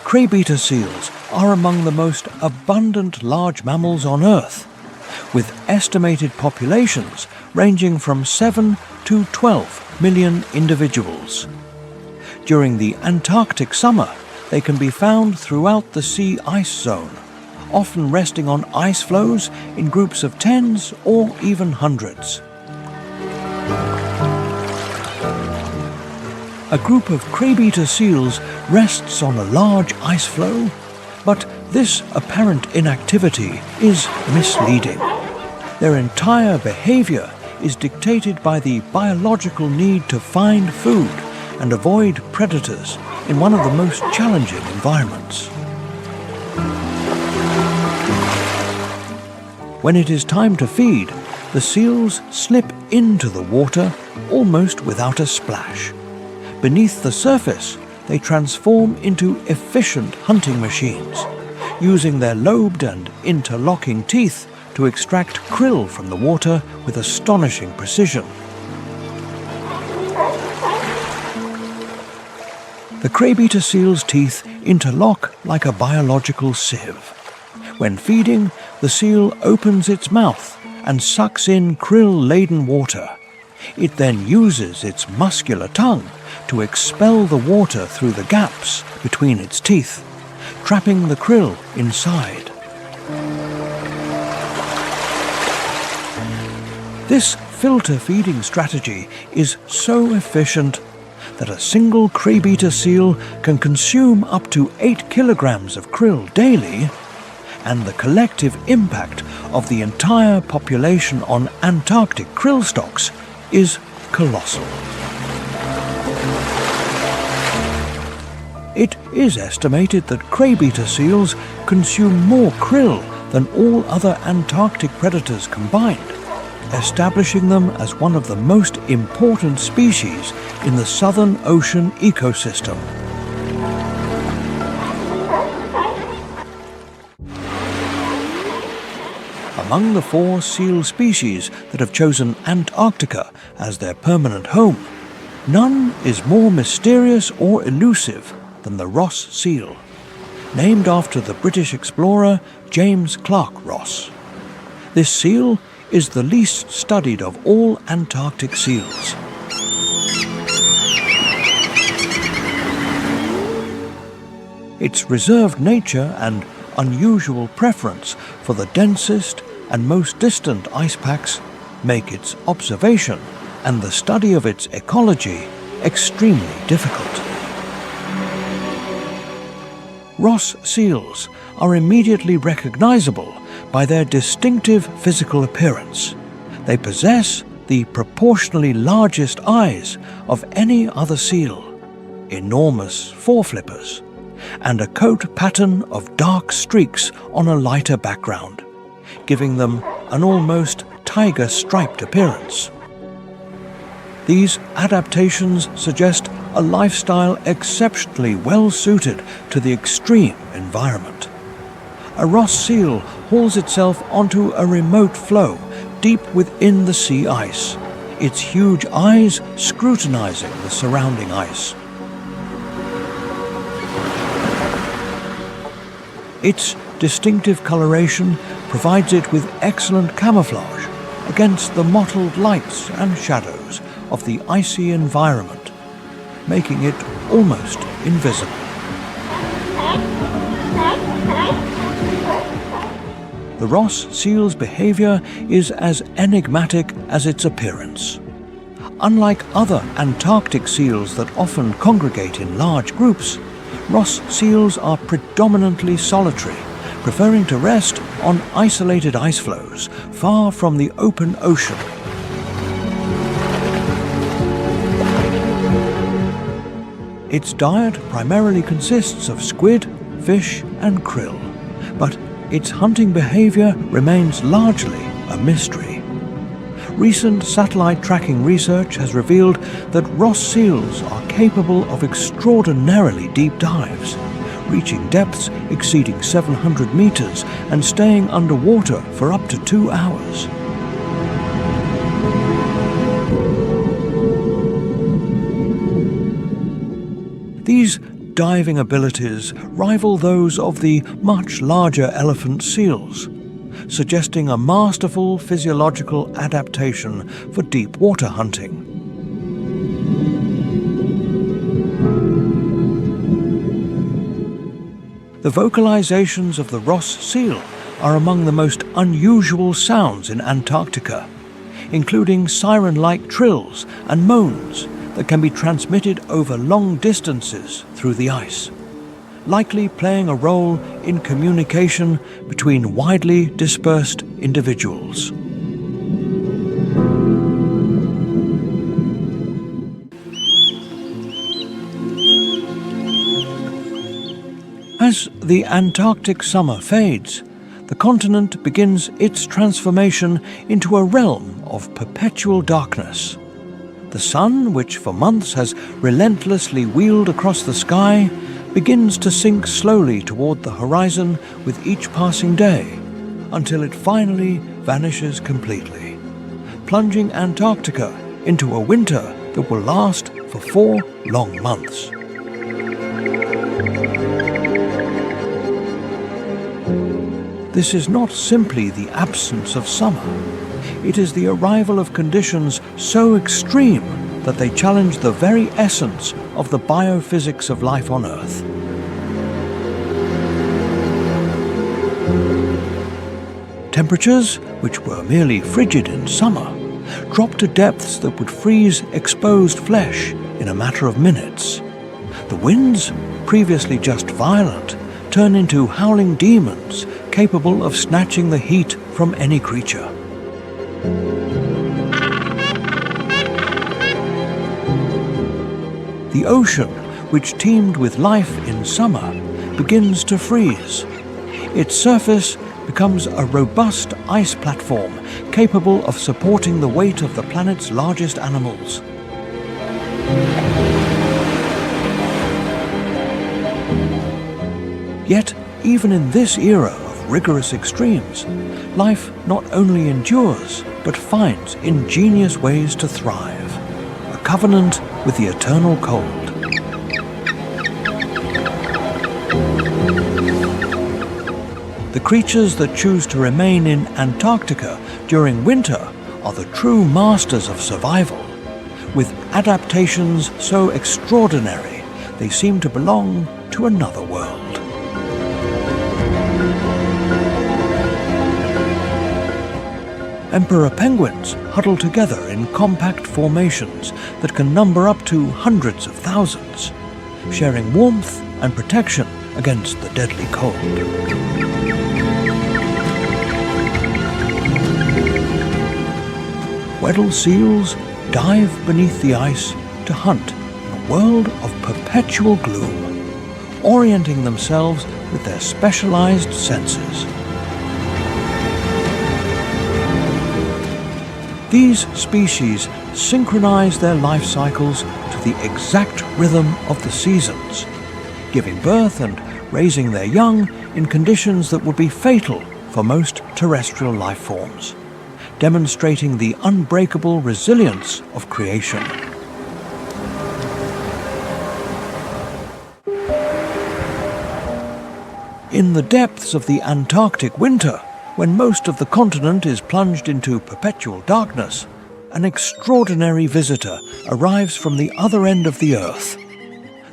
Craybeater seals are among the most abundant large mammals on Earth, with estimated populations ranging from 7 to 12 million individuals. During the Antarctic summer, they can be found throughout the sea ice zone, often resting on ice floes in groups of tens or even hundreds. A group of craybeater seals rests on a large ice floe, but this apparent inactivity is misleading. Their entire behavior is dictated by the biological need to find food and avoid predators in one of the most challenging environments. When it is time to feed, the seals slip into the water almost without a splash. Beneath the surface, they transform into efficient hunting machines, using their lobed and interlocking teeth to extract krill from the water with astonishing precision. The craybeater seal's teeth interlock like a biological sieve. When feeding, the seal opens its mouth and sucks in krill-laden water. It then uses its muscular tongue to expel the water through the gaps between its teeth, trapping the krill inside. This filter feeding strategy is so efficient that a single craybeater seal can consume up to 8 kilograms of krill daily, and the collective impact of the entire population on Antarctic krill stocks is colossal. It is estimated that craybeater seals consume more krill than all other Antarctic predators combined, establishing them as one of the most important species in the Southern Ocean ecosystem. Among the 4 seal species that have chosen Antarctica as their permanent home, none is more mysterious or elusive than the Ross seal, named after the British explorer James Clark Ross. This seal is the least studied of all Antarctic seals. Its reserved nature and unusual preference for the densest and most distant ice packs make its observation and the study of its ecology extremely difficult. Ross seals are immediately recognizable by their distinctive physical appearance. They possess the proportionally largest eyes of any other seal, enormous foreflippers, and a coat pattern of dark streaks on a lighter background, giving them an almost tiger-striped appearance. These adaptations suggest a lifestyle exceptionally well-suited to the extreme environment. A Ross seal hauls itself onto a remote floe deep within the sea ice, its huge eyes scrutinizing the surrounding ice. Its distinctive coloration provides it with excellent camouflage against the mottled lights and shadows of the icy environment, making it almost invisible. The Ross seal's behavior is as enigmatic as its appearance. Unlike other Antarctic seals that often congregate in large groups, Ross seals are predominantly solitary, preferring to rest on isolated ice floes far from the open ocean. Its diet primarily consists of squid, fish, and krill, but its hunting behavior remains largely a mystery. Recent satellite tracking research has revealed that Ross seals are capable of extraordinarily deep dives, reaching depths exceeding 700 meters and staying underwater for up to 2 hours. These diving abilities rival those of the much larger elephant seals, suggesting a masterful physiological adaptation for deep water hunting. The vocalizations of the Ross seal are among the most unusual sounds in Antarctica, including siren-like trills and moans that can be transmitted over long distances through the ice, likely playing a role in communication between widely dispersed individuals. As the Antarctic summer fades, the continent begins its transformation into a realm of perpetual darkness. The sun, which for months has relentlessly wheeled across the sky, begins to sink slowly toward the horizon with each passing day, until it finally vanishes completely, plunging Antarctica into a winter that will last for 4 long months. This is not simply the absence of summer. It is the arrival of conditions so extreme that they challenge the very essence of the biophysics of life on Earth. Temperatures, which were merely frigid in summer, drop to depths that would freeze exposed flesh in a matter of minutes. The winds, previously just violent, turn into howling demons capable of snatching the heat from any creature. The ocean, which teemed with life in summer, begins to freeze. Its surface becomes a robust ice platform capable of supporting the weight of the planet's largest animals. Yet, even in this era of rigorous extremes, life not only endures, but finds ingenious ways to thrive. A covenant with the eternal cold. The creatures that choose to remain in Antarctica during winter are the true masters of survival. With adaptations so extraordinary, they seem to belong to another world. Emperor penguins huddle together in compact formations that can number up to hundreds of thousands, sharing warmth and protection against the deadly cold. Weddell seals dive beneath the ice to hunt in a world of perpetual gloom, orienting themselves with their specialized senses. These species synchronize their life cycles to the exact rhythm of the seasons, giving birth and raising their young in conditions that would be fatal for most terrestrial life forms, demonstrating the unbreakable resilience of creation. In the depths of the Antarctic winter, when most of the continent is plunged into perpetual darkness, an extraordinary visitor arrives from the other end of the Earth.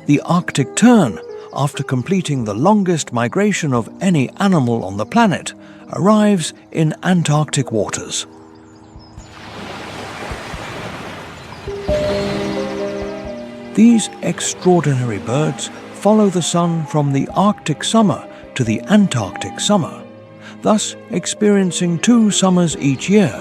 The Arctic tern, after completing the longest migration of any animal on the planet, arrives in Antarctic waters. These extraordinary birds follow the sun from the Arctic summer to the Antarctic summer, thus experiencing 2 summers each year.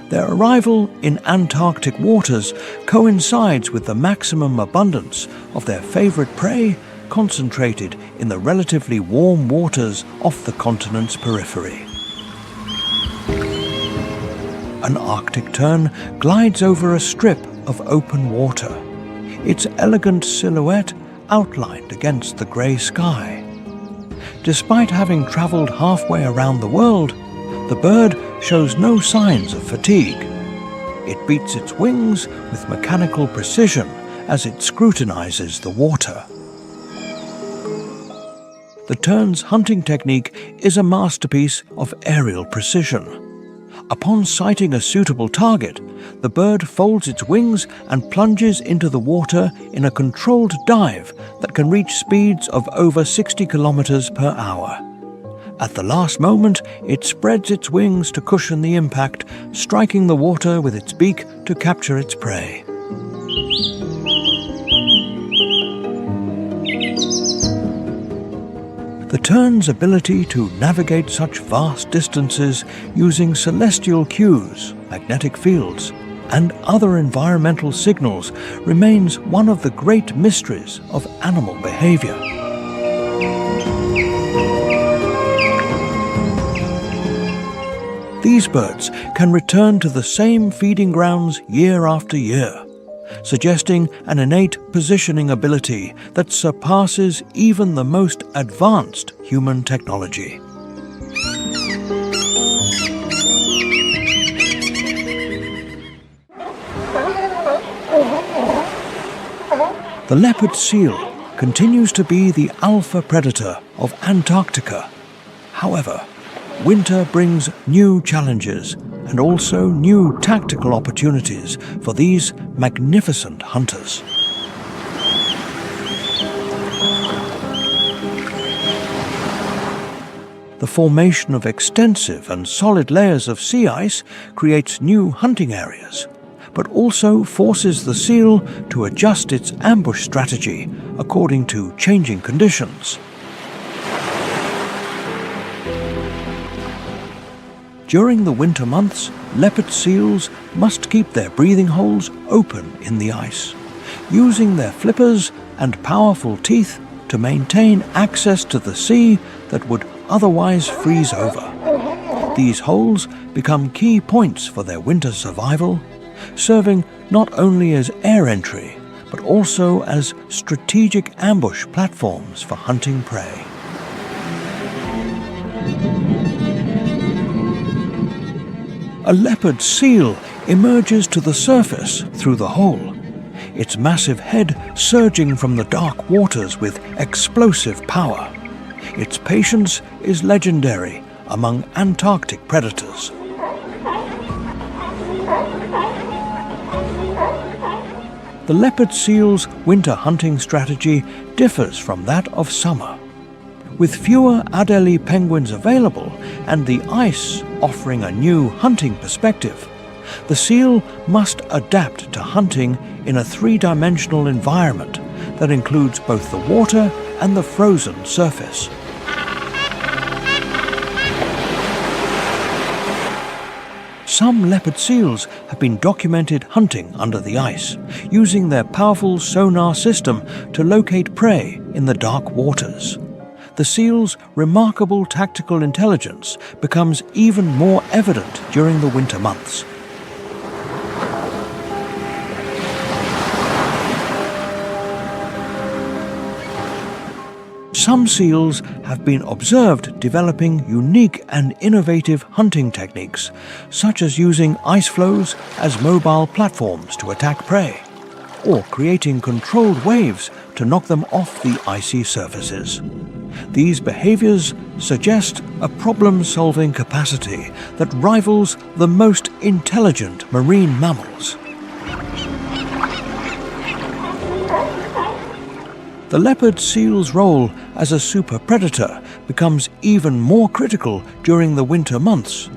Their arrival in Antarctic waters coincides with the maximum abundance of their favorite prey concentrated in the relatively warm waters off the continent's periphery. An Arctic tern glides over a strip of open water, its elegant silhouette outlined against the grey sky. Despite having travelled halfway around the world, the bird shows no signs of fatigue. It beats its wings with mechanical precision as it scrutinizes the water. The tern's hunting technique is a masterpiece of aerial precision. Upon sighting a suitable target, the bird folds its wings and plunges into the water in a controlled dive that can reach speeds of over 60 kilometers per hour. At the last moment, it spreads its wings to cushion the impact, striking the water with its beak to capture its prey. The tern's ability to navigate such vast distances using celestial cues, magnetic fields, and other environmental signals remains one of the great mysteries of animal behavior. These birds can return to the same feeding grounds year after year, suggesting an innate positioning ability that surpasses even the most advanced human technology. The leopard seal continues to be the alpha predator of Antarctica. However, winter brings new challenges and also new tactical opportunities for these magnificent hunters. The formation of extensive and solid layers of sea ice creates new hunting areas, but also forces the seal to adjust its ambush strategy according to changing conditions. During the winter months, leopard seals must keep their breathing holes open in the ice, using their flippers and powerful teeth to maintain access to the sea that would otherwise freeze over. These holes become key points for their winter survival, serving not only as air entry, but also as strategic ambush platforms for hunting prey. A leopard seal emerges to the surface through the hole, its massive head surging from the dark waters with explosive power. Its patience is legendary among Antarctic predators. The leopard seal's winter hunting strategy differs from that of summer. With fewer Adelie penguins available and the ice offering a new hunting perspective, the seal must adapt to hunting in a three-dimensional environment that includes both the water and the frozen surface. Some leopard seals have been documented hunting under the ice, using their powerful sonar system to locate prey in the dark waters. The seal's remarkable tactical intelligence becomes even more evident during the winter months. Some seals have been observed developing unique and innovative hunting techniques, such as using ice floes as mobile platforms to attack prey, or creating controlled waves to knock them off the icy surfaces. These behaviors suggest a problem-solving capacity that rivals the most intelligent marine mammals. The leopard seal's role as a super predator becomes even more critical during the winter months,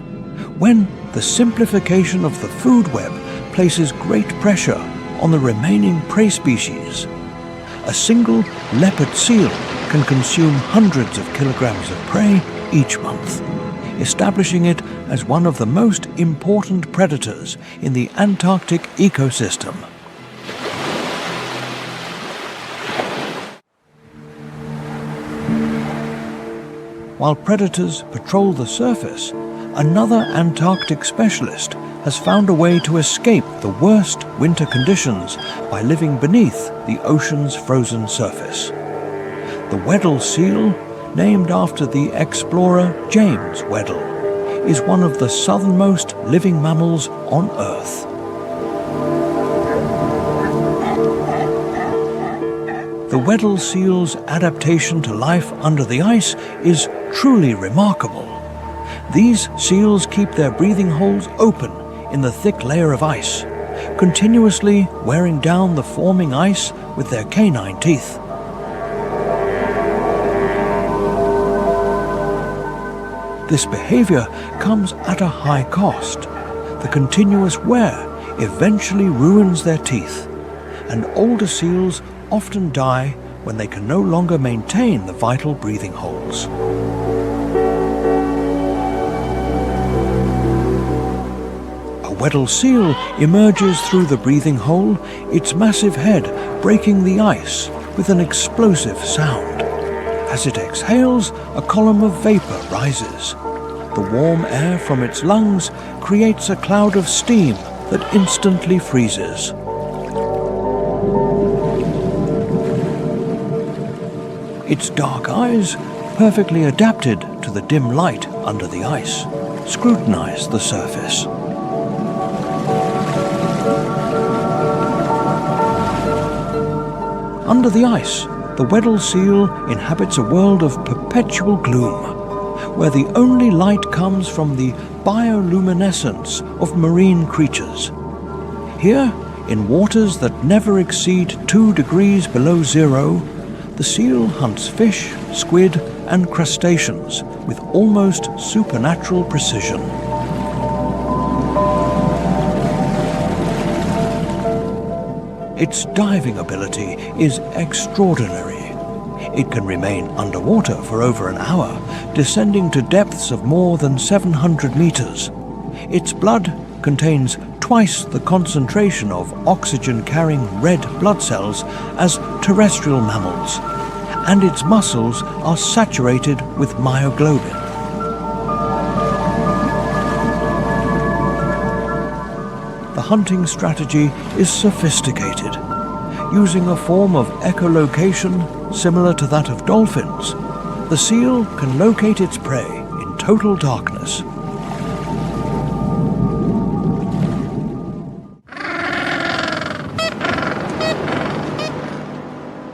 when the simplification of the food web places great pressure on the remaining prey species. A single leopard seal can consume hundreds of kilograms of prey each month, establishing it as one of the most important predators in the Antarctic ecosystem. While predators patrol the surface, another Antarctic specialist has found a way to escape the worst winter conditions by living beneath the ocean's frozen surface. The Weddell seal, named after the explorer James Weddell, is one of the southernmost living mammals on Earth. The Weddell seal's adaptation to life under the ice is truly remarkable. These seals keep their breathing holes open in the thick layer of ice, continuously wearing down the forming ice with their canine teeth. This behavior comes at a high cost. The continuous wear eventually ruins their teeth, and older seals often die when they can no longer maintain the vital breathing holes. A Weddell seal emerges through the breathing hole, its massive head breaking the ice with an explosive sound. As it exhales, a column of vapor rises. The warm air from its lungs creates a cloud of steam that instantly freezes. Its dark eyes, perfectly adapted to the dim light under the ice, scrutinize the surface. Under the ice, the Weddell seal inhabits a world of perpetual gloom, where the only light comes from the bioluminescence of marine creatures. Here, in waters that never exceed 2 degrees below zero, the seal hunts fish, squid, and crustaceans with almost supernatural precision. Its diving ability is extraordinary. It can remain underwater for over an hour, descending to depths of more than 700 meters. Its blood contains twice the concentration of oxygen-carrying red blood cells as terrestrial mammals, and its muscles are saturated with myoglobin. The hunting strategy is sophisticated. Using a form of echolocation similar to that of dolphins, the seal can locate its prey in total darkness.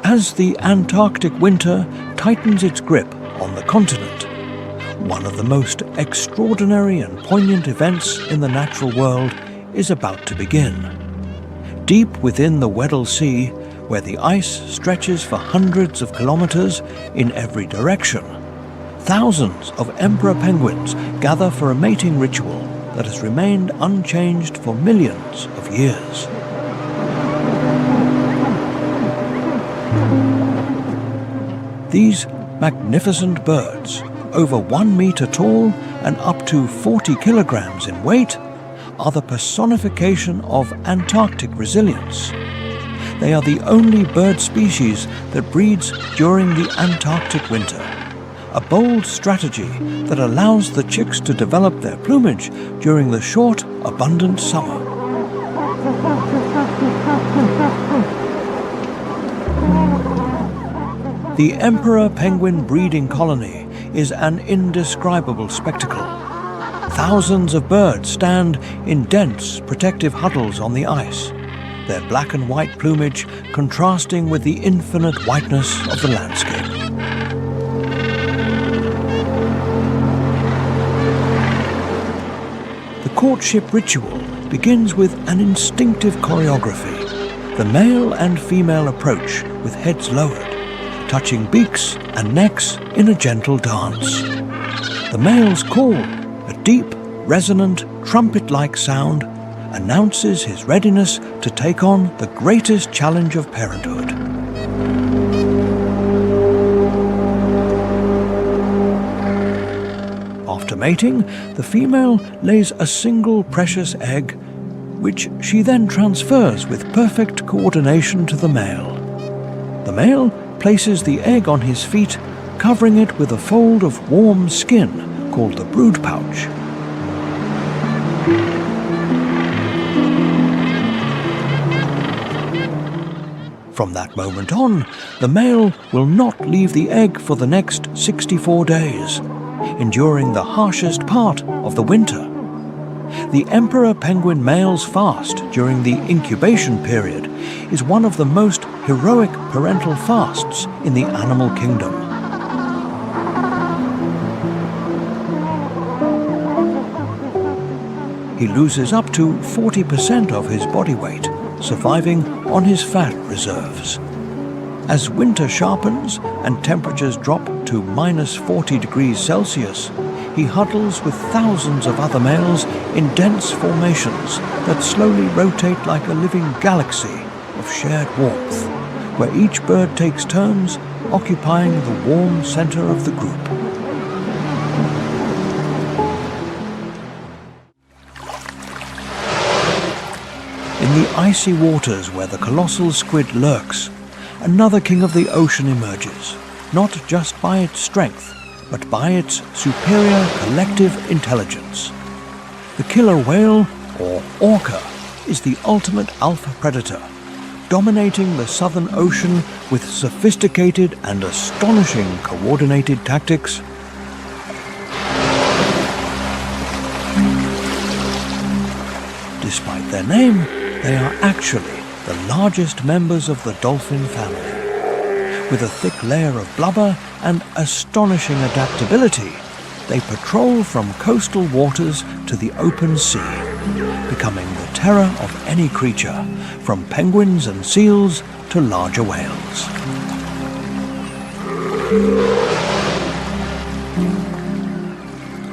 As the Antarctic winter tightens its grip on the continent, one of the most extraordinary and poignant events in the natural world is about to begin. Deep within the Weddell Sea, where the ice stretches for hundreds of kilometers in every direction, thousands of emperor penguins gather for a mating ritual that has remained unchanged for millions of years. These magnificent birds, over 1 meter tall and up to 40 kilograms in weight, are the personification of Antarctic resilience. They are the only bird species that breeds during the Antarctic winter, a bold strategy that allows the chicks to develop their plumage during the short, abundant summer. The emperor penguin breeding colony is an indescribable spectacle. Thousands of birds stand in dense protective huddles on the ice, their black and white plumage contrasting with the infinite whiteness of the landscape. The courtship ritual begins with an instinctive choreography. The male and female approach with heads lowered, touching beaks and necks in a gentle dance. The male's call, a deep, resonant, trumpet-like sound, announces his readiness to take on the greatest challenge of parenthood. After mating, the female lays a single precious egg, which she then transfers with perfect coordination to the male. The male places the egg on his feet, covering it with a fold of warm skin called the brood pouch. From that moment on, the male will not leave the egg for the next 64 days, enduring the harshest part of the winter. The emperor penguin male's fast during the incubation period is one of the most heroic parental fasts in the animal kingdom. He loses up to 40% of his body weight, surviving on his fat reserves. As winter sharpens and temperatures drop to -40 degrees Celsius, he huddles with thousands of other males in dense formations that slowly rotate like a living galaxy of shared warmth, where each bird takes turns occupying the warm center of the group. In the icy waters where the colossal squid lurks, another king of the ocean emerges, not just by its strength, but by its superior collective intelligence. The killer whale, or orca, is the ultimate alpha predator, dominating the Southern Ocean with sophisticated and astonishing coordinated tactics. Despite their name, they are actually the largest members of the dolphin family. With a thick layer of blubber and astonishing adaptability, they patrol from coastal waters to the open sea, becoming the terror of any creature, from penguins and seals to larger whales.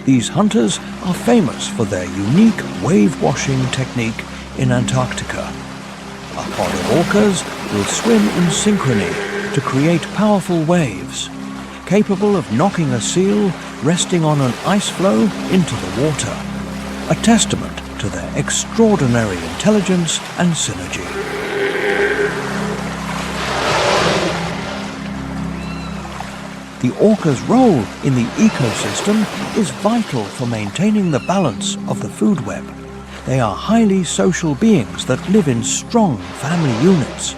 These hunters are famous for their unique wave-washing technique in Antarctica. A pod of orcas will swim in synchrony to create powerful waves, capable of knocking a seal resting on an ice floe into the water, a testament to their extraordinary intelligence and synergy. The orca's role in the ecosystem is vital for maintaining the balance of the food web. They are highly social beings that live in strong family units,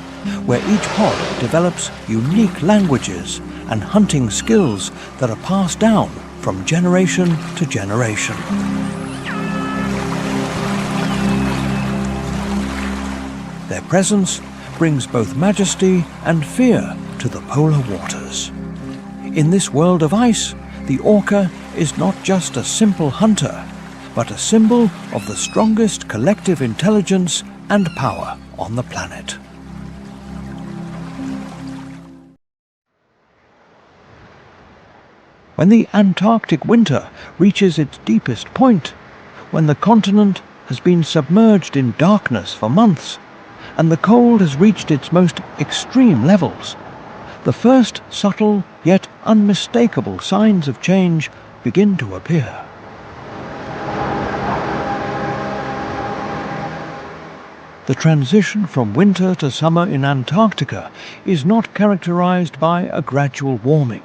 where each pod develops unique languages and hunting skills that are passed down from generation to generation. Their presence brings both majesty and fear to the polar waters. In this world of ice, the orca is not just a simple hunter, but a symbol of the strongest collective intelligence and power on the planet. When the Antarctic winter reaches its deepest point, when the continent has been submerged in darkness for months, and the cold has reached its most extreme levels, the first subtle yet unmistakable signs of change begin to appear. The transition from winter to summer in Antarctica is not characterized by a gradual warming,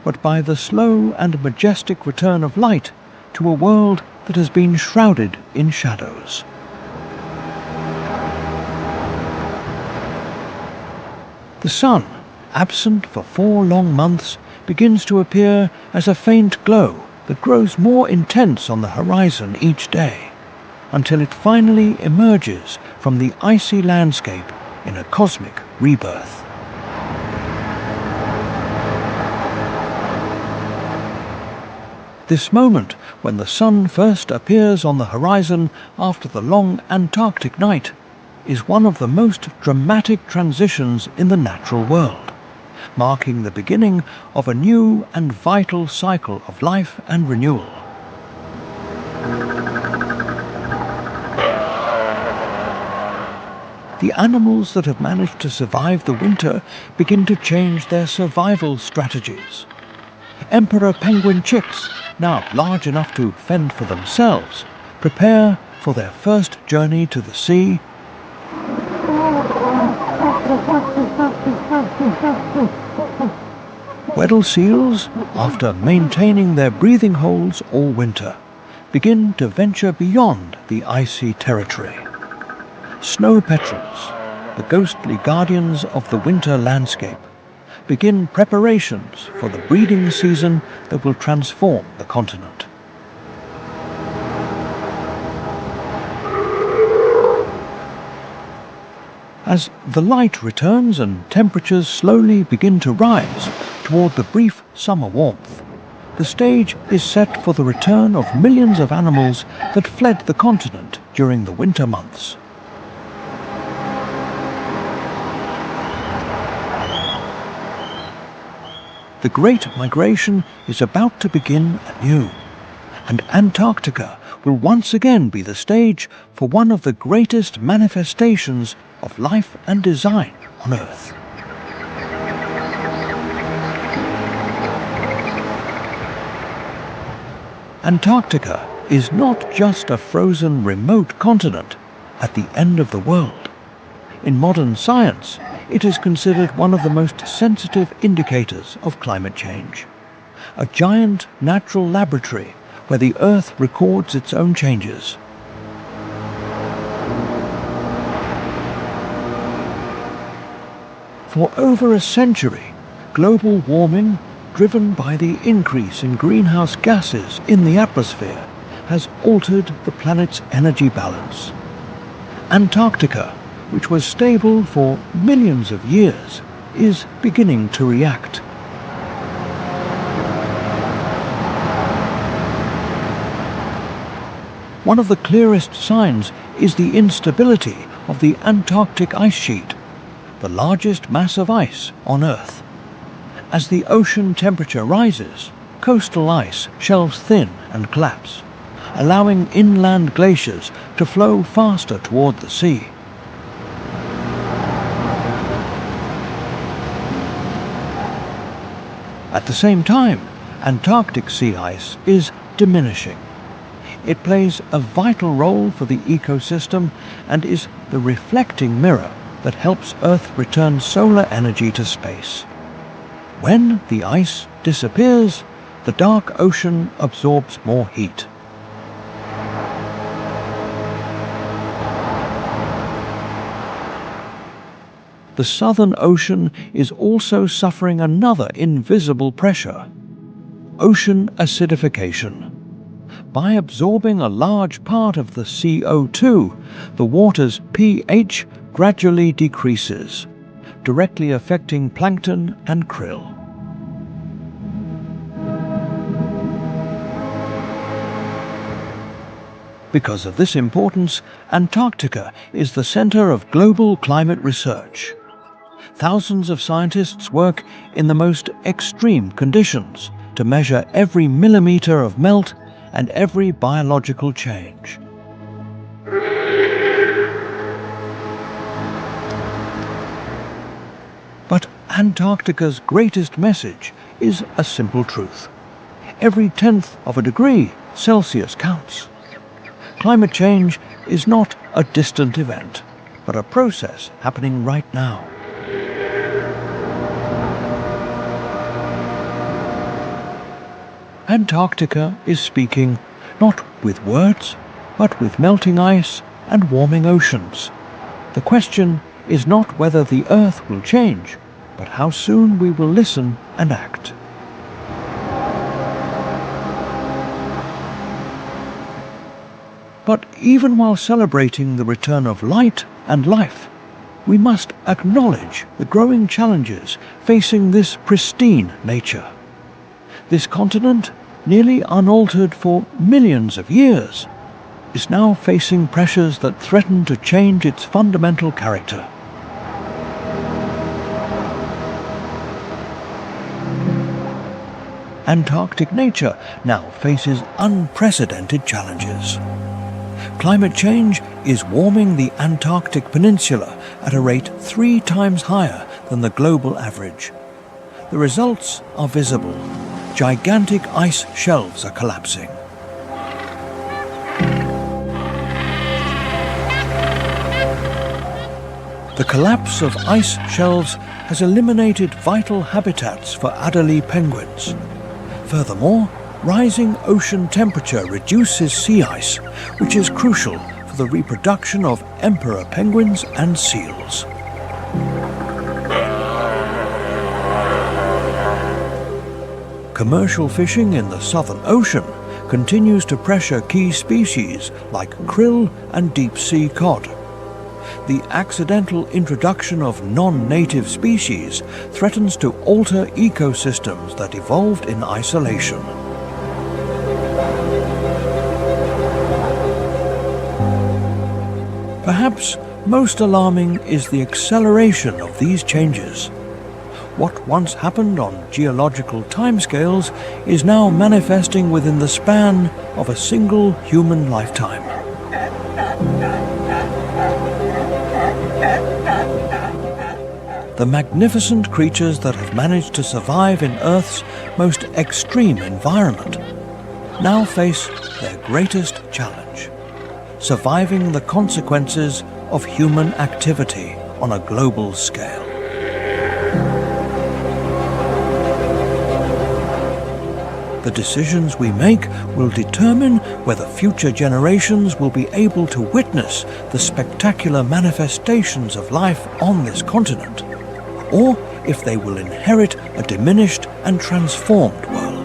but by the slow and majestic return of light to a world that has been shrouded in shadows. The sun, absent for 4 long months, begins to appear as a faint glow that grows more intense on the horizon each day, until it finally emerges from the icy landscape in a cosmic rebirth. This moment, when the sun first appears on the horizon after the long Antarctic night, is one of the most dramatic transitions in the natural world, marking the beginning of a new and vital cycle of life and renewal. The animals that have managed to survive the winter begin to change their survival strategies. Emperor penguin chicks, now large enough to fend for themselves, prepare for their first journey to the sea. Weddell seals, after maintaining their breathing holes all winter, begin to venture beyond the icy territory. Snow petrels, the ghostly guardians of the winter landscape, begin preparations for the breeding season that will transform the continent. As the light returns and temperatures slowly begin to rise toward the brief summer warmth, the stage is set for the return of millions of animals that fled the continent during the winter months. The Great Migration is about to begin anew, and Antarctica will once again be the stage for one of the greatest manifestations of life and design on Earth. Antarctica is not just a frozen remote continent at the end of the world. In modern science, It is considered one of the most sensitive indicators of climate change. A giant natural laboratory where the Earth records its own changes. For over a century, global warming, driven by the increase in greenhouse gases in the atmosphere, has altered the planet's energy balance. Antarctica, which was stable for millions of years, is beginning to react. One of the clearest signs is the instability of the Antarctic ice sheet, the largest mass of ice on Earth. As the ocean temperature rises, coastal ice shelves thin and collapse, allowing inland glaciers to flow faster toward the sea. At the same time, Antarctic sea ice is diminishing. It plays a vital role for the ecosystem and is the reflecting mirror that helps Earth return solar energy to space. When the ice disappears, the dark ocean absorbs more heat. The Southern Ocean is also suffering another invisible pressure: ocean acidification. By absorbing a large part of the CO2, the water's pH gradually decreases, directly affecting plankton and krill. Because of this importance, Antarctica is the center of global climate research. Thousands of scientists work in the most extreme conditions to measure every millimeter of melt and every biological change. But Antarctica's greatest message is a simple truth. Every 1/10 of a degree Celsius counts. Climate change is not a distant event, but a process happening right now. Antarctica is speaking not with words, but with melting ice and warming oceans. The question is not whether the Earth will change, but how soon we will listen and act. But even while celebrating the return of light and life, we must acknowledge the growing challenges facing this pristine nature. This continent, nearly unaltered for millions of years, is now facing pressures that threaten to change its fundamental character. Antarctic nature now faces unprecedented challenges. Climate change is warming the Antarctic Peninsula at a rate 3 times higher than the global average. The results are visible. Gigantic ice shelves are collapsing. The collapse of ice shelves has eliminated vital habitats for Adelie penguins. Furthermore, rising ocean temperature reduces sea ice, which is crucial for the reproduction of emperor penguins and seals. Commercial fishing in the Southern Ocean continues to pressure key species like krill and deep-sea cod. The accidental introduction of non-native species threatens to alter ecosystems that evolved in isolation. Perhaps most alarming is the acceleration of these changes. What once happened on geological timescales is now manifesting within the span of a single human lifetime. The magnificent creatures that have managed to survive in Earth's most extreme environment now face their greatest challenge: surviving the consequences of human activity on a global scale. The decisions we make will determine whether future generations will be able to witness the spectacular manifestations of life on this continent, or if they will inherit a diminished and transformed world.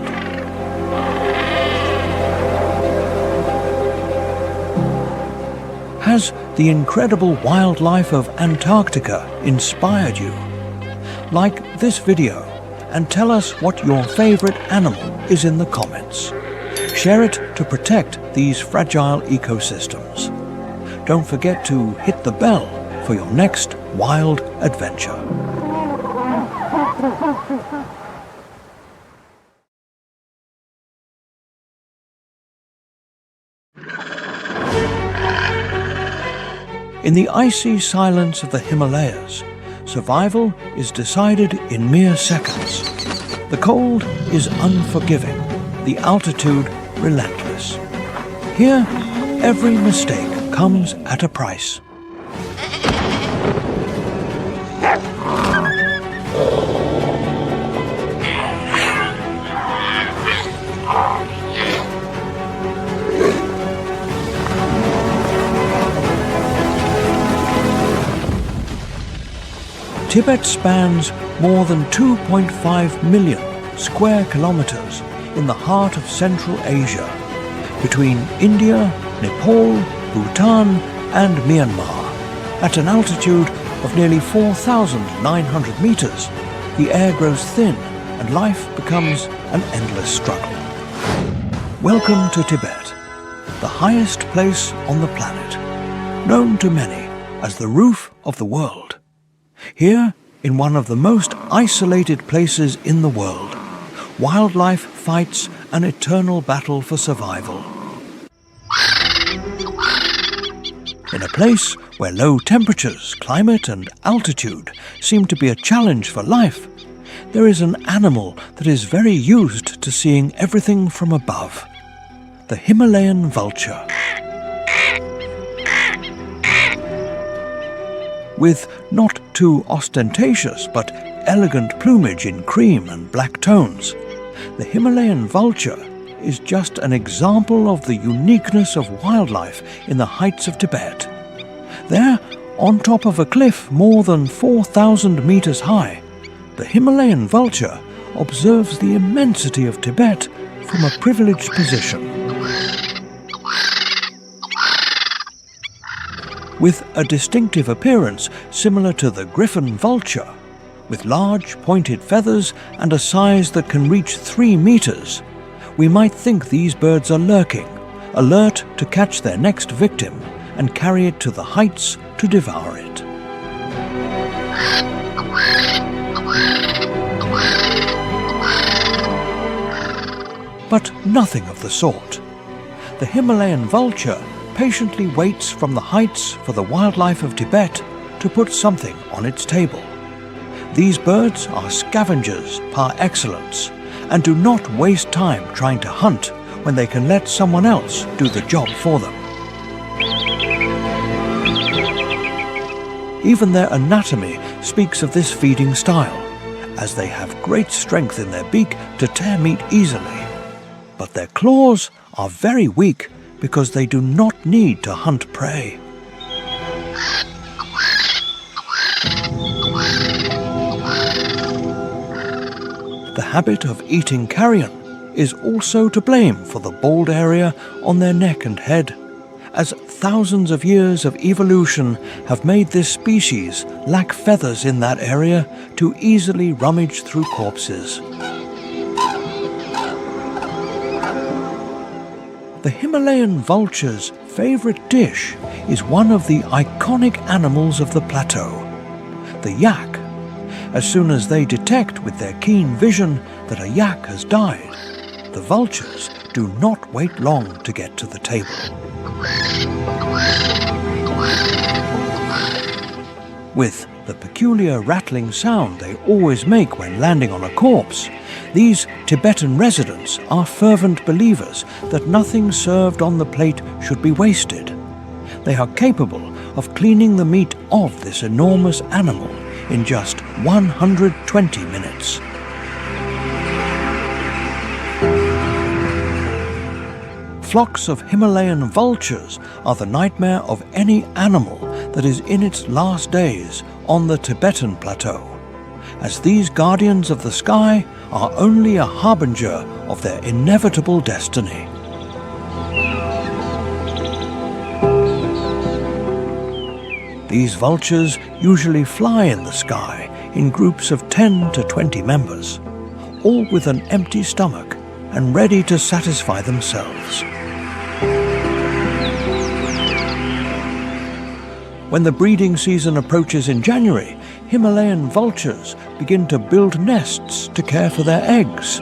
Has the incredible wildlife of Antarctica inspired you? Like this video and tell us what your favorite animal is in the comments. Share it to protect these fragile ecosystems. Don't forget to hit the bell for your next wild adventure. In the icy silence of the Himalayas, survival is decided in mere seconds. The cold is unforgiving, the altitude relentless. Here, every mistake comes at a price. Tibet spans more than 2.5 million square kilometers in the heart of Central Asia, between India, Nepal, Bhutan and Myanmar. At an altitude of nearly 4,900 meters, the air grows thin and life becomes an endless struggle. Welcome to Tibet, the highest place on the planet, known to many as the roof of the world. Here, in one of the most isolated places in the world, wildlife fights an eternal battle for survival. In a place where low temperatures, climate and altitude seem to be a challenge for life, there is an animal that is very used to seeing everything from above: the Himalayan vulture. With not too ostentatious but elegant plumage in cream and black tones, the Himalayan vulture is just an example of the uniqueness of wildlife in the heights of Tibet. There, on top of a cliff more than 4,000 meters high, the Himalayan vulture observes the immensity of Tibet from a privileged position. With a distinctive appearance similar to the griffon vulture, with large pointed feathers and a size that can reach 3 meters, we might think these birds are lurking, alert to catch their next victim and carry it to the heights to devour it. But nothing of the sort. The Himalayan vulture patiently waits from the heights for the wildlife of Tibet to put something on its table. These birds are scavengers par excellence and do not waste time trying to hunt when they can let someone else do the job for them. Even their anatomy speaks of this feeding style, as they have great strength in their beak to tear meat easily. But their claws are very weak because they do not need to hunt prey. The habit of eating carrion is also to blame for the bald area on their neck and head, as thousands of years of evolution have made this species lack feathers in that area to easily rummage through corpses. The Himalayan vulture's favorite dish is one of the iconic animals of the plateau, the yak. As soon as they detect with their keen vision that a yak has died, the vultures do not wait long to get to the table. With the peculiar rattling sound they always make when landing on a corpse, these Tibetan residents are fervent believers that nothing served on the plate should be wasted. They are capable of cleaning the meat of this enormous animal in just 120 minutes. flocks of Himalayan vultures are the nightmare of any animal that is in its last days on the Tibetan plateau, as these guardians of the sky are only a harbinger of their inevitable destiny. These vultures usually fly in the sky in groups of 10 to 20 members, all with an empty stomach and ready to satisfy themselves. When the breeding season approaches in January, Himalayan vultures begin to build nests to care for their eggs.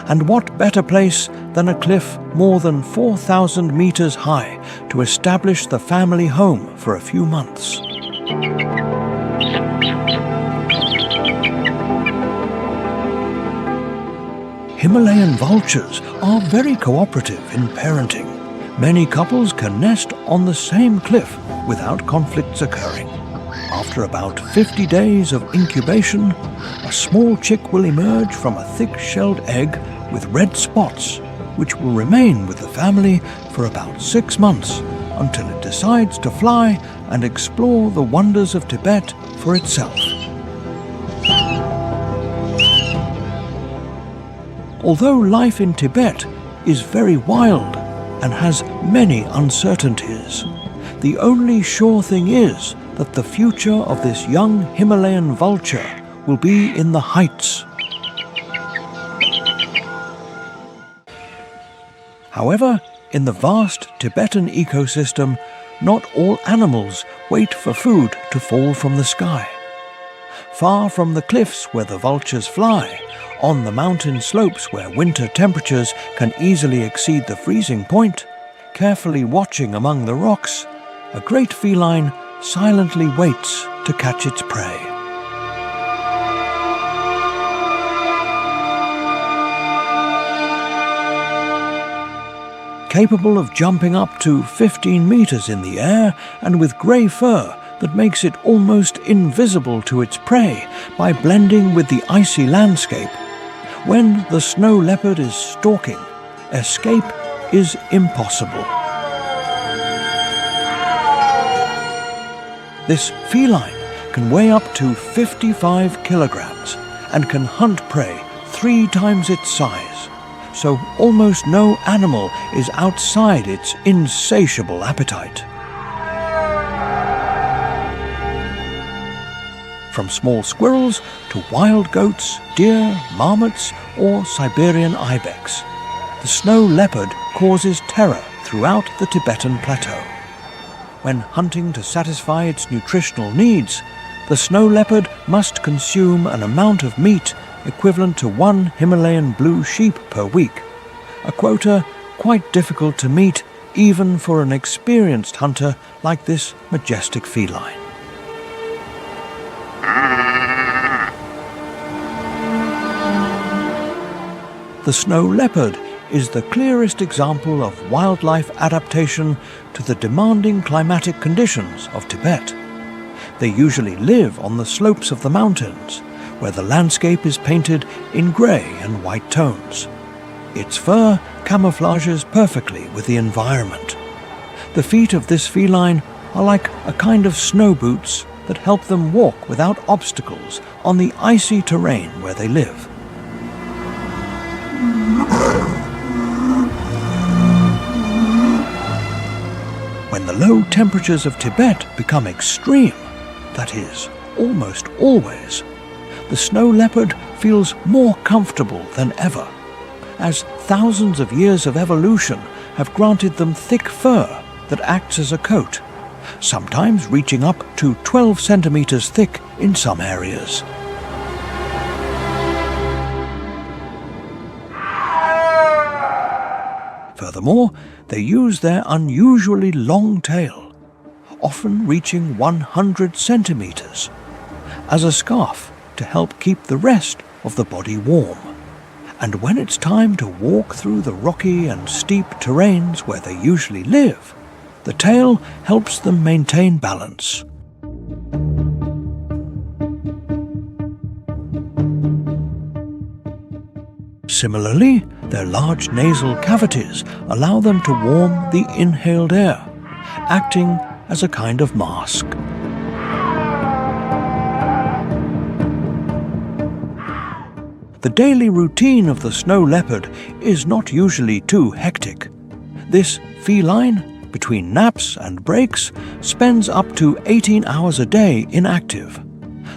And what better place than a cliff more than 4,000 meters high to establish the family home for a few months? Himalayan vultures are very cooperative in parenting. Many couples can nest on the same cliff without conflicts occurring. After about 50 days of incubation, a small chick will emerge from a thick-shelled egg with red spots, which will remain with the family for about 6 months until it decides to fly and explore the wonders of Tibet for itself. Although life in Tibet is very wild and has many uncertainties, the only sure thing is that the future of this young Himalayan vulture will be in the heights. However, in the vast Tibetan ecosystem, not all animals wait for food to fall from the sky. Far from the cliffs where the vultures fly, on the mountain slopes where winter temperatures can easily exceed the freezing point, carefully watching among the rocks, a great feline silently waits to catch its prey. Capable of jumping up to 15 meters in the air and with grey fur that makes it almost invisible to its prey by blending with the icy landscape, when the snow leopard is stalking, escape is impossible. This feline can weigh up to 55 kilograms and can hunt prey 3 times its size, so almost no animal is outside its insatiable appetite. From small squirrels to wild goats, deer, marmots, or Siberian ibex, the snow leopard causes terror throughout the Tibetan plateau. When hunting to satisfy its nutritional needs, the snow leopard must consume an amount of meat equivalent to 1 Himalayan blue sheep per week, a quota quite difficult to meet even for an experienced hunter like this majestic feline. The snow leopard is the clearest example of wildlife adaptation to the demanding climatic conditions of Tibet. They usually live on the slopes of the mountains, where the landscape is painted in grey and white tones. Its fur camouflages perfectly with the environment. The feet of this feline are like a kind of snow boots that help them walk without obstacles on the icy terrain where they live. When the low temperatures of Tibet become extreme, that is, almost always, the snow leopard feels more comfortable than ever, as thousands of years of evolution have granted them thick fur that acts as a coat, sometimes reaching up to 12 centimeters thick in some areas. Furthermore, they use their unusually long tail, often reaching 100 centimeters, as a scarf to help keep the rest of the body warm. And when it's time to walk through the rocky and steep terrains where they usually live, the tail helps them maintain balance. Similarly, their large nasal cavities allow them to warm the inhaled air, acting as a kind of mask. The daily routine of the snow leopard is not usually too hectic. This feline, between naps and breaks, spends up to 18 hours a day inactive,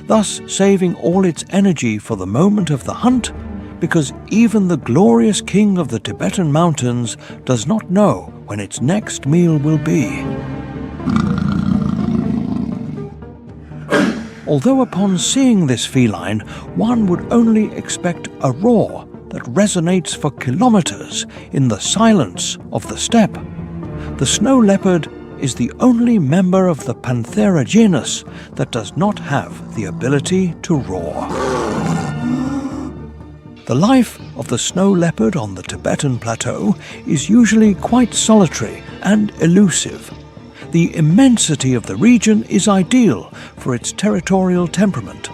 thus saving all its energy for the moment of the hunt, because even the glorious king of the Tibetan mountains does not know when its next meal will be. Although upon seeing this feline, one would only expect a roar that resonates for kilometers in the silence of the steppe, the snow leopard is the only member of the Panthera genus that does not have the ability to roar. The life of the snow leopard on the Tibetan plateau is usually quite solitary and elusive. The immensity of the region is ideal for its territorial temperament,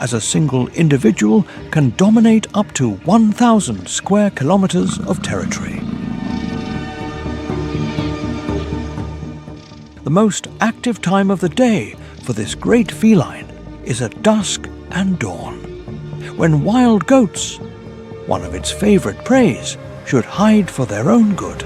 as a single individual can dominate up to 1,000 square kilometers of territory. The most active time of the day for this great feline is at dusk and dawn, when wild goats, one of its favorite preys, should hide for their own good.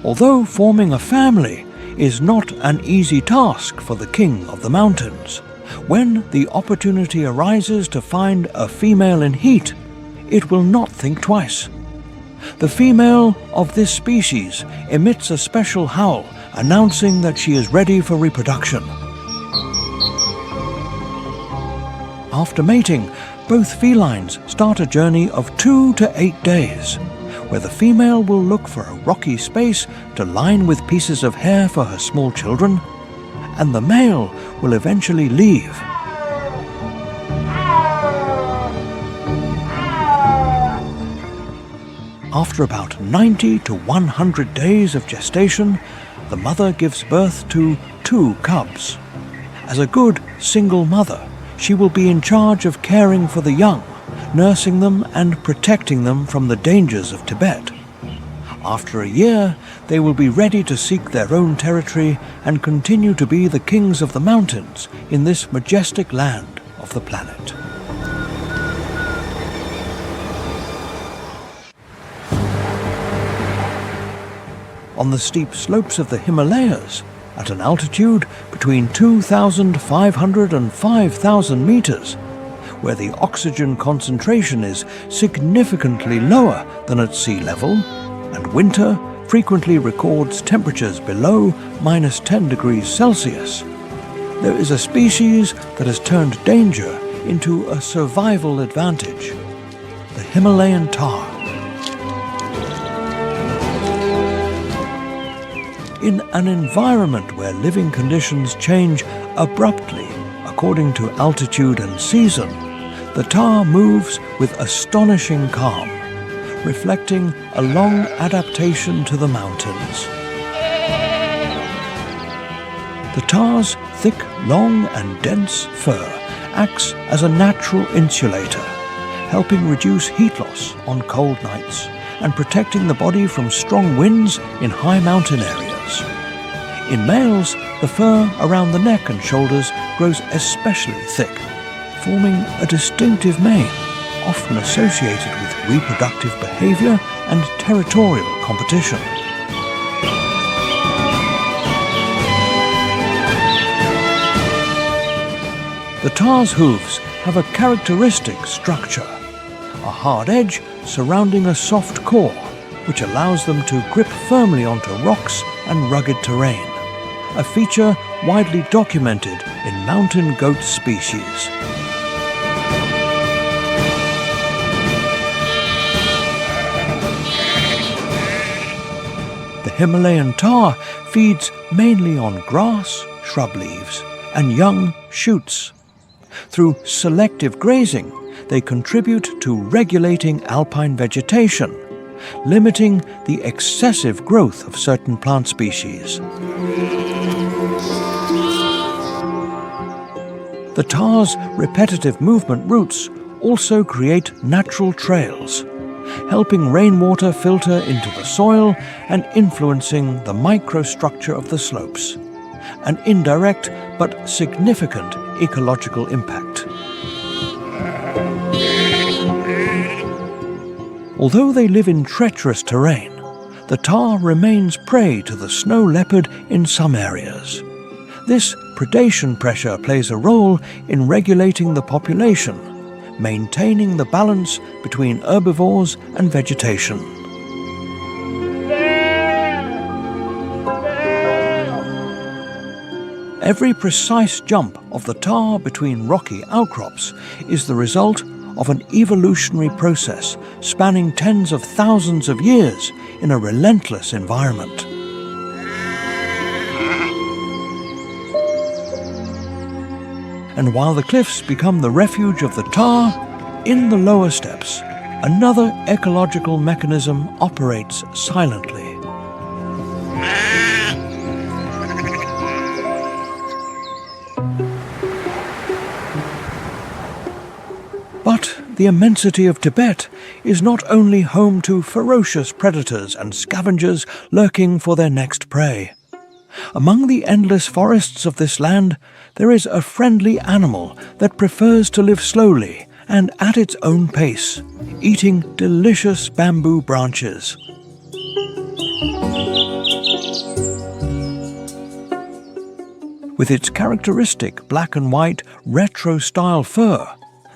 Although forming a family is not an easy task for the king of the mountains, when the opportunity arises to find a female in heat, it will not think twice. The female of this species emits a special howl announcing that she is ready for reproduction. After mating, both felines start a journey of 2 to 8 days, where the female will look for a rocky space to line with pieces of hair for her small children, and the male will eventually leave. After about 90 to 100 days of gestation, the mother gives birth to 2 cubs. As a good single mother, she will be in charge of caring for the young, nursing them and protecting them from the dangers of Tibet. After a year, they will be ready to seek their own territory and continue to be the kings of the mountains in this majestic land of the planet. On the steep slopes of the Himalayas, at an altitude between 2,500 and 5,000 meters, where the oxygen concentration is significantly lower than at sea level, and winter frequently records temperatures below -10 degrees Celsius, there is a species that has turned danger into a survival advantage: the Himalayan tahr. In an environment where living conditions change abruptly according to altitude and season, the tahr moves with astonishing calm, reflecting a long adaptation to the mountains. The tahr's thick, long and dense fur acts as a natural insulator, helping reduce heat loss on cold nights and protecting the body from strong winds in high mountain areas. In males, the fur around the neck and shoulders grows especially thick, forming a distinctive mane, often associated with reproductive behavior and territorial competition. The tahr's hooves have a characteristic structure, a hard edge surrounding a soft core, which allows them to grip firmly onto rocks and rugged terrain, a feature widely documented in mountain goat species. The Himalayan tahr feeds mainly on grass, shrub leaves, and young shoots. Through selective grazing, they contribute to regulating alpine vegetation, limiting the excessive growth of certain plant species. The tar's repetitive movement routes also create natural trails, helping rainwater filter into the soil and influencing the microstructure of the slopes, an indirect but significant ecological impact. Although they live in treacherous terrain, the tar remains prey to the snow leopard in some areas. This predation pressure plays a role in regulating the population, maintaining the balance between herbivores and vegetation. Every precise jump of the tar between rocky outcrops is the result of an evolutionary process spanning tens of thousands of years in a relentless environment. And while the cliffs become the refuge of the tar, in the lower steppes, another ecological mechanism operates silently. But the immensity of Tibet is not only home to ferocious predators and scavengers lurking for their next prey. Among the endless forests of this land, there is a friendly animal that prefers to live slowly and at its own pace, eating delicious bamboo branches. With its characteristic black and white retro-style fur,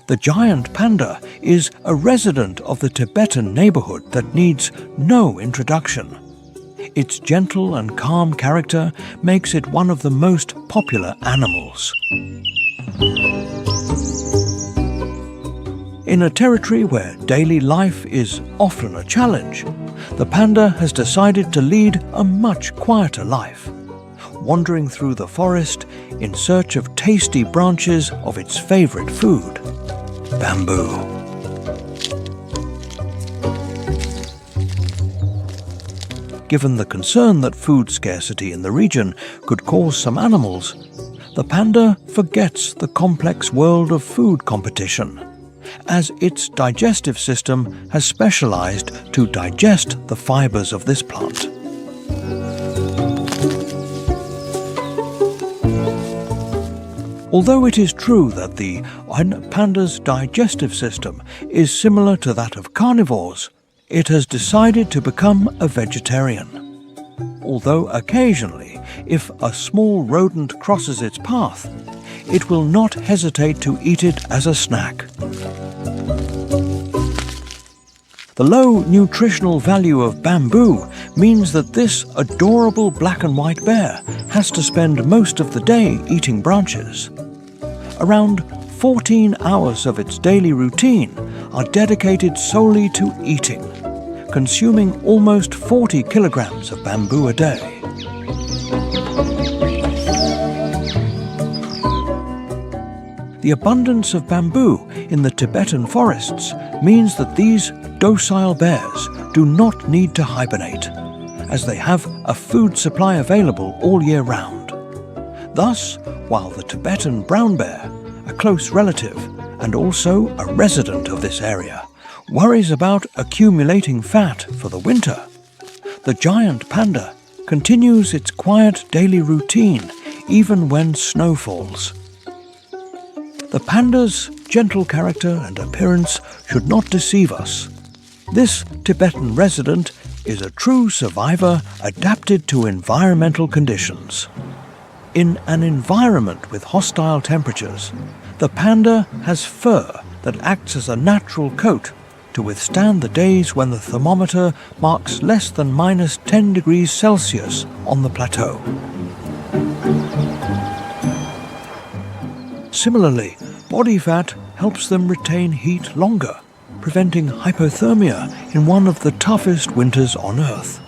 the giant panda is a resident of the Tibetan neighborhood that needs no introduction. Its gentle and calm character makes it one of the most popular animals. In a territory where daily life is often a challenge, the panda has decided to lead a much quieter life, wandering through the forest in search of tasty branches of its favorite food, bamboo. Given the concern that food scarcity in the region could cause some animals, the panda forgets the complex world of food competition, as its digestive system has specialized to digest the fibers of this plant. Although it is true that the panda's digestive system is similar to that of carnivores, it has decided to become a vegetarian. Although occasionally, if a small rodent crosses its path, it will not hesitate to eat it as a snack. The low nutritional value of bamboo means that this adorable black and white bear has to spend most of the day eating branches. Around 14 hours of its daily routine are dedicated solely to eating, consuming almost 40 kilograms of bamboo a day. The abundance of bamboo in the Tibetan forests means that these docile bears do not need to hibernate, as they have a food supply available all year round. Thus, while the Tibetan brown bear, a close relative and also a resident of this area, worries about accumulating fat for the winter, the giant panda continues its quiet daily routine even when snow falls. The panda's gentle character and appearance should not deceive us. This Tibetan resident is a true survivor adapted to environmental conditions. In an environment with hostile temperatures, the panda has fur that acts as a natural coat to withstand the days when the thermometer marks less than -10 degrees Celsius on the plateau. Similarly, body fat helps them retain heat longer, preventing hypothermia in one of the toughest winters on Earth.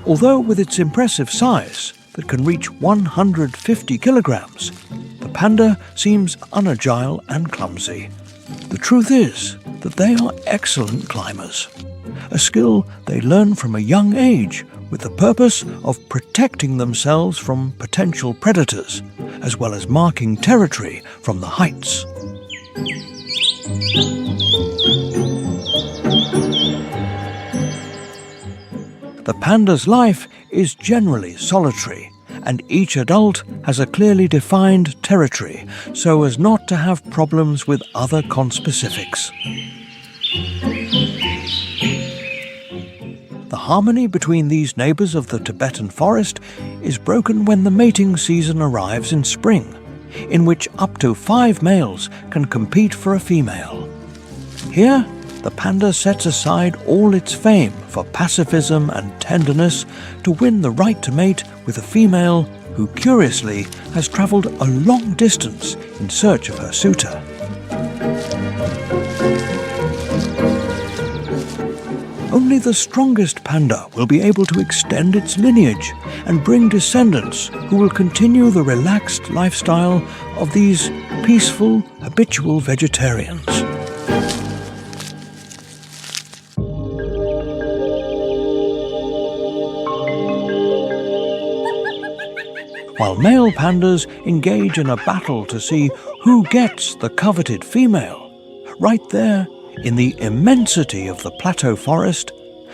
Although with its impressive size, that can reach 150 kilograms, the panda seems unagile and clumsy. The truth is that they are excellent climbers, a skill they learn from a young age with the purpose of protecting themselves from potential predators, as well as marking territory from the heights. The panda's life is generally solitary, and each adult has a clearly defined territory so as not to have problems with other conspecifics. The harmony between these neighbours of the Tibetan forest is broken when the mating season arrives in spring, in which up to 5 males can compete for a female. Here, the panda sets aside all its fame for pacifism and tenderness to win the right to mate with a female who, curiously, has travelled a long distance in search of her suitor. Only the strongest panda will be able to extend its lineage and bring descendants who will continue the relaxed lifestyle of these peaceful, habitual vegetarians. While male pandas engage in a battle to see who gets the coveted female, right there, in the immensity of the plateau forest,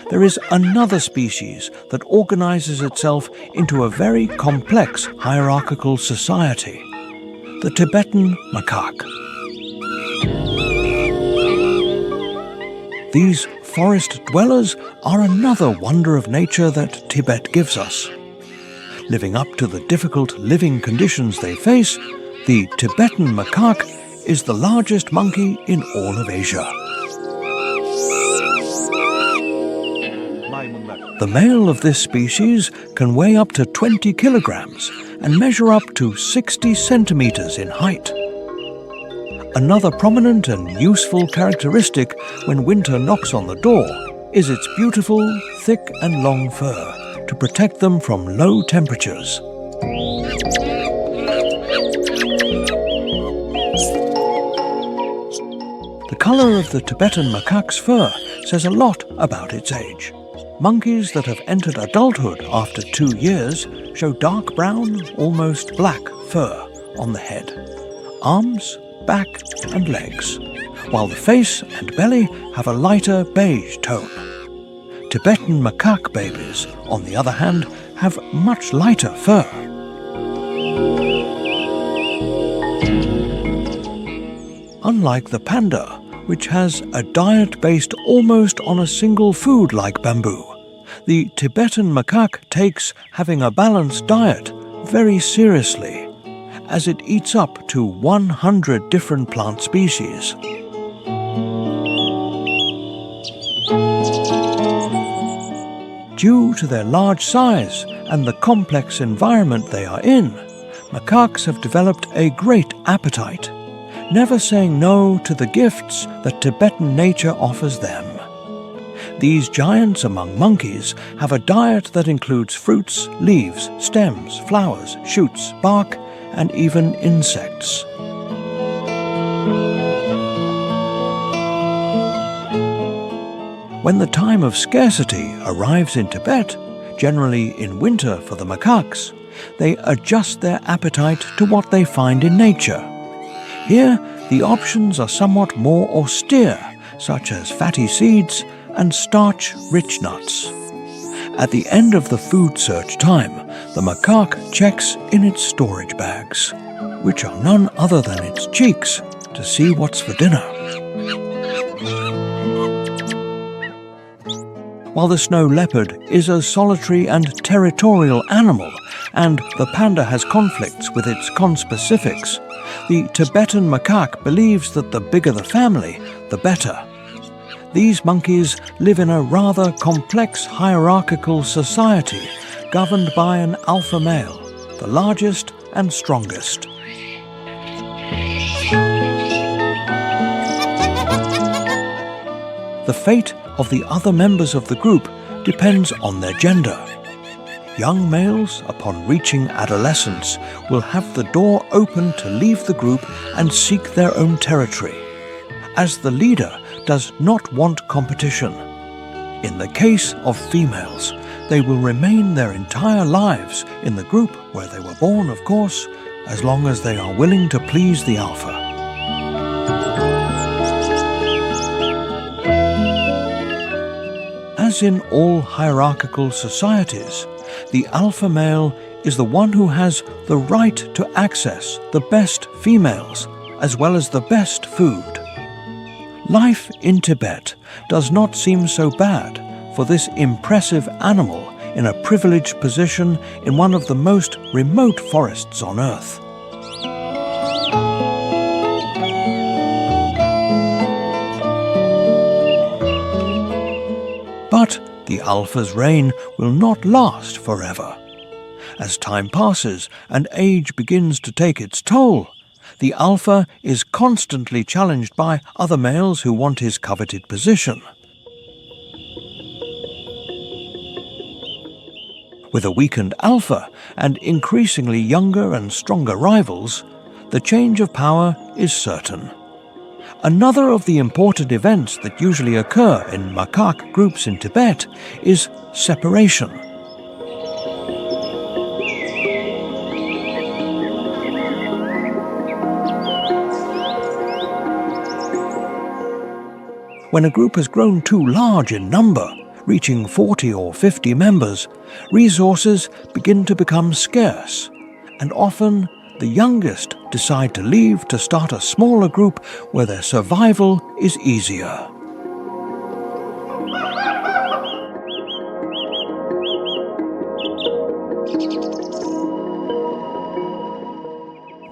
there is another species that organizes itself into a very complex hierarchical society, the Tibetan macaque. These forest dwellers are another wonder of nature that Tibet gives us. Living up to the difficult living conditions they face, the Tibetan macaque is the largest monkey in all of Asia. The male of this species can weigh up to 20 kilograms and measure up to 60 centimeters in height. Another prominent and useful characteristic when winter knocks on the door is its beautiful, thick and long fur to protect them from low temperatures. The color of the Tibetan macaque's fur says a lot about its age. Monkeys that have entered adulthood after 2 years show dark brown, almost black fur on the head, arms, back and legs, while the face and belly have a lighter beige tone. Tibetan macaque babies, on the other hand, have much lighter fur. Unlike the panda, which has a diet based almost on a single food like bamboo, the Tibetan macaque takes having a balanced diet very seriously, as it eats up to 100 different plant species. Due to their large size and the complex environment they are in, macaques have developed a great appetite, never saying no to the gifts that Tibetan nature offers them. These giants among monkeys have a diet that includes fruits, leaves, stems, flowers, shoots, bark, and even insects. When the time of scarcity arrives in Tibet, generally in winter for the macaques, they adjust their appetite to what they find in nature. Here, the options are somewhat more austere, such as fatty seeds and starch-rich nuts. At the end of the food search time, the macaque checks in its storage bags, which are none other than its cheeks, to see what's for dinner. While the snow leopard is a solitary and territorial animal, and the panda has conflicts with its conspecifics, the Tibetan macaque believes that the bigger the family, the better. These monkeys live in a rather complex hierarchical society governed by an alpha male, the largest and strongest. The fate of the other members of the group depends on their gender. Young males, upon reaching adolescence, will have the door open to leave the group and seek their own territory, as the leader does not want competition. In the case of females, they will remain their entire lives in the group where they were born, of course, as long as they are willing to please the alpha. As in all hierarchical societies, the alpha male is the one who has the right to access the best females as well as the best food. Life in Tibet does not seem so bad for this impressive animal in a privileged position in one of the most remote forests on Earth. But the alpha's reign will not last forever. As time passes and age begins to take its toll, the alpha is constantly challenged by other males who want his coveted position. With a weakened alpha and increasingly younger and stronger rivals, the change of power is certain. Another of the important events that usually occur in macaque groups in Tibet is separation. When a group has grown too large in number, reaching 40 or 50 members, resources begin to become scarce, and often the youngest decide to leave to start a smaller group where their survival is easier.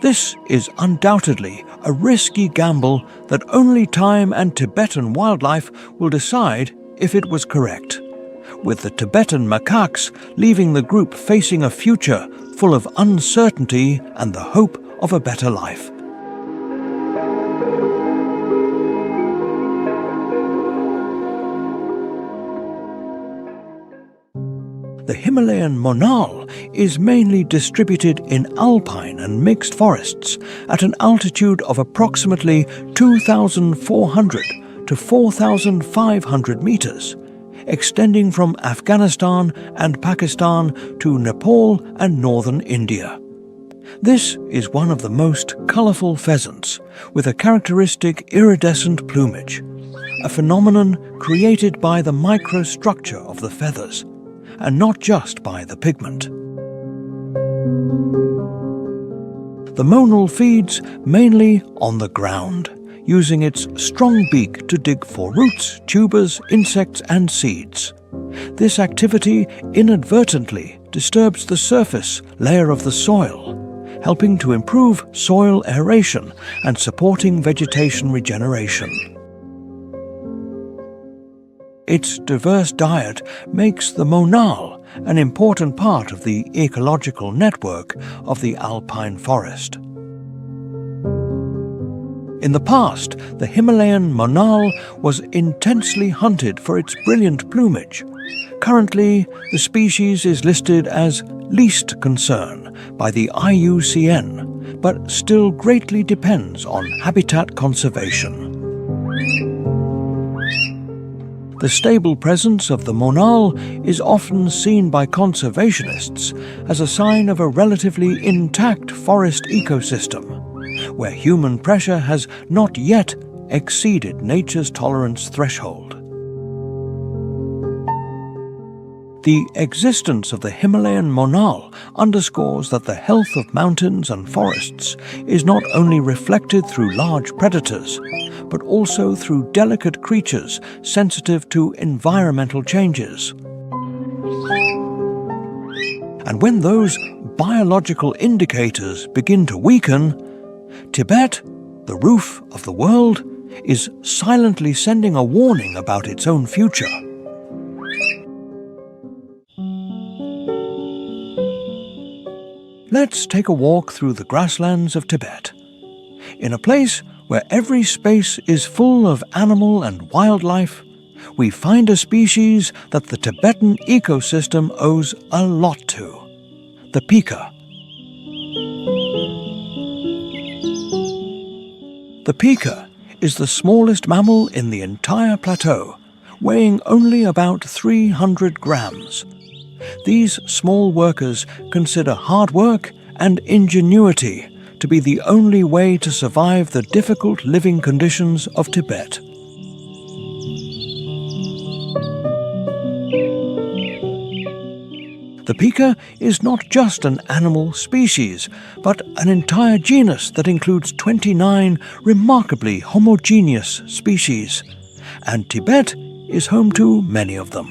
This is undoubtedly a risky gamble that only time and Tibetan wildlife will decide if it was correct, with the Tibetan macaques leaving the group facing a future full of uncertainty and the hope of a better life. The Himalayan monal is mainly distributed in alpine and mixed forests at an altitude of approximately 2,400 to 4,500 meters, extending from Afghanistan and Pakistan to Nepal and northern India. This is one of the most colorful pheasants, with a characteristic iridescent plumage, a phenomenon created by the microstructure of the feathers, and not just by the pigment. The monal feeds mainly on the ground, using its strong beak to dig for roots, tubers, insects and seeds. This activity inadvertently disturbs the surface layer of the soil, helping to improve soil aeration and supporting vegetation regeneration. Its diverse diet makes the monal an important part of the ecological network of the alpine forest. In the past, the Himalayan monal was intensely hunted for its brilliant plumage. Currently, the species is listed as least concern by the IUCN, but still greatly depends on habitat conservation. The stable presence of the monal is often seen by conservationists as a sign of a relatively intact forest ecosystem, where human pressure has not yet exceeded nature's tolerance threshold. The existence of the Himalayan monal underscores that the health of mountains and forests is not only reflected through large predators, but also through delicate creatures sensitive to environmental changes. And when those biological indicators begin to weaken, Tibet, the roof of the world, is silently sending a warning about its own future. Let's take a walk through the grasslands of Tibet. In a place where every space is full of animal and wildlife, we find a species that the Tibetan ecosystem owes a lot to: the pika. The pika is the smallest mammal in the entire plateau, weighing only about 300 grams. These small workers consider hard work and ingenuity to be the only way to survive the difficult living conditions of Tibet. The pika is not just an animal species, but an entire genus that includes 29 remarkably homogeneous species, and Tibet is home to many of them,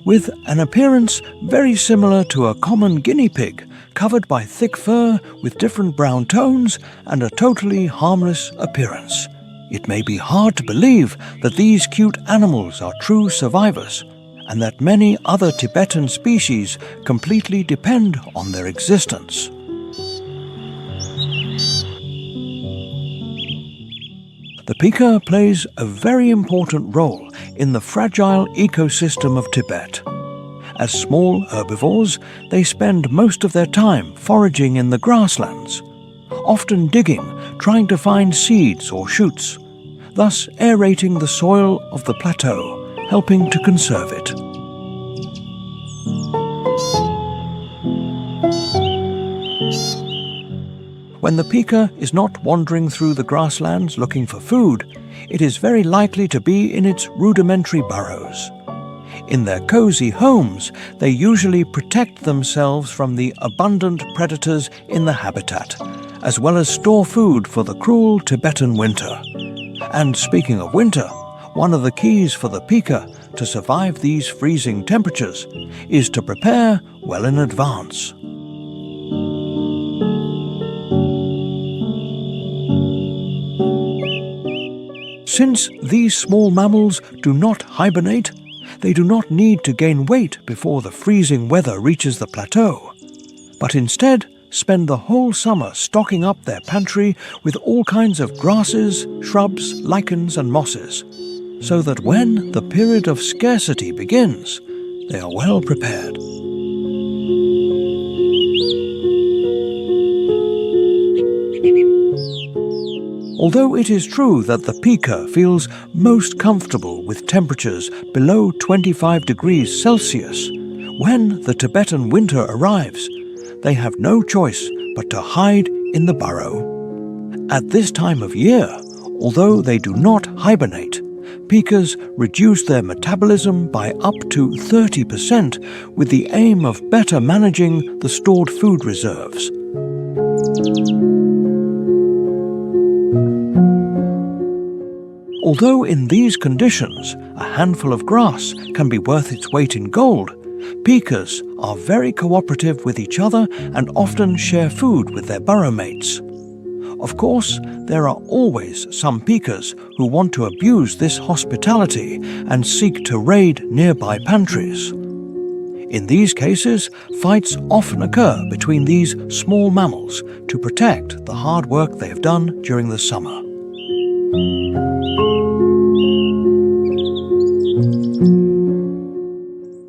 with an appearance very similar to a common guinea pig, covered by thick fur with different brown tones and a totally harmless appearance. It may be hard to believe that these cute animals are true survivors, and that many other Tibetan species completely depend on their existence. The pika plays a very important role in the fragile ecosystem of Tibet. As small herbivores, they spend most of their time foraging in the grasslands, often digging, trying to find seeds or shoots, thus aerating the soil of the plateau, helping to conserve it. When the pika is not wandering through the grasslands looking for food, it is very likely to be in its rudimentary burrows. In their cozy homes, they usually protect themselves from the abundant predators in the habitat, as well as store food for the cruel Tibetan winter. And speaking of winter, one of the keys for the pika to survive these freezing temperatures is to prepare well in advance. Since these small mammals do not hibernate, they do not need to gain weight before the freezing weather reaches the plateau, but instead spend the whole summer stocking up their pantry with all kinds of grasses, shrubs, lichens and mosses, so that when the period of scarcity begins, they are well prepared. Although it is true that the pika feels most comfortable with temperatures below 25 degrees Celsius, when the Tibetan winter arrives, they have no choice but to hide in the burrow. At this time of year, although they do not hibernate, pikas reduce their metabolism by up to 30% with the aim of better managing the stored food reserves. Although in these conditions a handful of grass can be worth its weight in gold, pikas are very cooperative with each other and often share food with their burrow mates. Of course, there are always some pikas who want to abuse this hospitality and seek to raid nearby pantries. In these cases, fights often occur between these small mammals to protect the hard work they have done during the summer.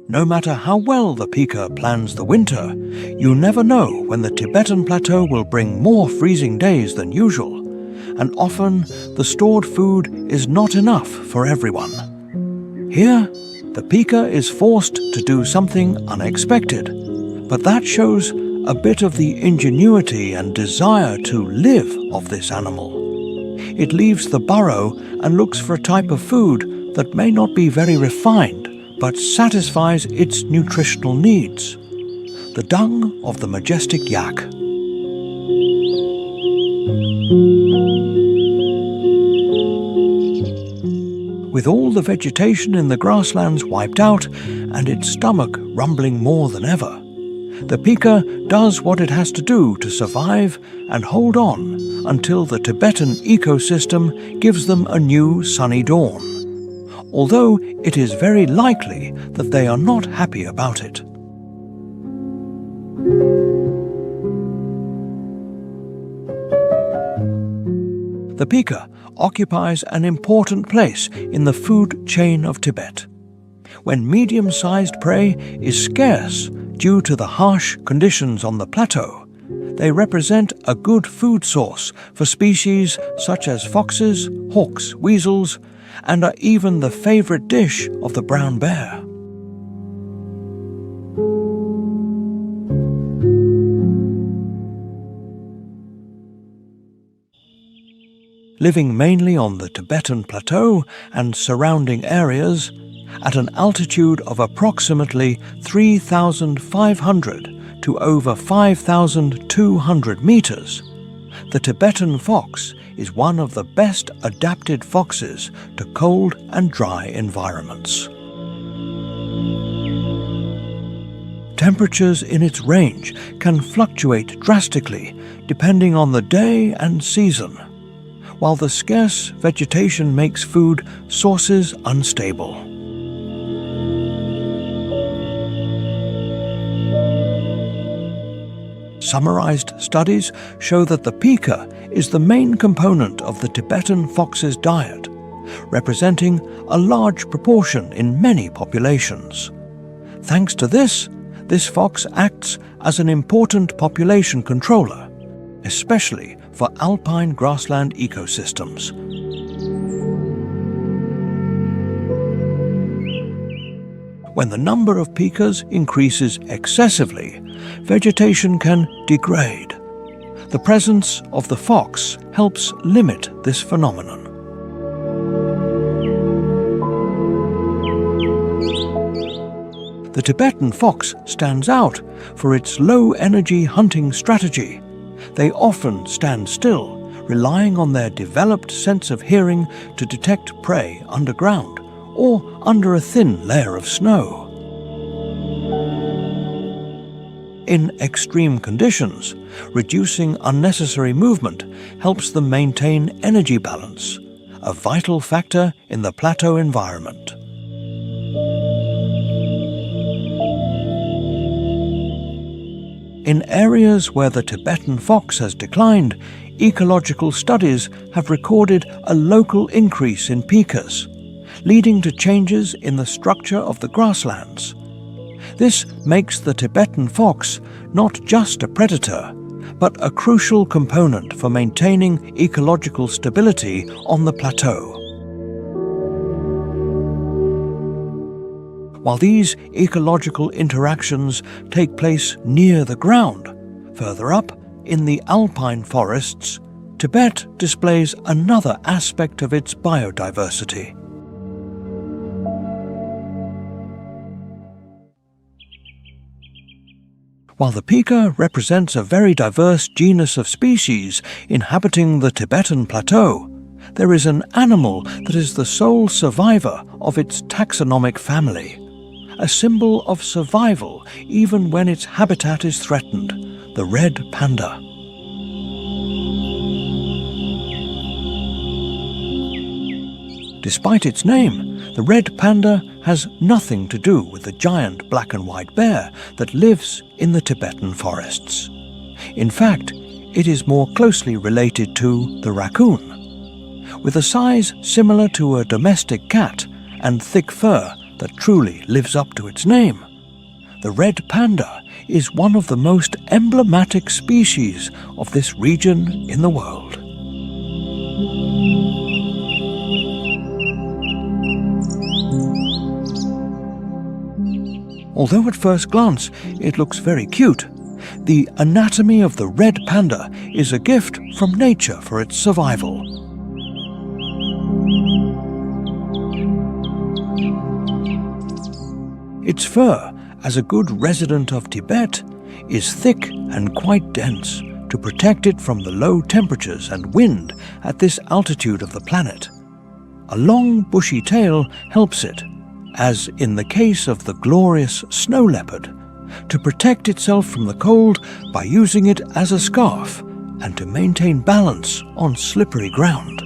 No matter how well the pika plans the winter, you never know when the Tibetan plateau will bring more freezing days than usual, and often the stored food is not enough for everyone. Here, the pika is forced to do something unexpected, but that shows a bit of the ingenuity and desire to live of this animal. It leaves the burrow and looks for a type of food that may not be very refined, but satisfies its nutritional needs: the dung of the majestic yak. With all the vegetation in the grasslands wiped out and its stomach rumbling more than ever, the pika does what it has to do to survive and hold on until the Tibetan ecosystem gives them a new sunny dawn, although it is very likely that they are not happy about it. The pika occupies an important place in the food chain of Tibet. When medium-sized prey is scarce due to the harsh conditions on the plateau, they represent a good food source for species such as foxes, hawks, weasels, and are even the favorite dish of the brown bear. living mainly on the Tibetan Plateau and surrounding areas, at an altitude of approximately 3,500 to over 5,200 meters, the Tibetan fox is one of the best adapted foxes to cold and dry environments. Temperatures in its range can fluctuate drastically depending on the day and season, while the scarce vegetation makes food sources unstable. Summarized studies show that the pika is the main component of the Tibetan fox's diet, representing a large proportion in many populations. Thanks to this fox acts as an important population controller, especially for alpine grassland ecosystems. When the number of pikas increases excessively, vegetation can degrade. The presence of the fox helps limit this phenomenon. The Tibetan fox stands out for its low-energy hunting strategy. They often stand still, relying on their developed sense of hearing to detect prey underground or under a thin layer of snow. In extreme conditions, reducing unnecessary movement helps them maintain energy balance, a vital factor in the plateau environment. In areas where the Tibetan fox has declined, ecological studies have recorded a local increase in pikas, leading to changes in the structure of the grasslands. This makes the Tibetan fox not just a predator, but a crucial component for maintaining ecological stability on the plateau. While these ecological interactions take place near the ground, further up in the alpine forests, Tibet displays another aspect of its biodiversity. While the pika represents a very diverse genus of species inhabiting the Tibetan Plateau, there is an animal that is the sole survivor of its taxonomic family, a symbol of survival even when its habitat is threatened, the red panda. Despite its name, the red panda has nothing to do with the giant black and white bear that lives in the Tibetan forests. In fact, it is more closely related to the raccoon. With a size similar to a domestic cat and thick fur that truly lives up to its name, the red panda is one of the most emblematic species of this region in the world. Although at first glance it looks very cute, the anatomy of the red panda is a gift from nature for its survival. Its fur, as a good resident of Tibet, is thick and quite dense to protect it from the low temperatures and wind at this altitude of the planet. A long bushy tail helps it, as in the case of the glorious snow leopard, to protect itself from the cold by using it as a scarf and to maintain balance on slippery ground.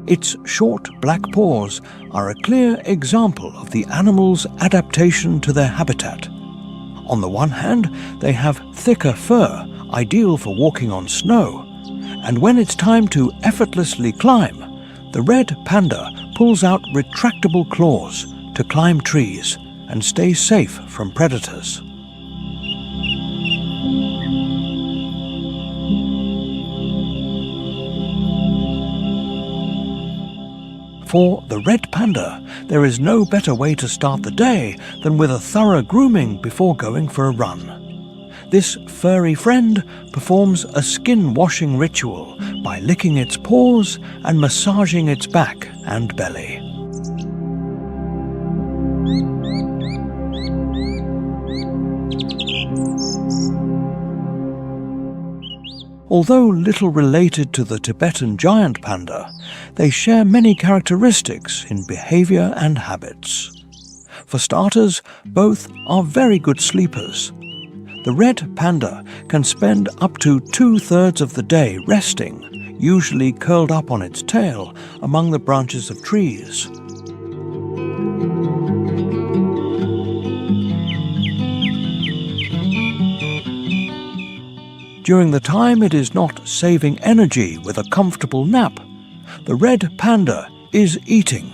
Its short black paws are a clear example of the animal's adaptation to their habitat. On the one hand, they have thicker fur, ideal for walking on snow, and when it's time to effortlessly climb, the red panda pulls out retractable claws to climb trees and stay safe from predators. For the red panda, there is no better way to start the day than with a thorough grooming before going for a run. This furry friend performs a skin-washing ritual by licking its paws and massaging its back and belly. Although little related to the Tibetan giant panda, they share many characteristics in behavior and habits. For starters, both are very good sleepers. The red panda can spend up to 2/3 of the day resting, usually curled up on its tail among the branches of trees. During the time it is not saving energy with a comfortable nap, the red panda is eating.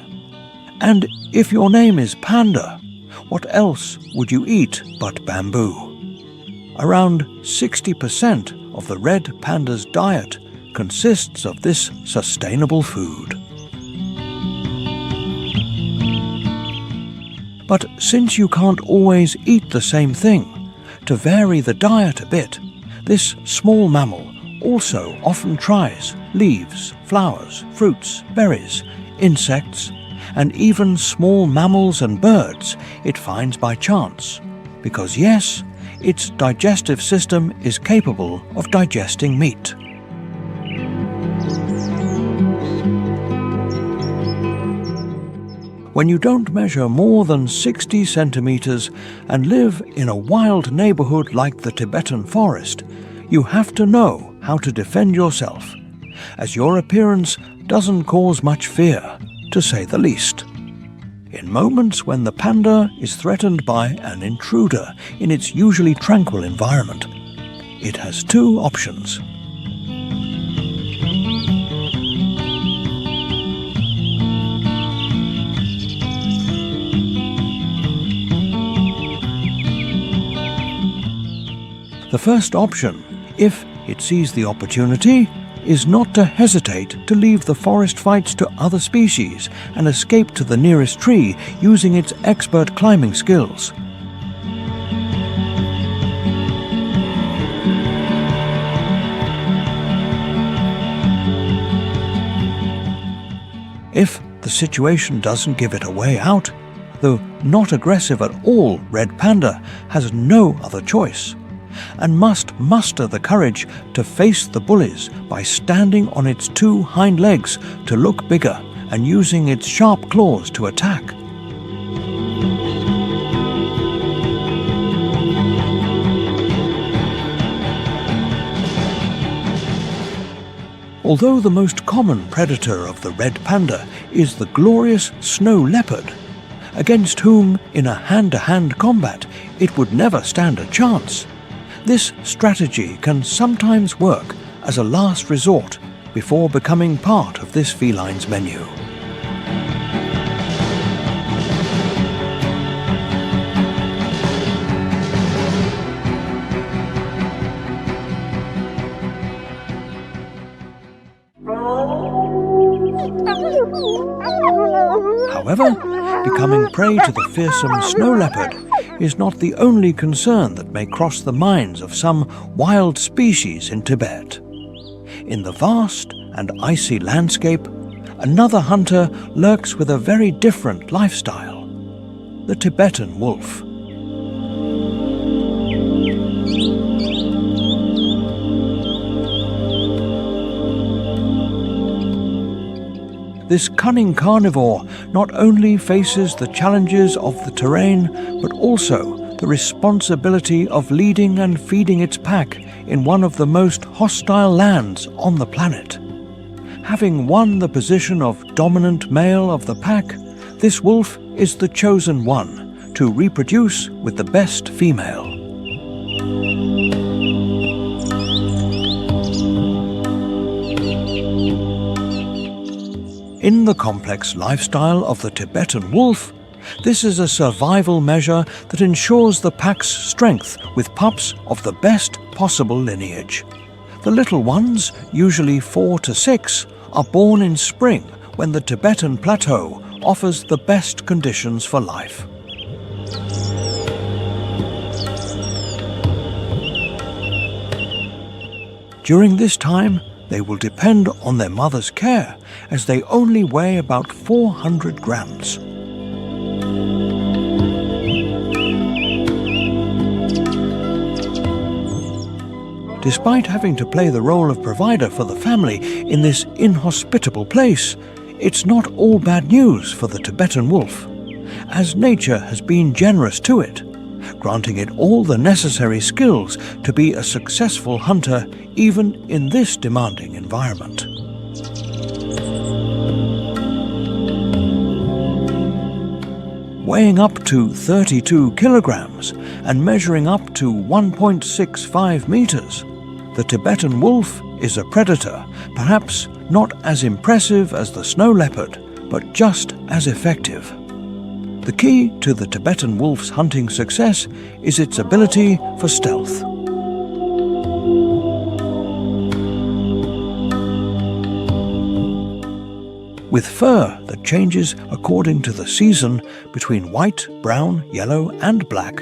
And if your name is Panda, what else would you eat but bamboo? Around 60% of the red panda's diet consists of this sustainable food. But since you can't always eat the same thing, to vary the diet a bit, this small mammal also often tries leaves, flowers, fruits, berries, insects, and even small mammals and birds it finds by chance, because yes, its digestive system is capable of digesting meat. When you don't measure more than 60 centimeters and live in a wild neighborhood like the Tibetan forest, you have to know how to defend yourself, as your appearance doesn't cause much fear, to say the least. In moments when the panda is threatened by an intruder in its usually tranquil environment, it has two options. The first option, if it sees the opportunity, is not to hesitate to leave the forest fights to other species and escape to the nearest tree using its expert climbing skills. If the situation doesn't give it a way out, the not aggressive at all red panda has no other choice, and must muster the courage to face the bullies by standing on its two hind legs to look bigger and using its sharp claws to attack. Although the most common predator of the red panda is the glorious snow leopard, against whom in a hand-to-hand combat it would never stand a chance, this strategy can sometimes work as a last resort before becoming part of this feline's menu. However, becoming prey to the fearsome snow leopard is not the only concern that may cross the minds of some wild species in Tibet. In the vast and icy landscape, another hunter lurks with a very different lifestyle: the Tibetan wolf. This cunning carnivore not only faces the challenges of the terrain, but also the responsibility of leading and feeding its pack in one of the most hostile lands on the planet. Having won the position of dominant male of the pack, this wolf is the chosen one to reproduce with the best female. In the complex lifestyle of the Tibetan wolf, this is a survival measure that ensures the pack's strength with pups of the best possible lineage. The little ones, usually 4 to 6, are born in spring when the Tibetan Plateau offers the best conditions for life. During this time, they will depend on their mother's care, as they only weigh about 400 grams. Despite having to play the role of provider for the family in this inhospitable place, it's not all bad news for the Tibetan wolf, as nature has been generous to it, granting it all the necessary skills to be a successful hunter even in this demanding environment. Weighing up to 32 kilograms and measuring up to 1.65 meters, the Tibetan wolf is a predator, perhaps not as impressive as the snow leopard, but just as effective. The key to the Tibetan wolf's hunting success is its ability for stealth. With fur that changes according to the season between white, brown, yellow and black,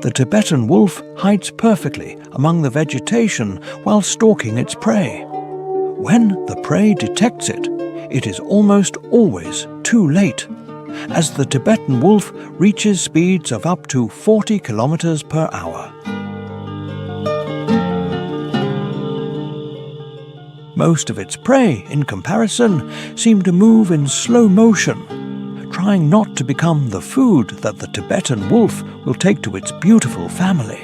the Tibetan wolf hides perfectly among the vegetation while stalking its prey. When the prey detects it, it is almost always too late, as the Tibetan wolf reaches speeds of up to 40 kilometers per hour. Most of its prey, in comparison, seem to move in slow motion, trying not to become the food that the Tibetan wolf will take to its beautiful family.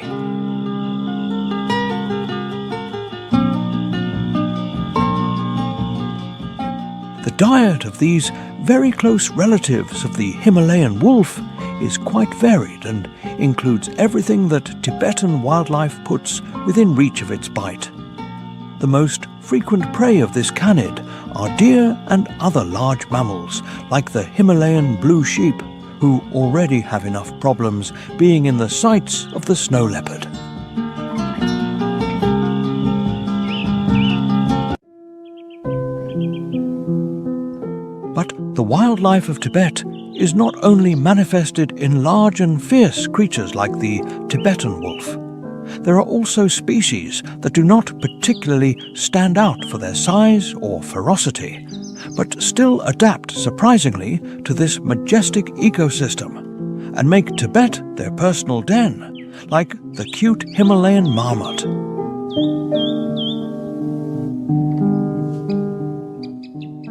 The diet of these very close relatives of the Himalayan wolf is quite varied and includes everything that Tibetan wildlife puts within reach of its bite. The most frequent prey of this canid are deer and other large mammals, like the Himalayan blue sheep, who already have enough problems being in the sights of the snow leopard. But the wildlife of Tibet is not only manifested in large and fierce creatures like the Tibetan wolf. There are also species that do not particularly stand out for their size or ferocity, but still adapt surprisingly to this majestic ecosystem and make Tibet their personal den, like the cute Himalayan marmot.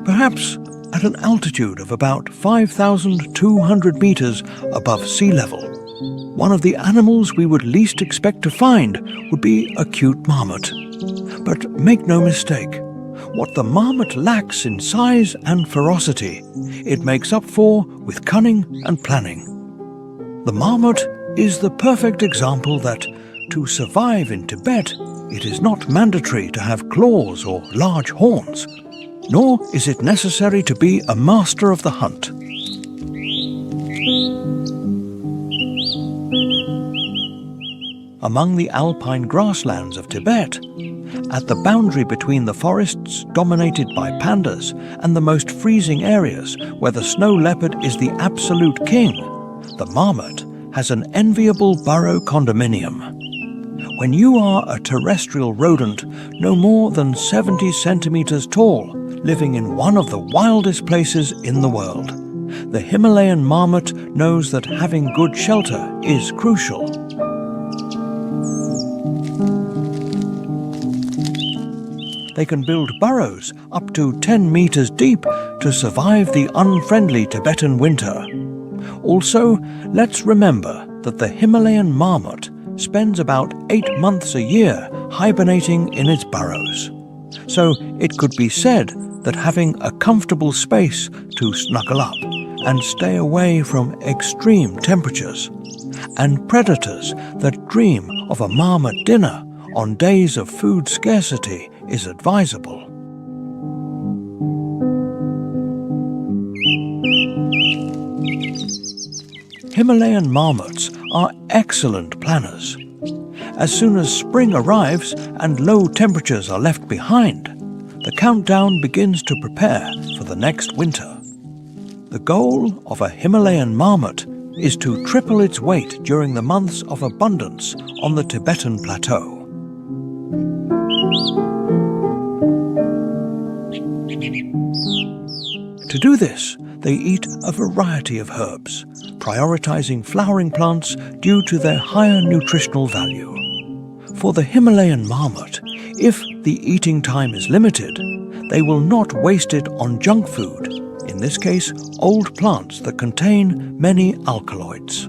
Perhaps at an altitude of about 5,200 meters above sea level, one of the animals we would least expect to find would be a cute marmot. But make no mistake, what the marmot lacks in size and ferocity, it makes up for with cunning and planning. The marmot is the perfect example that, to survive in Tibet, it is not mandatory to have claws or large horns, nor is it necessary to be a master of the hunt. Among the alpine grasslands of Tibet, at the boundary between the forests dominated by pandas and the most freezing areas where the snow leopard is the absolute king, the marmot has an enviable burrow condominium. When you are a terrestrial rodent no more than 70 centimeters tall, living in one of the wildest places in the world, the Himalayan marmot knows that having good shelter is crucial. They can build burrows up to 10 meters deep to survive the unfriendly Tibetan winter. Also, let's remember that the Himalayan marmot spends about 8 months a year hibernating in its burrows. So it could be said that having a comfortable space to snuggle up and stay away from extreme temperatures, and predators that dream of a marmot dinner on days of food scarcity is advisable. Himalayan marmots are excellent planners. As soon as spring arrives and low temperatures are left behind, the countdown begins to prepare for for the next winter. The goal of a Himalayan marmot is to triple its weight during the months of abundance on the Tibetan plateau. To do this, they eat a variety of herbs, prioritizing flowering plants due to their higher nutritional value. For the Himalayan marmot, if the eating time is limited, they will not waste it on junk food, in this case, old plants that contain many alkaloids.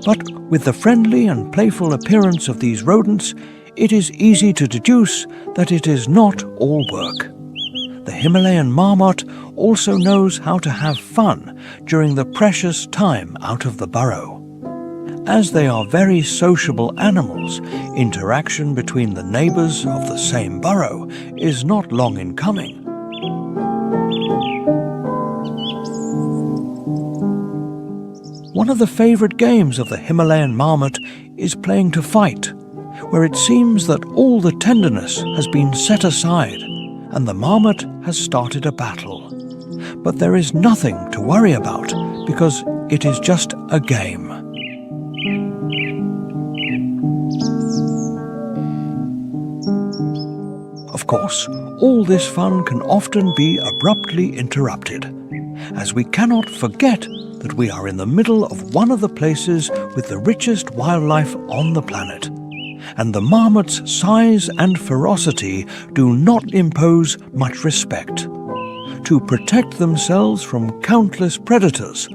But with the friendly and playful appearance of these rodents, it is easy to deduce that it is not all work. The Himalayan marmot also knows how to have fun during the precious time out of the burrow. As they are very sociable animals, interaction between the neighbors of the same burrow is not long in coming. One of the favorite games of the Himalayan marmot is playing to fight, where it seems that all the tenderness has been set aside and the marmot has started a battle. But there is nothing to worry about because it is just a game. Of course, all this fun can often be abruptly interrupted, as we cannot forget that we are in the middle of one of the places with the richest wildlife on the planet, and the marmot's size and ferocity do not impose much respect. To protect themselves from countless predators,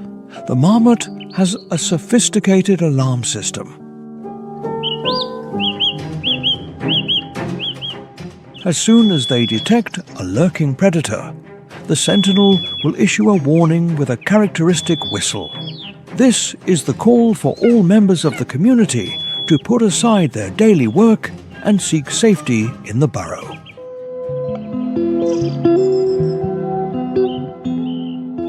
the marmot has a sophisticated alarm system. As soon as they detect a lurking predator, the sentinel will issue a warning with a characteristic whistle. This is the call for all members of the community to put aside their daily work and seek safety in the burrow.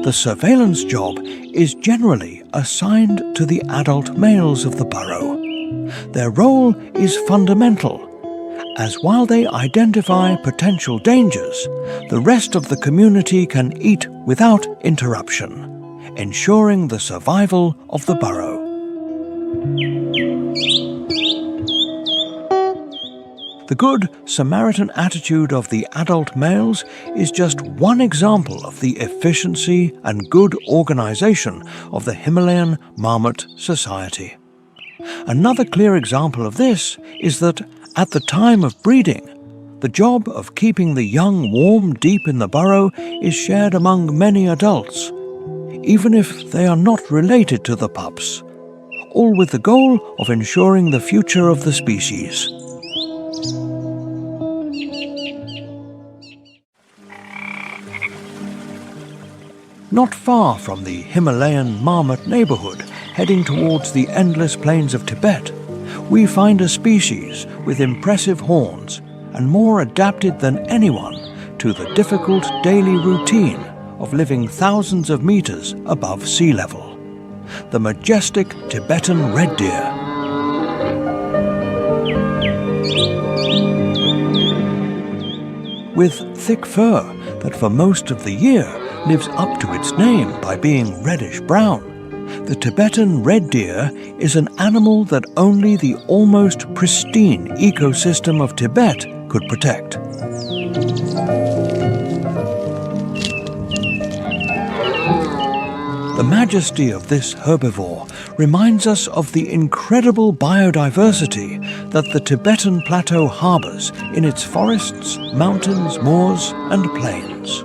The surveillance job is generally assigned to the adult males of the burrow. Their role is fundamental, as while they identify potential dangers, the rest of the community can eat without interruption, ensuring the survival of the burrow. The good Samaritan attitude of the adult males is just one example of the efficiency and good organization of the Himalayan marmot society. Another clear example of this is that at the time of breeding, the job of keeping the young warm deep in the burrow is shared among many adults, even if they are not related to the pups, all with the goal of ensuring the future of the species. Not far from the Himalayan marmot neighborhood, heading towards the endless plains of Tibet, we find a species with impressive horns and more adapted than anyone to the difficult daily routine of living thousands of meters above sea level. The majestic Tibetan red deer. With thick fur that for most of the year lives up to its name by being reddish-brown, the Tibetan red deer is an animal that only the almost pristine ecosystem of Tibet could protect. The majesty of this herbivore reminds us of the incredible biodiversity that the Tibetan plateau harbors in its forests, mountains, moors, and plains.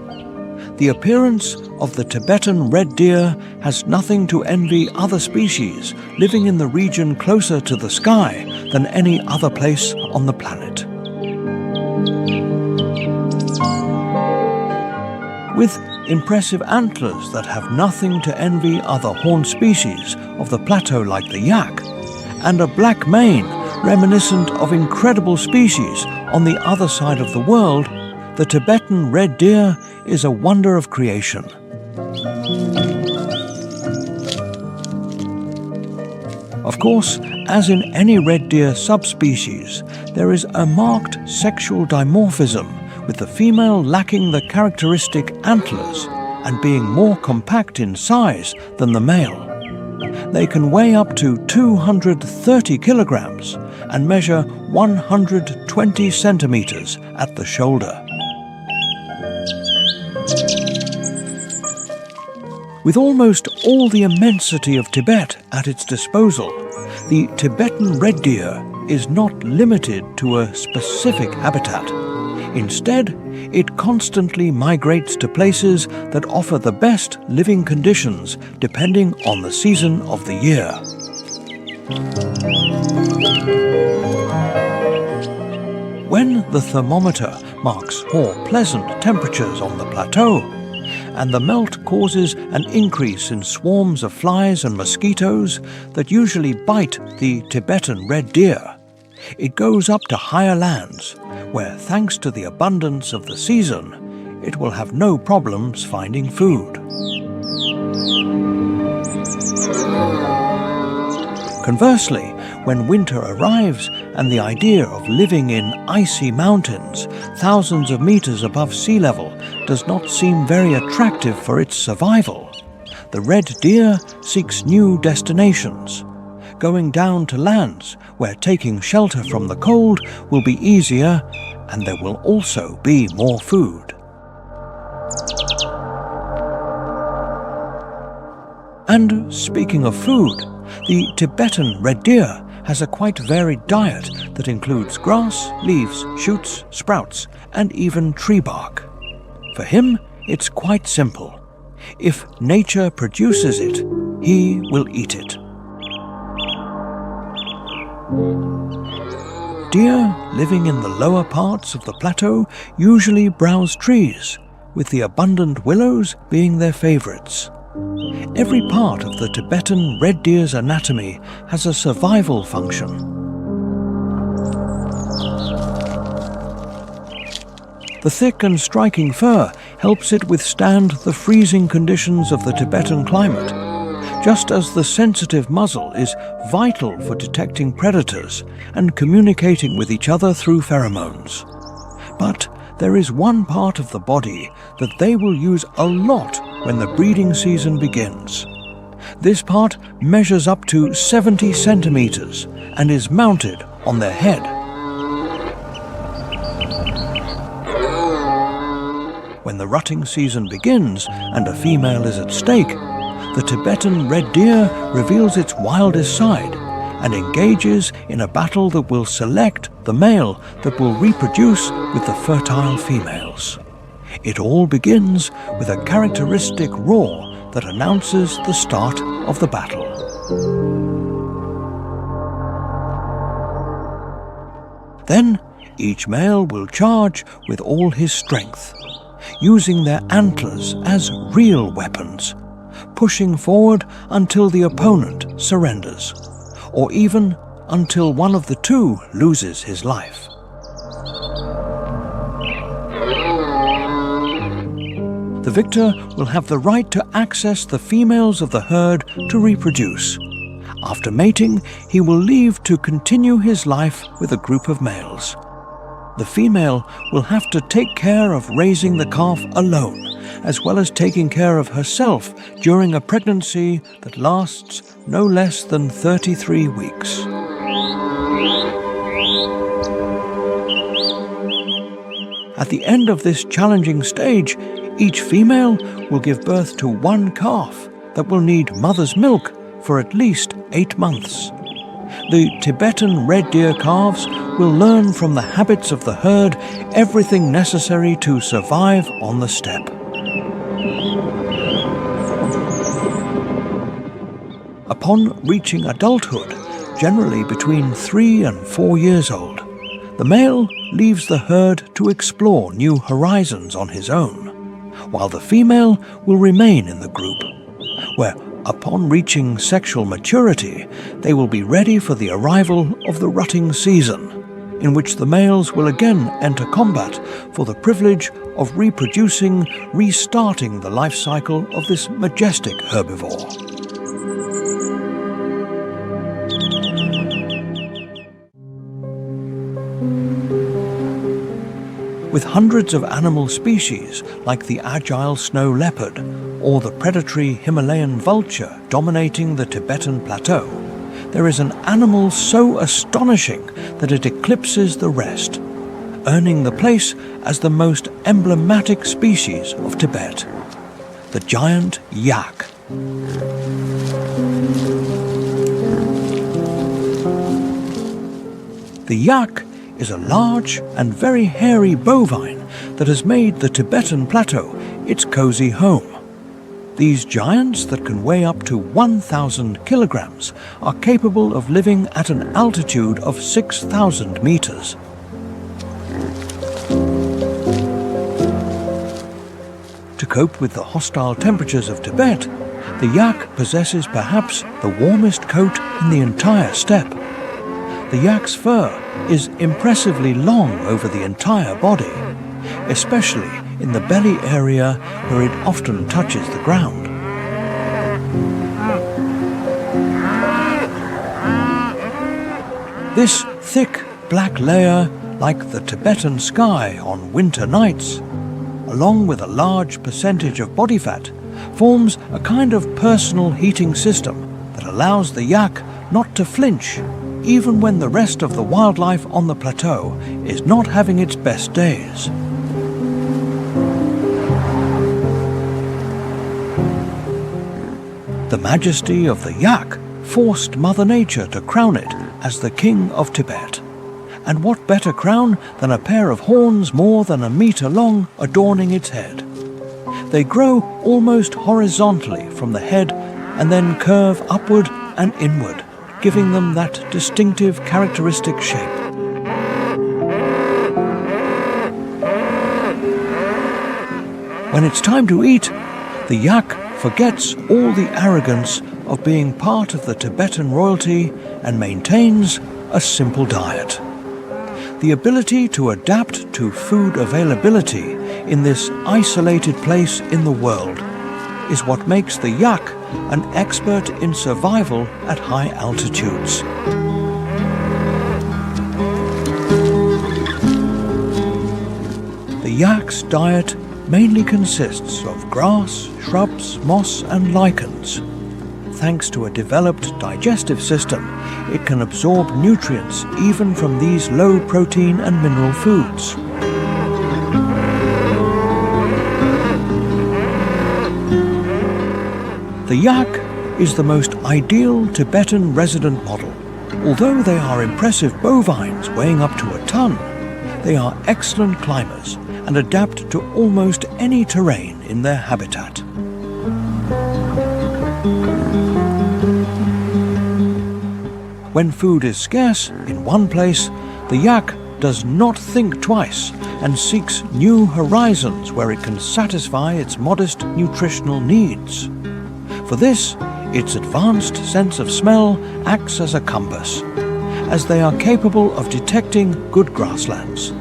The appearance of the Tibetan red deer has nothing to envy other species living in the region closer to the sky than any other place on the planet. With impressive antlers that have nothing to envy other horned species of the plateau like the yak, and a black mane reminiscent of incredible species on the other side of the world, the Tibetan red deer is a wonder of creation. Of course, As in any red deer subspecies, there is a marked sexual dimorphism, with the female lacking the characteristic antlers and being more compact in size than the male. They can weigh up to 230 kilograms and measure 120 centimeters at the shoulder. With almost all the immensity of Tibet at its disposal, the Tibetan red deer is not limited to a specific habitat. Instead, it constantly migrates to places that offer the best living conditions depending on the season of the year. When the thermometer marks more pleasant temperatures on the plateau, and the melt causes an increase in swarms of flies and mosquitoes that usually bite the Tibetan red deer, it goes up to higher lands, where thanks to the abundance of the season, it will have no problems finding food. Conversely, when winter arrives and the idea of living in icy mountains thousands of meters above sea level does not seem very attractive for its survival, the red deer seeks new destinations, going down to lands where taking shelter from the cold will be easier and there will also be more food. And speaking of food, the Tibetan red deer has a quite varied diet that includes grass, leaves, shoots, sprouts, and even tree bark. For him, it's quite simple. If nature produces it, he will eat it. Deer living in the lower parts of the plateau usually browse trees, with the abundant willows being their favorites. Every part of the Tibetan red deer's anatomy has a survival function. The thick and striking fur helps it withstand the freezing conditions of the Tibetan climate, just as the sensitive muzzle is vital for detecting predators and communicating with each other through pheromones. But there is one part of the body that they will use a lot when the breeding season begins. This part measures up to 70 centimeters and is mounted on their head. When the rutting season begins and a female is at stake, the Tibetan red deer reveals its wildest side and engages in a battle that will select the male that will reproduce with the fertile females. It all begins with a characteristic roar that announces the start of the battle. Then each male will charge with all his strength, using their antlers as real weapons, pushing forward until the opponent surrenders, or even until one of the two loses his life. The victor will have the right to access the females of the herd to reproduce. After mating, he will leave to continue his life with a group of males. The female will have to take care of raising the calf alone, as well as taking care of herself during a pregnancy that lasts no less than 33 weeks. At the end of this challenging stage, each female will give birth to one calf that will need mother's milk for at least 8 months. The Tibetan red deer calves will learn from the habits of the herd everything necessary to survive on the steppe. Upon reaching adulthood, generally between 3 and 4 years old, the male leaves the herd to explore new horizons on his own, while the female will remain in the group, where upon reaching sexual maturity, they will be ready for the arrival of the rutting season, in which the males will again enter combat for the privilege of reproducing, restarting the life cycle of this majestic herbivore. with hundreds of animal species like the agile snow leopard or the predatory Himalayan vulture dominating the Tibetan plateau, there is an animal so astonishing that it eclipses the rest, earning the place as the most emblematic species of Tibet, the giant yak. The yak is a large and very hairy bovine that has made the Tibetan plateau its cozy home. These giants that can weigh up to 1,000 kilograms are capable of living at an altitude of 6,000 meters. To cope with the hostile temperatures of Tibet, the yak possesses perhaps the warmest coat in the entire steppe. The yak's fur is impressively long over the entire body, especially in the belly area where it often touches the ground. This thick black layer, like the Tibetan sky on winter nights, along with a large percentage of body fat, forms a kind of personal heating system that allows the yak not to flinch even when the rest of the wildlife on the plateau is not having its best days. The majesty of the yak forced Mother Nature to crown it as the king of Tibet. And what better crown than a pair of horns more than a meter long adorning its head? They grow almost horizontally from the head and then curve upward and inward, giving them that distinctive characteristic shape. When it's time to eat, the yak forgets all the arrogance of being part of the Tibetan royalty and maintains a simple diet. The ability to adapt to food availability in this isolated place in the world is what makes the yak an expert in survival at high altitudes. The yak's diet mainly consists of grass, shrubs, moss and lichens. Thanks to a developed digestive system, it can absorb nutrients even from these low protein and mineral foods. The yak is the most ideal Tibetan resident model. Although they are impressive bovines weighing up to a ton, they are excellent climbers and adapt to almost any terrain in their habitat. When food is scarce in one place, the yak does not think twice and seeks new horizons where it can satisfy its modest nutritional needs. For this, its advanced sense of smell acts as a compass, as they are capable of detecting good grasslands.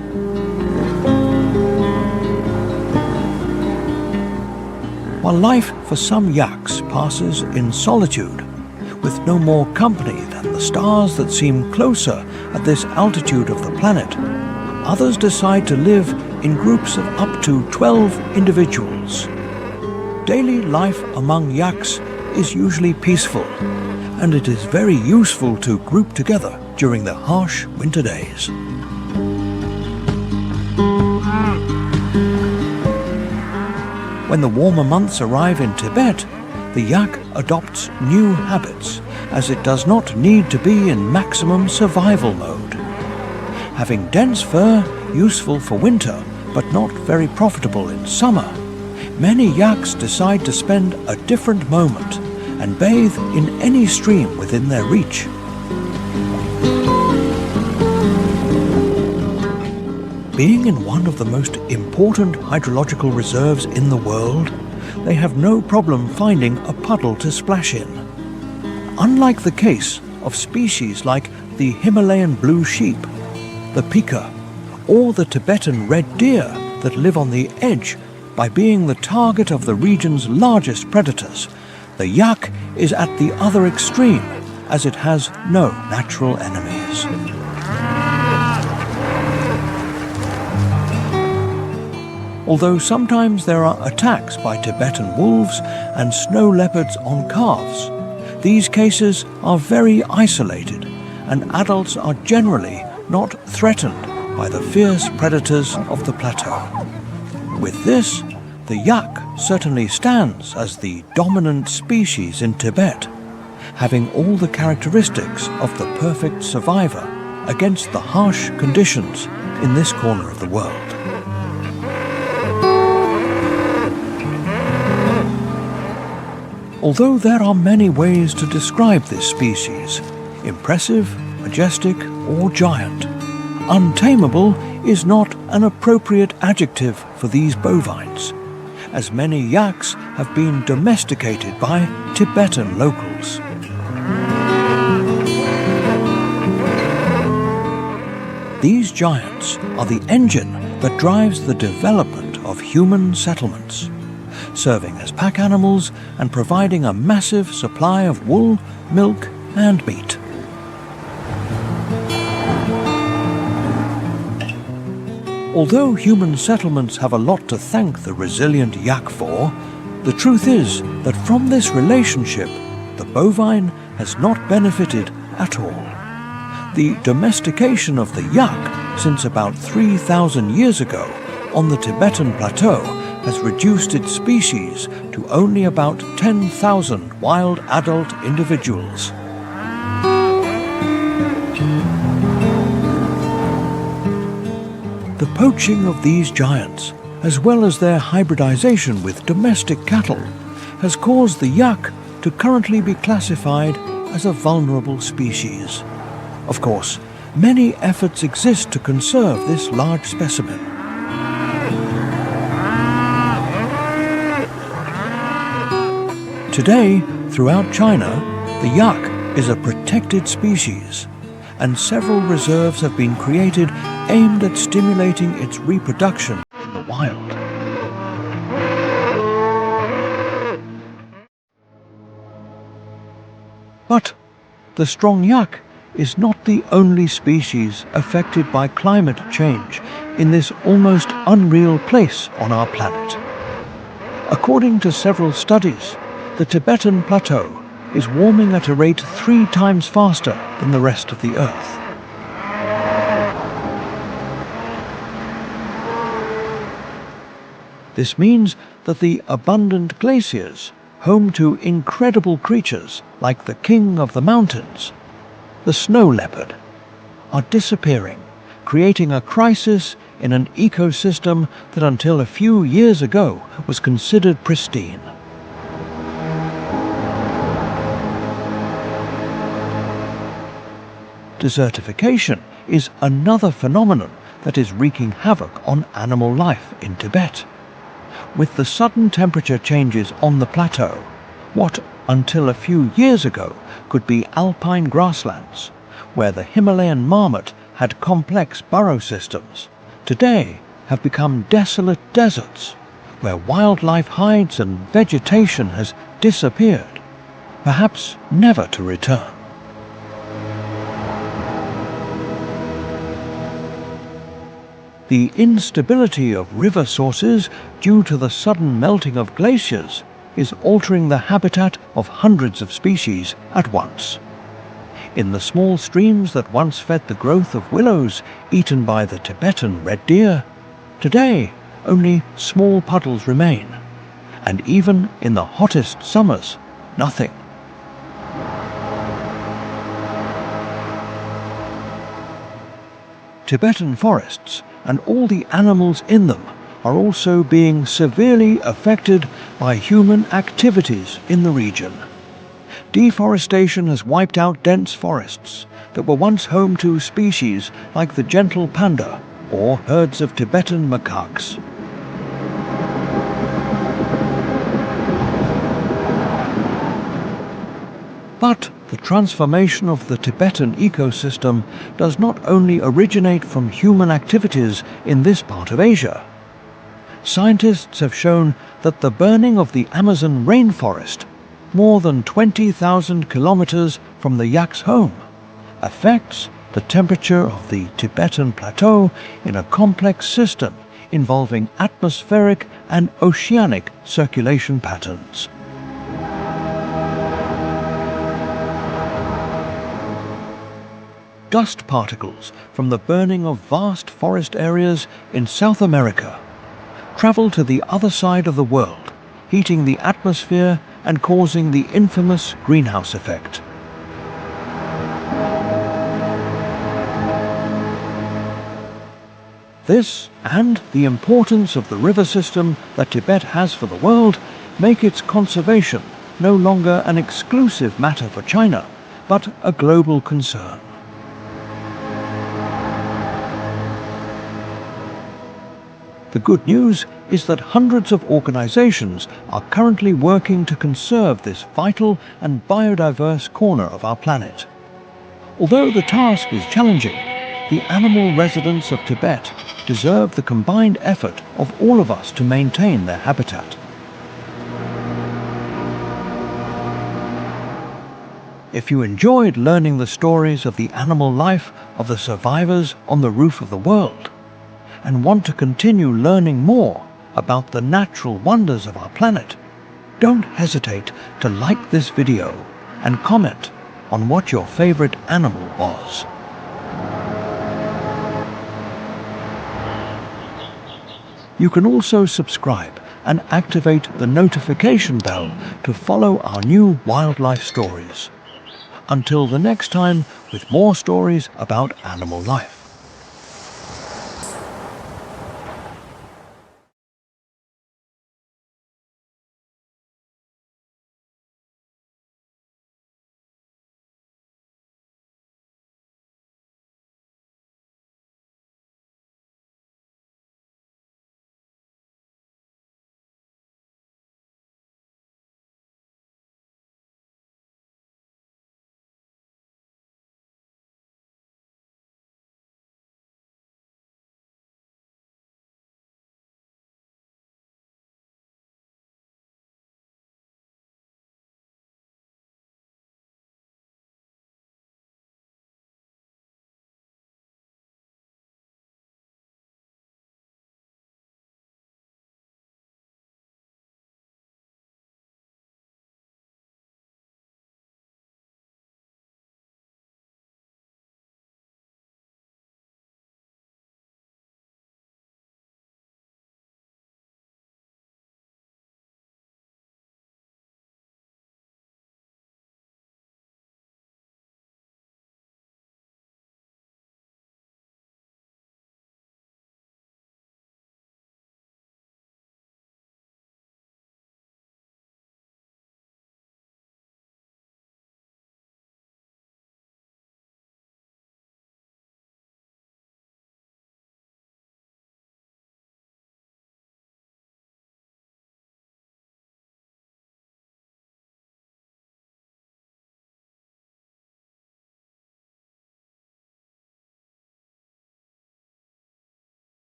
While life for some yaks passes in solitude, with no more company than the stars that seem closer at this altitude of the planet, others decide to live in groups of up to 12 individuals. Daily life among yaks is usually peaceful, and it is very useful to group together during the harsh winter days. When the warmer months arrive in Tibet, the yak adopts new habits, as it does not need to be in maximum survival mode. Having dense fur, useful for winter, but not very profitable in summer, many yaks decide to spend a different moment and bathe in any stream within their reach. Being in one of the most important hydrological reserves in the world, they have no problem finding a puddle to splash in. Unlike the case of species like the Himalayan blue sheep, the pika, or the Tibetan red deer that live on the edge by being the target of the region's largest predators, the yak is at the other extreme, as it has no natural enemies. although sometimes there are attacks by Tibetan wolves and snow leopards on calves. These cases are very isolated, and adults are generally not threatened by the fierce predators of the plateau. With this, the yak certainly stands as the dominant species in Tibet, having all the characteristics of the perfect survivor against the harsh conditions in this corner of the world. Although there are many ways to describe this species, impressive, majestic, or giant, untamable is not an appropriate adjective for these bovines, as many yaks have been domesticated by Tibetan locals. These giants are the engine that drives the development of human settlements, serving as pack animals and providing a massive supply of wool, milk, and meat. Although human settlements have a lot to thank the resilient yak for, the truth is that from this relationship, the bovine has not benefited at all. The domestication of the yak since about 3,000 years ago on the Tibetan plateau has reduced its species to only about 10,000 wild adult individuals. The poaching of these giants, as well as their hybridization with domestic cattle, has caused the yak to currently be classified as a vulnerable species. Of course, many efforts exist to conserve this large specimen. Today, throughout China, the yak is a protected species, and several reserves have been created aimed at stimulating its reproduction in the wild. But the strong yak is not the only species affected by climate change in this almost unreal place on our planet. According to several studies, the Tibetan plateau is warming at a rate 3 times faster than the rest of the Earth. This means that the abundant glaciers, home to incredible creatures like the king of the mountains, the snow leopard, are disappearing, creating a crisis in an ecosystem that until a few years ago was considered pristine. Desertification is another phenomenon that is wreaking havoc on animal life in Tibet. With the sudden temperature changes on the plateau, what until a few years ago could be alpine grasslands, where the Himalayan marmot had complex burrow systems, today have become desolate deserts, where wildlife hides and vegetation has disappeared, perhaps never to return. The instability of river sources due to the sudden melting of glaciers is altering the habitat of hundreds of species at once. In the small streams that once fed the growth of willows eaten by the Tibetan red deer, today only small puddles remain, and even in the hottest summers, nothing. Tibetan forests and all the animals in them are also being severely affected by human activities in the region. Deforestation has wiped out dense forests that were once home to species like the gentle panda or herds of Tibetan macaques. But the transformation of the Tibetan ecosystem does not only originate from human activities in this part of Asia. Scientists have shown that the burning of the Amazon rainforest, more than 20,000 kilometers from the yak's home, affects the temperature of the Tibetan plateau in a complex system involving atmospheric and oceanic circulation patterns. Dust particles from the burning of vast forest areas in South America travel to the other side of the world, heating the atmosphere and causing the infamous greenhouse effect. This, and the importance of the river system that Tibet has for the world, make its conservation no longer an exclusive matter for China, but a global concern. The good news is that hundreds of organizations are currently working to conserve this vital and biodiverse corner of our planet. Although the task is challenging, the animal residents of Tibet deserve the combined effort of all of us to maintain their habitat. If you enjoyed learning the stories of the animal life of the survivors on the roof of the world, and want to continue learning more about the natural wonders of our planet, don't hesitate to like this video and comment on what your favorite animal was. You can also subscribe and activate the notification bell to follow our new wildlife stories. Until the next time, with more stories about animal life.